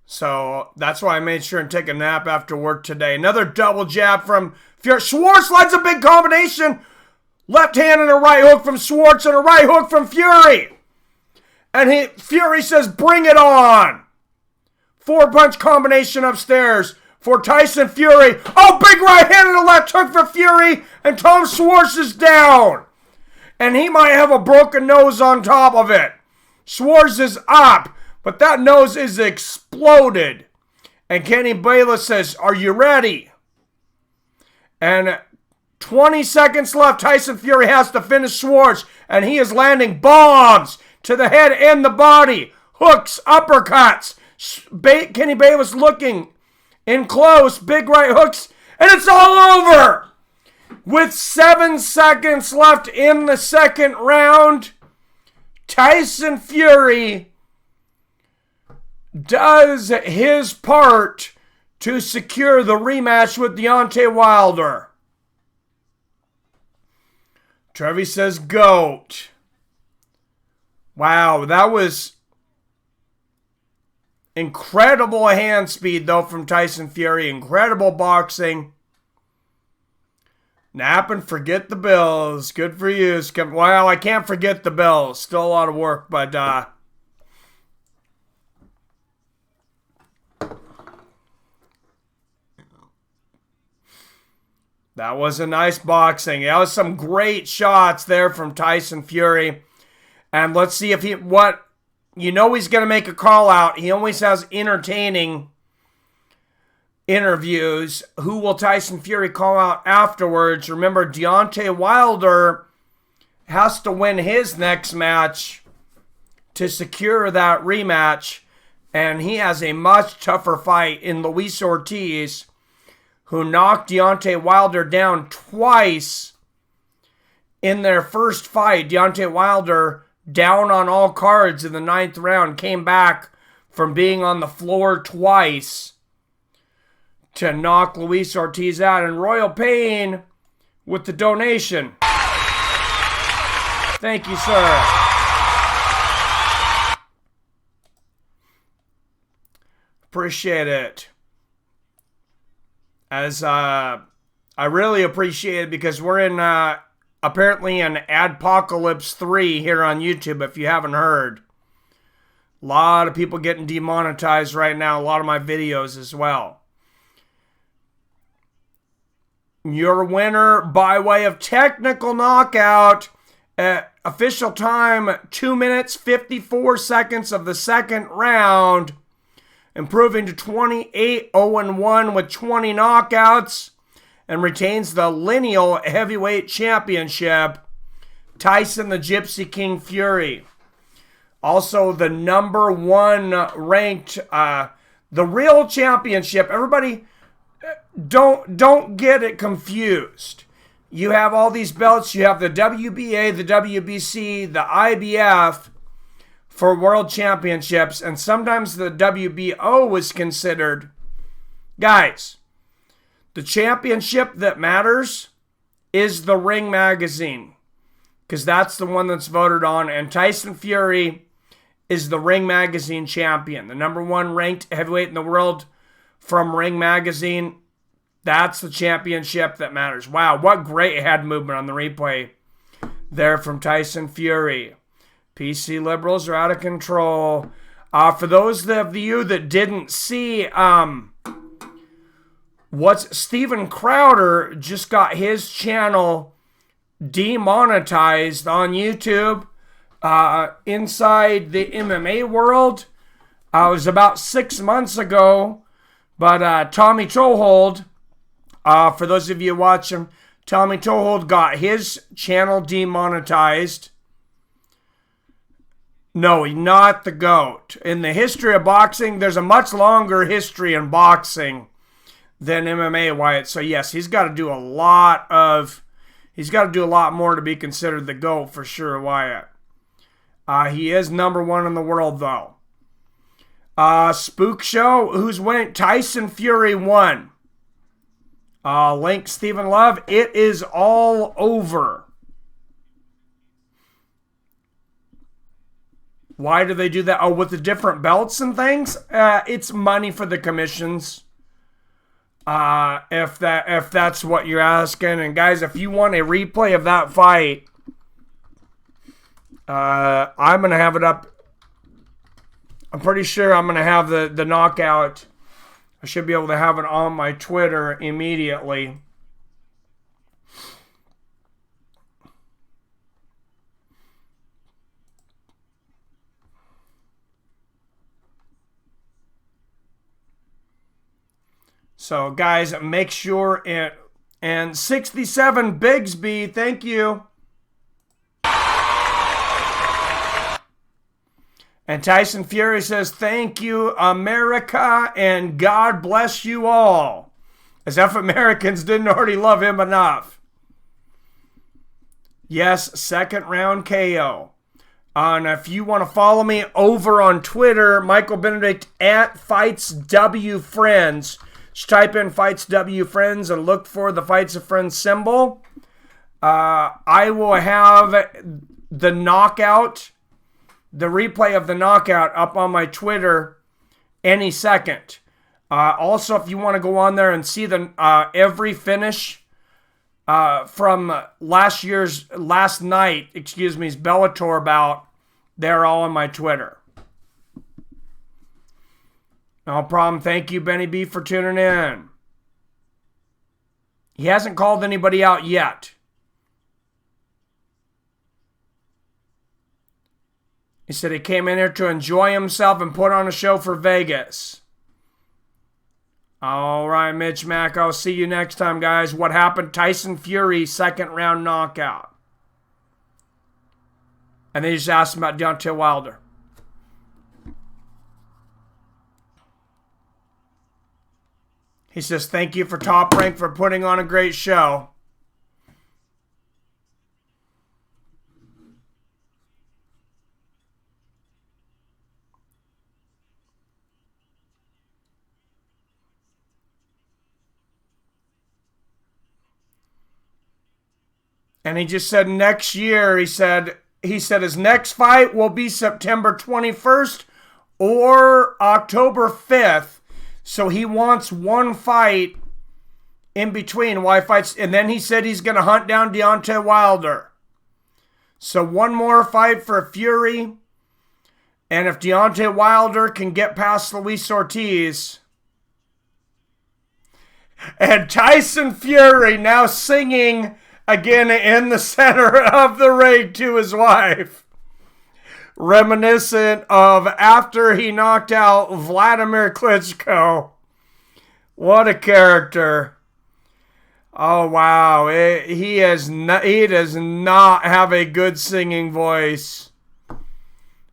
Speaker 1: So that's why I made sure and take a nap after work today. Another double jab from Fury. Schwartz lands a big combination. Left hand and a right hook from Schwartz and a right hook from Fury. And Fury says, bring it on. 4-punch combination upstairs for Tyson Fury. Oh, big right hand and a left hook for Fury. And Tom Schwarz is down. And he might have a broken nose on top of it. Schwarz is up, but that nose is exploded. And Kenny Bayless says, are you ready? And 20 seconds left. Tyson Fury has to finish Schwarz. And he is landing bombs to the head and the body. Hooks, uppercuts. Kenny Bayless looking in close. Big right hooks. And it's all over. With 7 seconds left in the second round, Tyson Fury does his part to secure the rematch with Deontay Wilder. Trevi says, GOAT. Wow, that was incredible hand speed, though, from Tyson Fury. Incredible boxing. Nap and forget the Bills. Good for you. Well, I can't forget the Bills. Still a lot of work, but that was a nice boxing. That was some great shots there from Tyson Fury. And let's see if he's going to make a call out. He always has entertaining interviews. Who will Tyson Fury call out afterwards? Remember, Deontay Wilder has to win his next match to secure that rematch. And he has a much tougher fight in Luis Ortiz, who knocked Deontay Wilder down twice in their first fight. Deontay Wilder, down on all cards in the 9th round, came back from being on the floor twice to knock Luis Ortiz out. And Royal Pain with the donation. Thank you, sir. Appreciate it. As I really appreciate it, because we're in apparently an Adpocalypse 3 here on YouTube, if you haven't heard. A lot of people getting demonetized right now, a lot of my videos as well. Your winner by way of technical knockout at official time 2 minutes 54 seconds of the second round, improving to 28-0-1 with 20 knockouts, and retains the lineal heavyweight championship, Tyson the Gypsy King Fury. Also the number 1 ranked, the real championship. Everybody, don't get it confused. You have all these belts. You have the WBA, the WBC, the IBF, for world championships, and sometimes the WBO is considered. Guys, the championship that matters is the Ring Magazine, because that's the one that's voted on, and Tyson Fury is the Ring Magazine champion, the number 1 ranked heavyweight in the world from Ring Magazine. That's the championship that matters. Wow, what great head movement on the replay there from Tyson Fury. PC liberals are out of control. For those of you that didn't see, Steven Crowder just got his channel demonetized on YouTube inside the MMA world. It was about 6 months ago, but Tommy Toehold, for those of you watching, Tommy Toehold got his channel demonetized. No, he's not the GOAT. In the history of boxing, there's a much longer history in boxing than MMA, Wyatt. So yes, he's got to do a lot more to be considered the GOAT for sure, Wyatt. He is number 1 in the world, though. Spook Show, who's winning? Tyson Fury won. Link Stephen Love, it is all over. Why do they do that? Oh, with the different belts and things? It's money for the commissions. If that's what you're asking. And guys, if you want a replay of that fight, I'm going to have it up. I'm pretty sure I'm going to have the knockout. I should be able to have it on my Twitter immediately. So, guys, make sure it... And 67 Bigsby, thank you. And Tyson Fury says, thank you, America, and God bless you all. As if Americans didn't already love him enough. Yes, second round KO. And if you want to follow me over on Twitter, Michael Benedict at FightsWFriends. Just type in Fights W Friends and look for the Fights of Friends symbol. I will have the knockout, the replay of the knockout up on my Twitter any second. Also, if you want to go on there and see the every finish from last night, excuse me, Bellator bout. They're all on my Twitter. No problem. Thank you, Benny B, for tuning in. He hasn't called anybody out yet. He said he came in here to enjoy himself and put on a show for Vegas. All right, Mitch Mack. I'll see you next time, guys. What happened? Tyson Fury, second round knockout. And they just asked him about Deontay Wilder. He says, thank you for Top Rank for putting on a great show. And he just said next year, he said his next fight will be September 21st or October 5th. So he wants one fight in between while he fights. And then he said he's going to hunt down Deontay Wilder. So one more fight for Fury. And if Deontay Wilder can get past Luis Ortiz. And Tyson Fury now singing again in the center of the ring to his wife. Reminiscent of after he knocked out Vladimir Klitschko. What a character. Oh, wow. He does not have a good singing voice.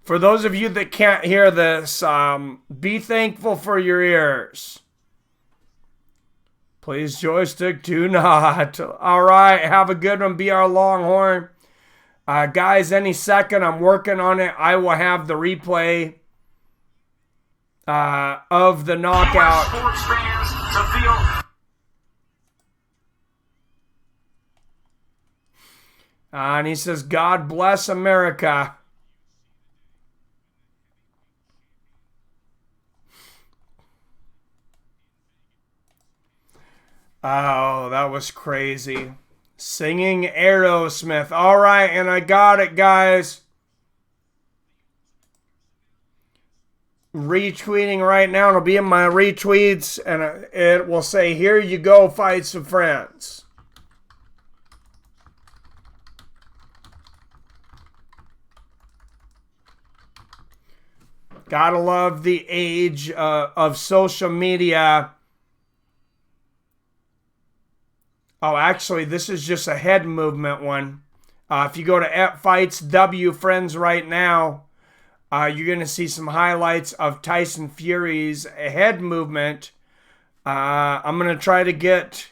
Speaker 1: For those of you that can't hear this, be thankful for your ears. Please, joystick, do not. All right, have a good one. Be our Longhorn. Guys, any second, I'm working on it. I will have the replay of the knockout. Sports fans to feel. And he says, God bless America. Oh, that was crazy. Singing Aerosmith. All right, and I got it, guys. Retweeting right now. It'll be in my retweets, and it will say, here you go, fight some friends. Gotta love the age of social media. Oh, actually, this is just a head movement one. If you go to @FightsW Friends right now, you're going to see some highlights of Tyson Fury's head movement. I'm going to try to get...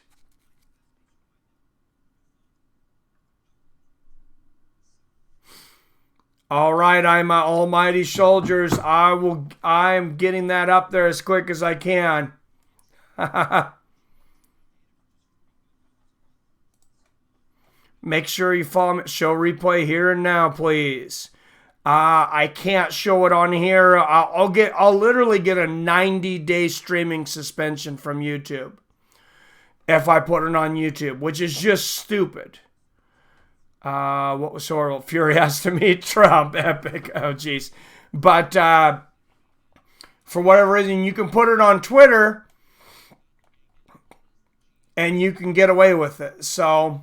Speaker 1: All right, I'm almighty soldiers. I'm getting that up there as quick as I can. Make sure you follow me. Show replay here and now, please. I can't show it on here. I'll literally get a 90-day streaming suspension from YouTube if I put it on YouTube, which is just stupid. What was horrible? Fury has to meet Trump. Epic. Oh, jeez. But for whatever reason, you can put it on Twitter and you can get away with it. So...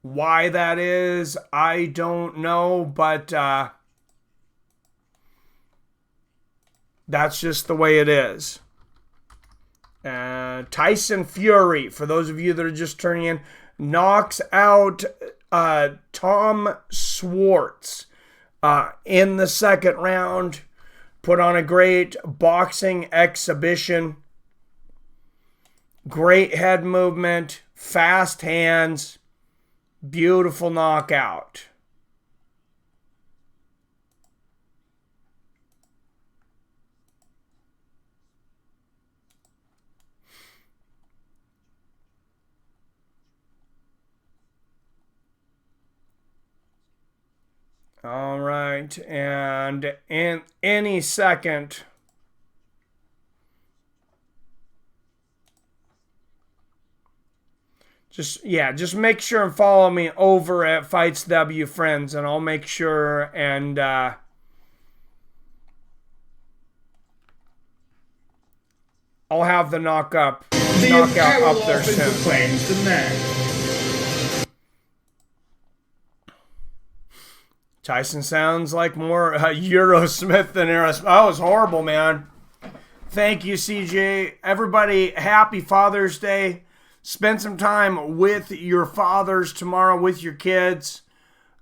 Speaker 1: why that is, I don't know, but that's just the way it is. Tyson Fury, for those of you that are just turning in, knocks out Tom Schwarz in the second round. Put on a great boxing exhibition. Great head movement, fast hands. Beautiful knockout. All right, and in any second, Just make sure and follow me over at Fights W Friends, and I'll make sure and I'll have the knockout up there soon. Tyson sounds like more Eurosmith than Aerosmith. That was horrible, man. Thank you, CJ. Everybody, happy Father's Day. Spend some time with your fathers tomorrow, with your kids.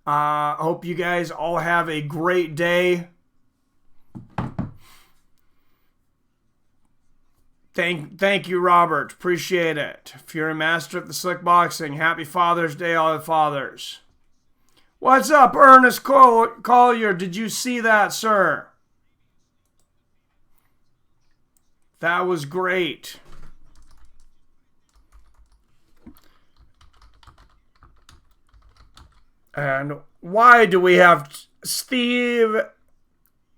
Speaker 1: Hope you guys all have a great day. Thank you, Robert. Appreciate it. Fury Master at the Slick Boxing. Happy Father's Day, all the fathers. What's up, Ernest Collier? Did you see that, sir? That was great. And why do we have Stephen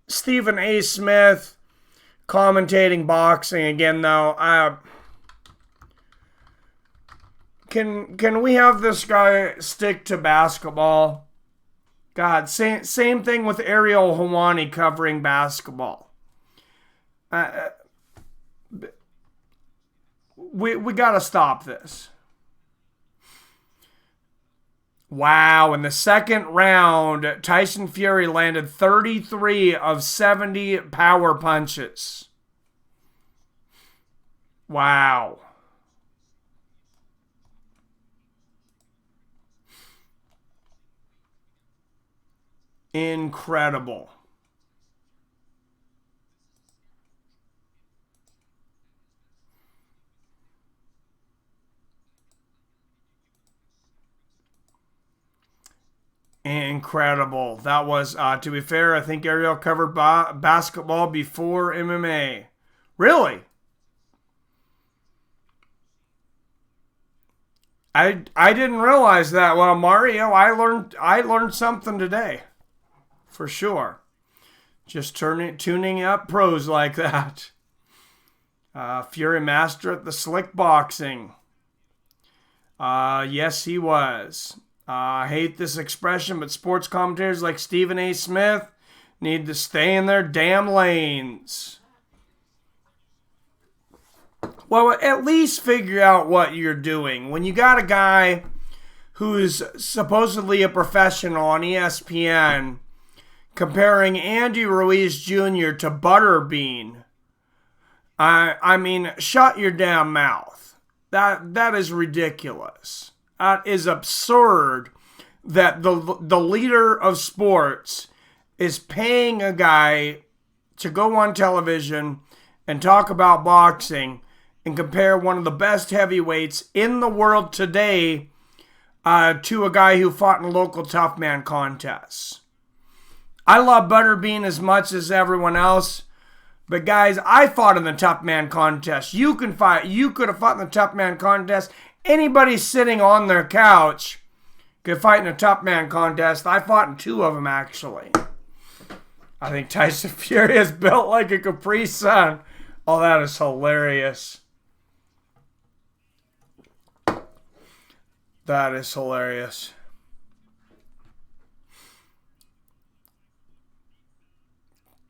Speaker 1: A. Smith commentating boxing again, though? Can we have this guy stick to basketball? God, same thing with Ariel Helwani covering basketball. We got to stop this. Wow, in the second round, Tyson Fury landed 33 of 70 power punches. Wow. Incredible. Incredible. That was, to be fair, I think Ariel covered basketball before MMA. Really? I didn't realize that. Well, Mario, I learned something today. For sure. Just tuning up pros like that. Fury Master at the Slick Boxing. Yes, he was. I hate this expression, but sports commentators like Stephen A. Smith need to stay in their damn lanes. Well, at least figure out what you're doing. When you got a guy who's supposedly a professional on ESPN comparing Andy Ruiz Jr. to Butterbean, I mean, shut your damn mouth. That is ridiculous. That is absurd that the leader of sports is paying a guy to go on television and talk about boxing and compare one of the best heavyweights in the world today to a guy who fought in local tough man contests. I love Butterbean as much as everyone else, but guys, I fought in the tough man contest. You could have fought in the tough man contest. Anybody sitting on their couch could fight in a tough man contest. I fought in 2 of them, actually. I think Tyson Fury is built like a Capri Sun. Oh, that is hilarious. That is hilarious.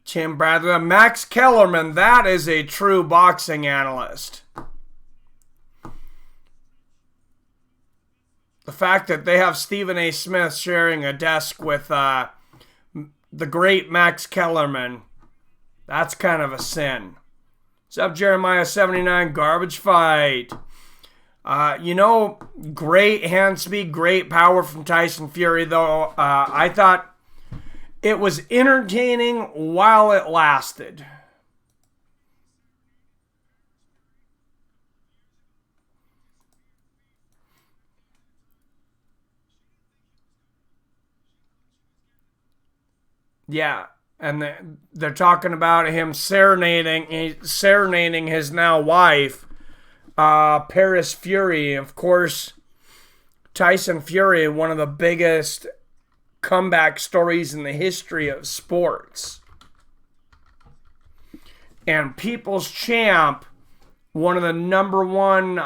Speaker 1: Tim Bradley. Max Kellerman, that is a true boxing analyst. The fact that they have Stephen A. Smith sharing a desk with the great Max Kellerman, that's kind of a sin. What's up, Jeremiah79? Garbage fight. Great hand speed, great power from Tyson Fury, though. I thought it was entertaining while it lasted. Yeah, and they're talking about him serenading his now wife, Paris Fury. Of course, Tyson Fury, one of the biggest comeback stories in the history of sports. And People's Champ, one of the number one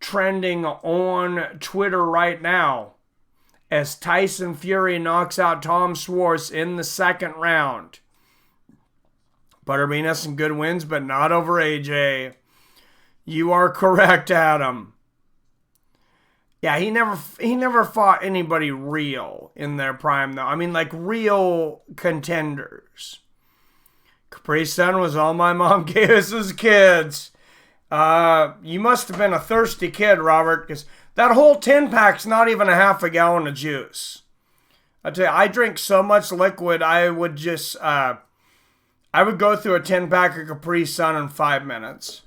Speaker 1: trending on Twitter right now as Tyson Fury knocks out Tom Schwarz in the second round. Butterbean has some good wins, but not over AJ. You are correct, Adam. Yeah, he never fought anybody real in their prime, though. I mean, like, real contenders. Capri Sun was all my mom gave us as kids. You must have been a thirsty kid, Robert, because that whole 10-pack's not even a half a gallon of juice. I tell you, I drink so much liquid, I would just, I would go through a 10-pack of Capri Sun in 5 minutes.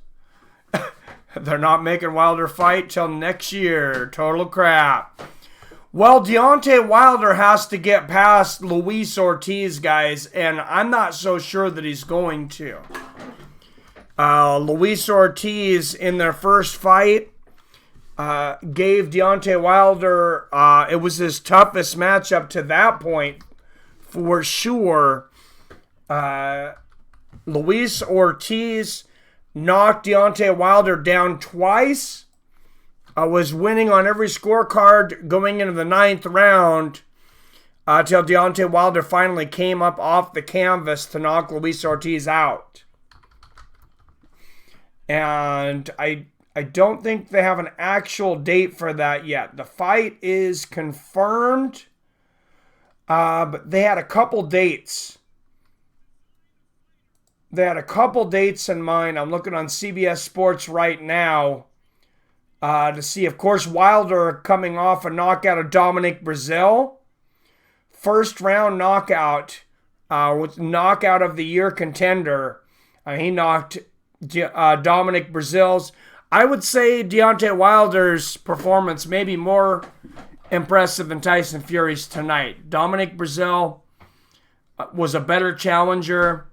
Speaker 1: They're not making Wilder fight till next year. Total crap. Well, Deontay Wilder has to get past Luis Ortiz, guys, and I'm not so sure that he's going to. Luis Ortiz, in their first fight, gave Deontay Wilder, it was his toughest matchup to that point, for sure. Luis Ortiz knocked Deontay Wilder down twice. Was winning on every scorecard going into the 9th round until Deontay Wilder finally came up off the canvas to knock Luis Ortiz out. And I don't think they have an actual date for that yet. The fight is confirmed, but they had a couple dates. They had a couple dates in mind. I'm looking on CBS Sports right now to see, of course, Wilder coming off a knockout of Dominic Breazeale. First round knockout, with knockout of the year contender. He knocked Dominic Breazeale's. I would say Deontay Wilder's performance may be more impressive than Tyson Fury's tonight. Dominic Breazeale was a better challenger.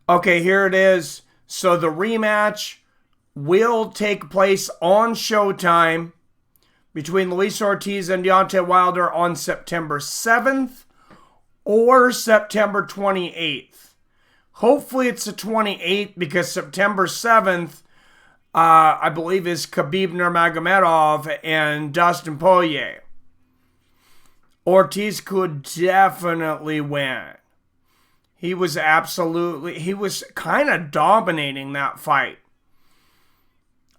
Speaker 1: Okay, here it is. So the rematch will take place on Showtime between Luis Ortiz and Deontay Wilder on September 7th or September 28th. Hopefully it's the 28th because September 7th, I believe, is Khabib Nurmagomedov and Dustin Poirier. Ortiz could definitely win. He was kind of dominating that fight.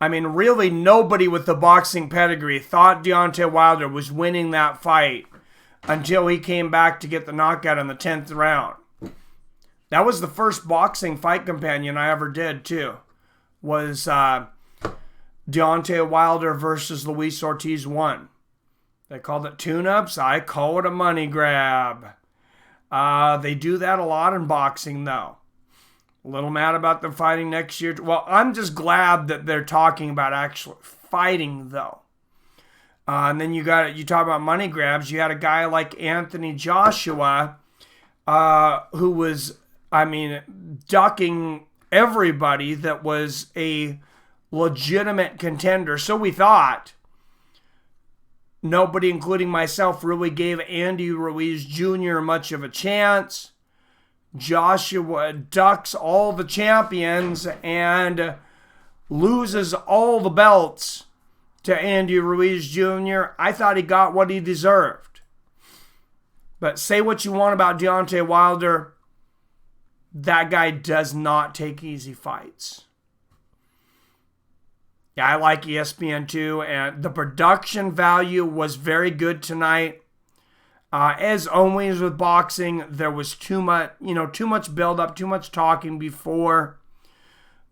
Speaker 1: I mean, really nobody with the boxing pedigree thought Deontay Wilder was winning that fight until he came back to get the knockout in the 10th round. That was the first boxing fight companion I ever did, too. Was Deontay Wilder versus Luis Ortiz 1. They called it tune-ups. I call it a money grab. They do that a lot in boxing, though. A little mad about them fighting next year. Well, I'm just glad that they're talking about actually fighting, though. And then you talk about money grabs. You had a guy like Anthony Joshua, who was, ducking everybody that was a legitimate contender. So we thought. Nobody, including myself, really gave Andy Ruiz Jr. much of a chance. Joshua ducks all the champions and loses all the belts to Andy Ruiz Jr. I thought he got what he deserved. But say what you want about Deontay Wilder, that guy does not take easy fights. Yeah, I like ESPN too, and the production value was very good tonight. As always with boxing, there was too much build-up, too much talking before,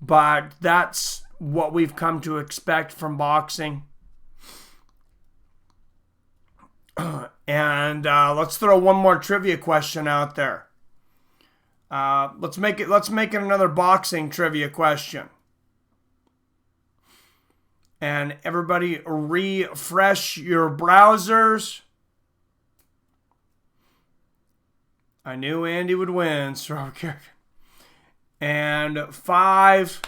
Speaker 1: but that's what we've come to expect from boxing. And let's throw one more trivia question out there. Let's make it another boxing trivia question. And everybody refresh your browsers. I knew Andy would win, so and 5.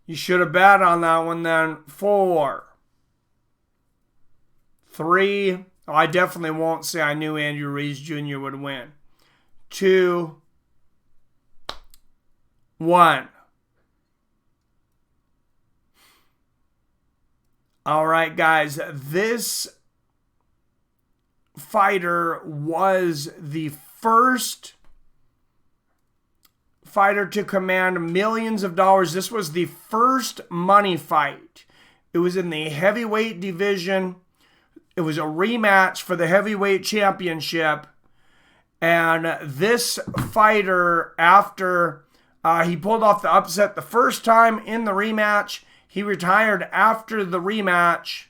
Speaker 1: You should have bet on that one then. 4. 3. Oh, I definitely won't say I knew Andy Ruiz Jr. would win. 2. 1. All right, guys. This fighter was the first fighter to command millions of dollars. This was the first money fight. It was in the heavyweight division. It was a rematch for the heavyweight championship. And this fighter, after he pulled off the upset the first time in the rematch, he retired after the rematch.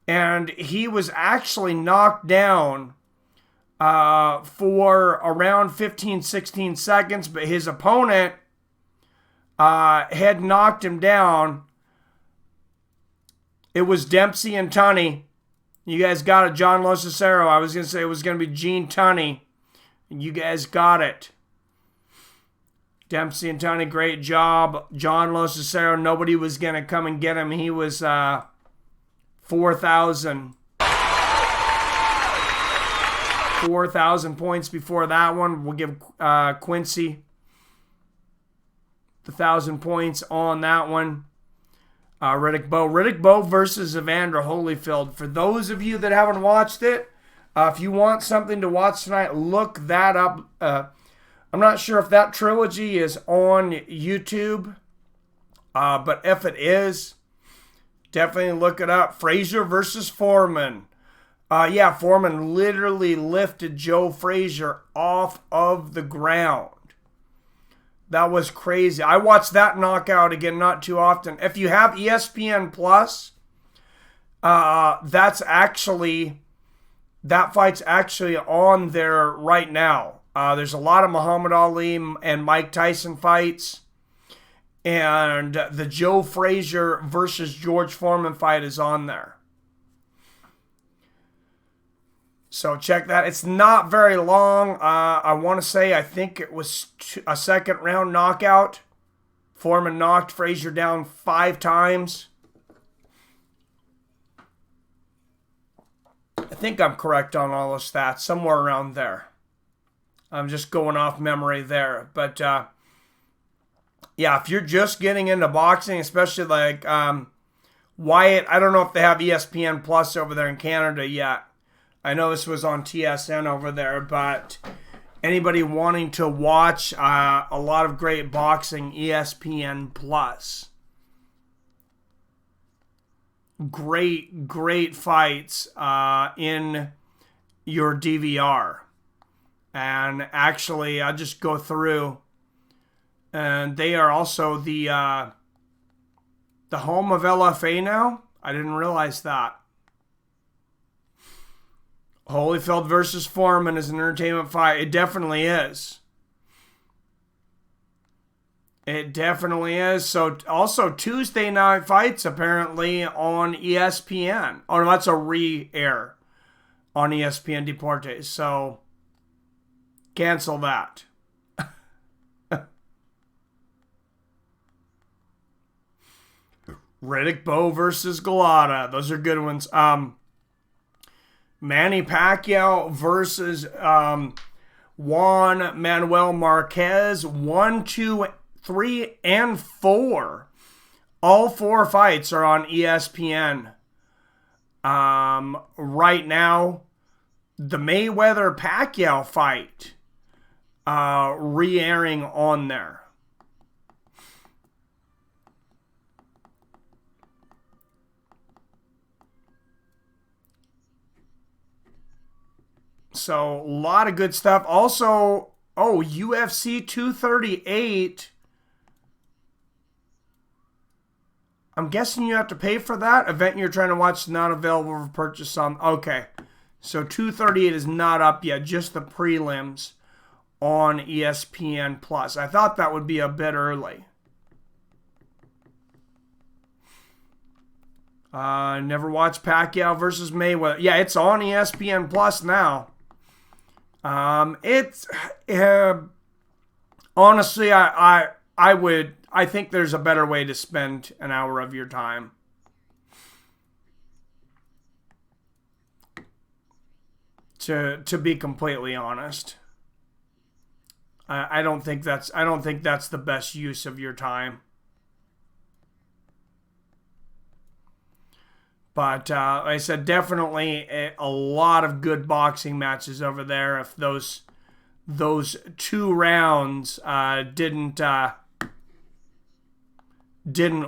Speaker 1: And he was actually knocked down for around 15, 16 seconds. But his opponent had knocked him down. It was Dempsey and Tunney. You guys got it, John Locicero. I was going to say it was going to be Gene Tunney. You guys got it. Dempsey and Tunney, great job. John Locicero, nobody was going to come and get him. He was 4,000 points before that one. We'll give Quincy the 1,000 points on that one. Riddick Bowe versus Evander Holyfield. For those of you that haven't watched it, if you want something to watch tonight, look that up. I'm not sure if that trilogy is on YouTube, but if it is, definitely look it up. Frazier versus Foreman. Yeah, Foreman literally lifted Joe Frazier off of the ground. That was crazy. I watched that knockout again not too often. If you have ESPN Plus, that fight's actually on there right now. There's a lot of Muhammad Ali and Mike Tyson fights. And the Joe Frazier versus George Foreman fight is on there. So check that. It's not very long. I want to say, I think it was a second round knockout. Foreman knocked Frazier down 5 times. I think I'm correct on all the stats. Somewhere around there. I'm just going off memory there. But, yeah, if you're just getting into boxing, especially like Wyatt, I don't know if they have ESPN Plus over there in Canada yet. I know this was on TSN over there, but anybody wanting to watch a lot of great boxing, ESPN Plus. Great fights in your DVR. And actually, I'll just go through. And they are also the home of LFA now. I didn't realize that. Holyfield versus Foreman is an entertainment fight. It definitely is. It definitely is. So also Tuesday night fights apparently on ESPN. Oh, no, that's a re-air on ESPN Deportes. So cancel that. Riddick Bowe versus Galata. Those are good ones. Manny Pacquiao versus Juan Manuel Marquez. 1, 2, 3, and 4. All 4 fights are on ESPN. Right now, the Mayweather-Pacquiao fight re-airing on there. So, a lot of good stuff. Also, UFC 238. I'm guessing you have to pay for that. Event you're trying to watch is not available for purchase on. Okay. So, 238 is not up yet. Just the prelims on ESPN Plus. I thought that would be a bit early. Never watched Pacquiao versus Mayweather. Yeah, it's on ESPN Plus now. Honestly, I think there's a better way to spend an hour of your time. To be completely honest, I don't think that's the best use of your time. But like I said, definitely a lot of good boxing matches over there. If those 2 rounds didn't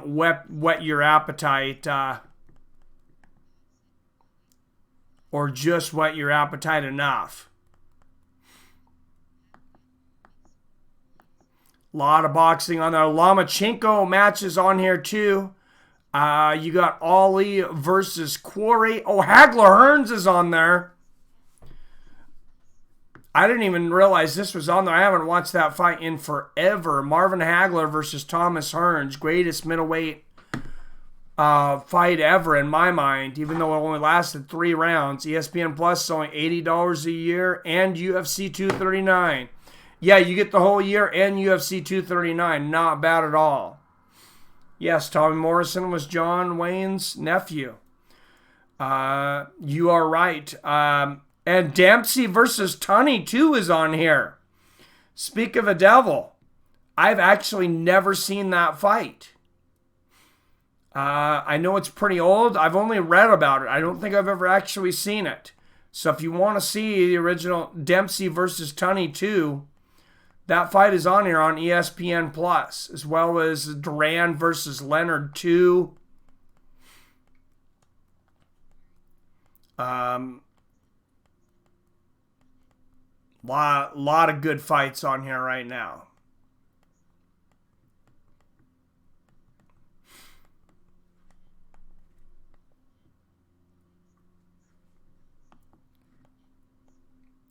Speaker 1: whet your appetite, or just whet your appetite enough. A lot of boxing on there. Lomachenko matches on here too. You got Ali versus Quarry. Oh, Hagler Hearns is on there. I didn't even realize this was on there. I haven't watched that fight in forever. Marvin Hagler versus Thomas Hearns. Greatest middleweight fight ever in my mind, even though it only lasted 3 rounds. ESPN Plus is only $80 a year, and UFC 239. Yeah, you get the whole year and UFC 239. Not bad at all. Yes, Tommy Morrison was John Wayne's nephew. You are right. And Dempsey versus Tunney, too, is on here. Speak of a devil. I've actually never seen that fight. I know it's pretty old. I've only read about it. I don't think I've ever actually seen it. So if you want to see the original Dempsey versus Tunney 2, that fight is on here on ESPN Plus, as well as Duran versus Leonard 2. Lot of good fights on here right now.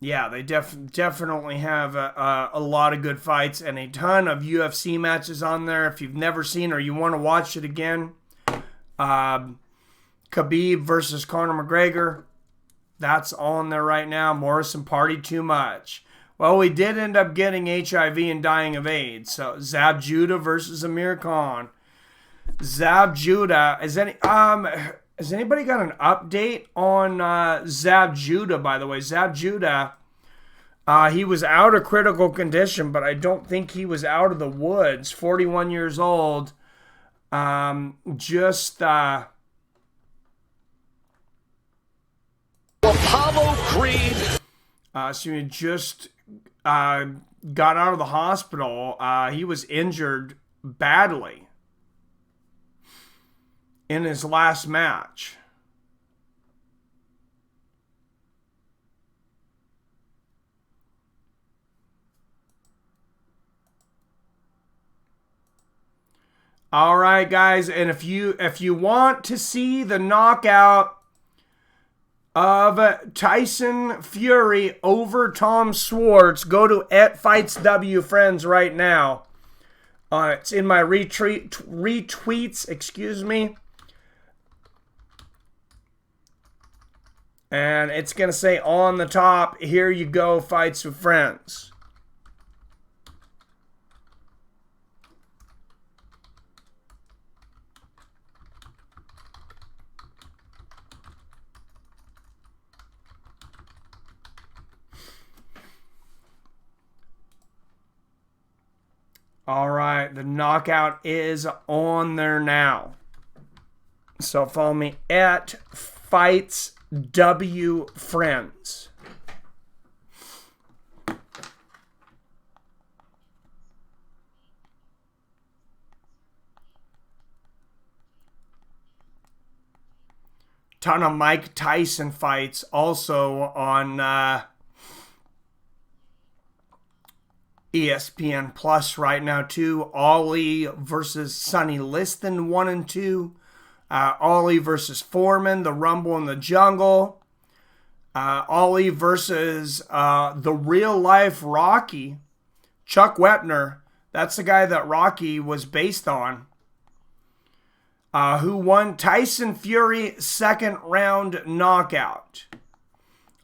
Speaker 1: Yeah, they definitely have a lot of good fights and a ton of UFC matches on there. If you've never seen or you want to watch it again, Khabib versus Conor McGregor, that's on there right now. Morrison partied too much. Well, we did end up getting HIV and dying of AIDS. So Zab Judah versus Amir Khan. Zab Judah, has anybody got an update on Zab Judah, by the way? Zab Judah, he was out of critical condition, but I don't think he was out of the woods. 41 years old. Apollo Creed. So he just got out of the hospital. He was injured badly in his last match. All right, guys, and if you want to see the knockout of Tyson Fury over Tom Schwarz, go to @FightsW Friends right now. It's in my retweets, excuse me. And it's going to say on the top, here you go, Fights with Friends. All right, the knockout is on there now. So follow me @FightsW Friends. Ton of Mike Tyson fights also on ESPN Plus right now too. Ali versus Sonny Liston 1 and 2. Ali versus Foreman, the Rumble in the Jungle. Ali versus the real life Rocky, Chuck Wepner. That's the guy that Rocky was based on. Who won Tyson Fury second round knockout.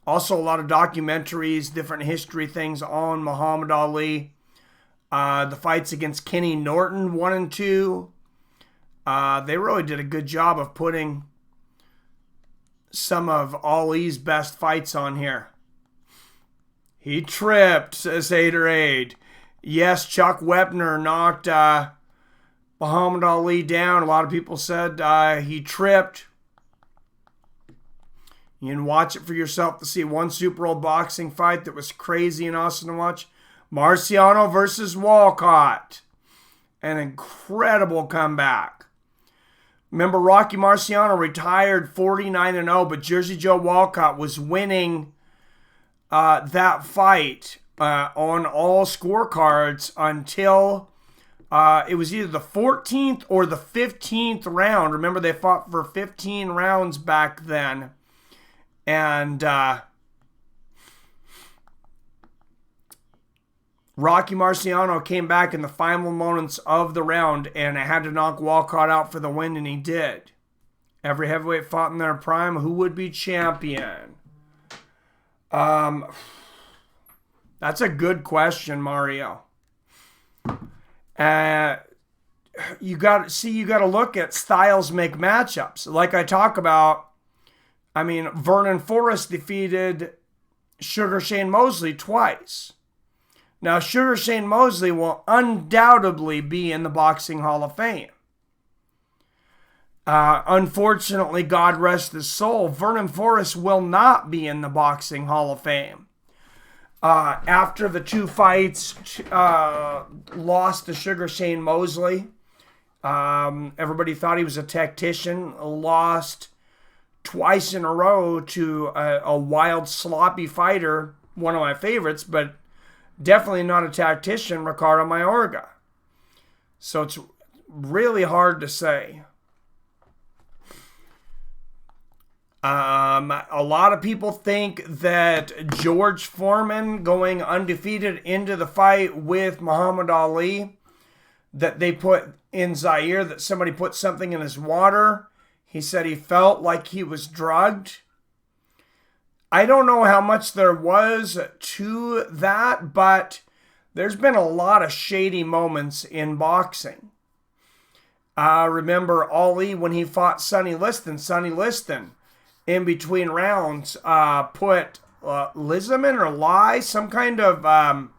Speaker 1: Also a lot of documentaries, different history things on Muhammad Ali. The fights against Kenny Norton 1 and 2. They really did a good job of putting some of Ali's best fights on here. He tripped, says Haterade. Yes, Chuck Wepner knocked Muhammad Ali down. A lot of people said he tripped. You can watch it for yourself to see one super old boxing fight that was crazy and awesome to watch. Marciano versus Walcott. An incredible comeback. Remember, Rocky Marciano retired 49-0, but Jersey Joe Walcott was winning that fight on all scorecards until it was either the 14th or the 15th round. Remember, they fought for 15 rounds back then. And Rocky Marciano came back in the final moments of the round and had to knock Walcott out for the win, and he did. Every heavyweight fought in their prime. Who would be champion? That's a good question, Mario. You got to look at styles make matchups. Like I talk about, I mean, Vernon Forrest defeated Sugar Shane Mosley twice. Now, Sugar Shane Mosley will undoubtedly be in the Boxing Hall of Fame. Unfortunately, God rest his soul, Vernon Forrest will not be in the Boxing Hall of Fame. After the two fights lost to Sugar Shane Mosley, everybody thought he was a tactician, lost twice in a row to a wild, sloppy fighter, one of my favorites, but definitely not a tactician, Ricardo Mayorga. So it's really hard to say. A lot of people think that George Foreman going undefeated into the fight with Muhammad Ali, that they put in Zaire, that somebody put something in his water. He said he felt like he was drugged. I don't know how much there was to that, but there's been a lot of shady moments in boxing. Remember Ali when he fought Sonny Liston. Sonny Liston, in between rounds, put Lisamin or lye, some kind of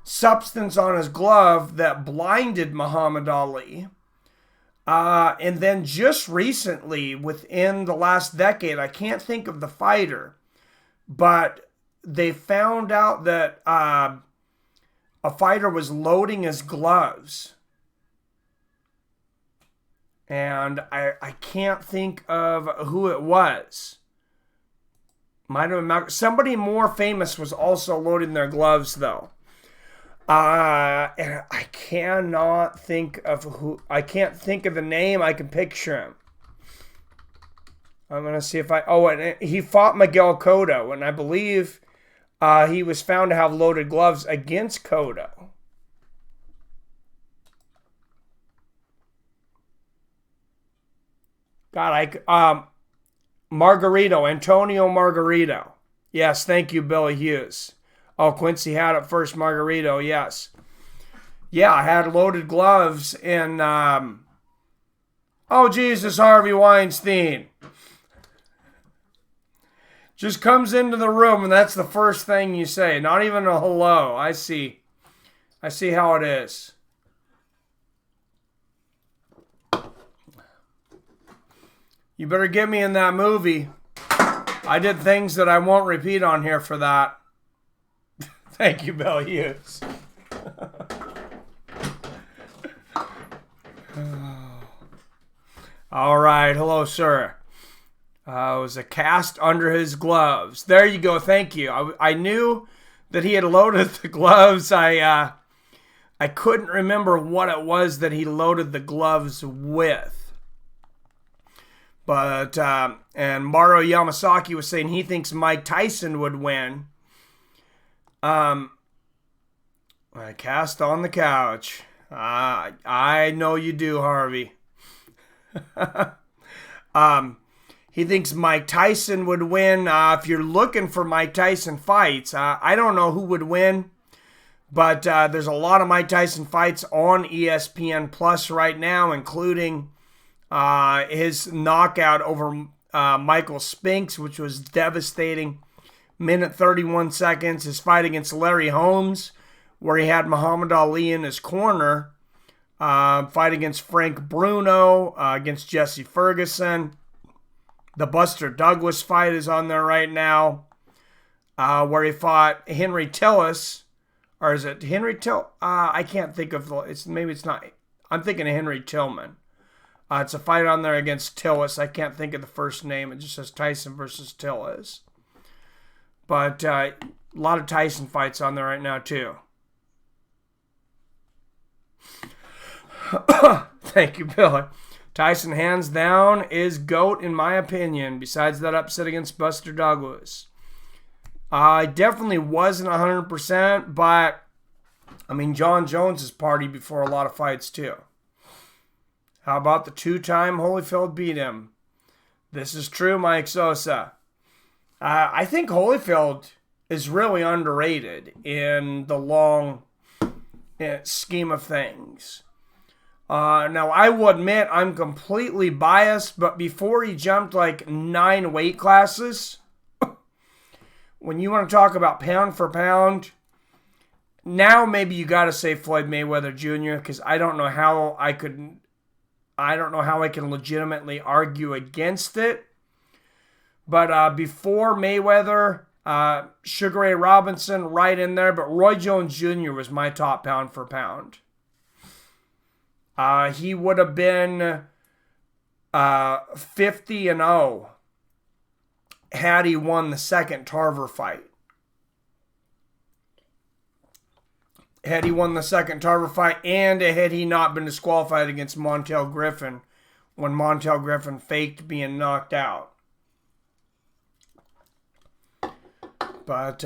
Speaker 1: substance on his glove that blinded Muhammad Ali. And then just recently, within the last decade, I can't think of the fighter, but they found out that a fighter was loading his gloves. And I can't think of who it was. Might have been somebody more famous was also loading their gloves, though. And I cannot think of who. I can't think of the name. I can picture him. I'm gonna see if I. Oh, and he fought Miguel Cotto, and I believe he was found to have loaded gloves against Cotto. God, Margarito, Antonio Margarito. Yes, thank you, Billy Hughes. Oh, Quincy had it first, Margarito, yes. Yeah, I had loaded gloves in, oh, Jesus, Harvey Weinstein. Just comes into the room, and that's the first thing you say. Not even a hello. I see how it is. You better get me in that movie. I did things that I won't repeat on here for that. Thank you, Bill Hughes. All right. Hello, sir. It was a cast under his gloves. There you go. Thank you. I knew that he had loaded the gloves. I couldn't remember what it was that he loaded the gloves with. But, and Mauro Yamasaki was saying he thinks Mike Tyson would win. I cast on the couch. I know you do, Harvey. He thinks Mike Tyson would win. If you're looking for Mike Tyson fights, I don't know who would win. But there's a lot of Mike Tyson fights on ESPN Plus right now, including his knockout over Michael Spinks, which was devastating. Minute 31 seconds. His fight against Larry Holmes, where he had Muhammad Ali in his corner. Fight against Frank Bruno, against Jesse Ferguson. The Buster Douglas fight is on there right now, where he fought Henry Tillis. Or is it Henry Till? I can't think of maybe it's not. I'm thinking of Henry Tillman. It's a fight on there against Tillis. I can't think of the first name. It just says Tyson versus Tillis. But a lot of Tyson fights on there right now too. Thank you, Billy. Tyson, hands down, is GOAT in my opinion, besides that upset against Buster Douglas. I definitely wasn't 100%, but, I mean, John Jones has partied before a lot of fights, too. How about the two-time Holyfield beat him? This is true, Mike Sosa. I think Holyfield is really underrated in the long scheme of things. Now, I will admit I'm completely biased, but before he jumped like 9 weight classes... When you want to talk about pound for pound, now maybe you got to say Floyd Mayweather Jr. because I don't know how I can legitimately argue against it. But before Mayweather, Sugar Ray Robinson right in there, but Roy Jones Jr. was my top pound for pound. He would have been 50-0. Had he won the second Tarver fight. Had he won the second Tarver fight, and had he not been disqualified against Montel Griffin when Montel Griffin faked being knocked out. But,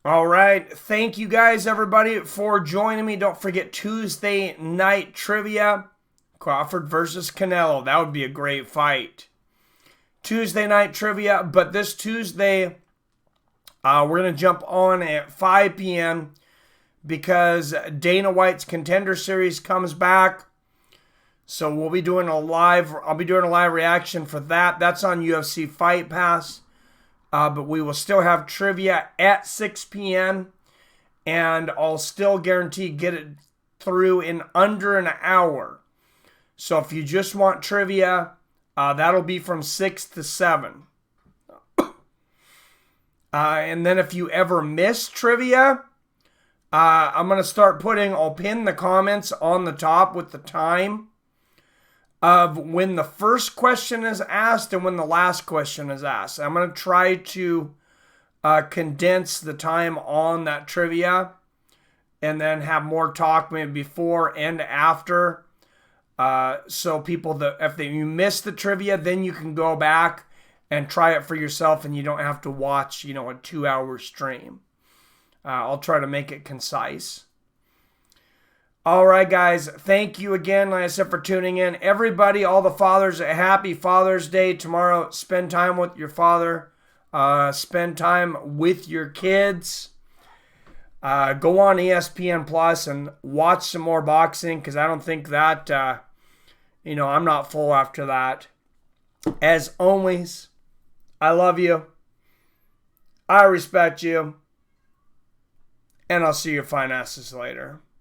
Speaker 1: all right. Thank you guys, everybody, for joining me. Don't forget Tuesday night trivia. Crawford versus Canelo. That would be a great fight. Tuesday night trivia, but this Tuesday, we're going to jump on at 5 p.m. because Dana White's Contender Series comes back. So I'll be doing a live reaction for that. That's on UFC Fight Pass. But we will still have trivia at 6 p.m. And I'll still guarantee get it through in under an hour. So if you just want trivia... that'll be from 6 to 7. And then if you ever miss trivia, I'll pin the comments on the top with the time of when the first question is asked and when the last question is asked. I'm going to try to condense the time on that trivia and then have more talk maybe before and after. So people if you miss the trivia, then you can go back and try it for yourself and you don't have to watch, a 2-hour stream. I'll try to make it concise. All right, guys. Thank you again, like I said, for tuning in. Everybody, all the fathers, a happy Father's Day tomorrow. Spend time with your father. Spend time with your kids. Go on ESPN Plus and watch some more boxing because I don't think that... I'm not full after that. As always, I love you. I respect you. And I'll see your fine asses later.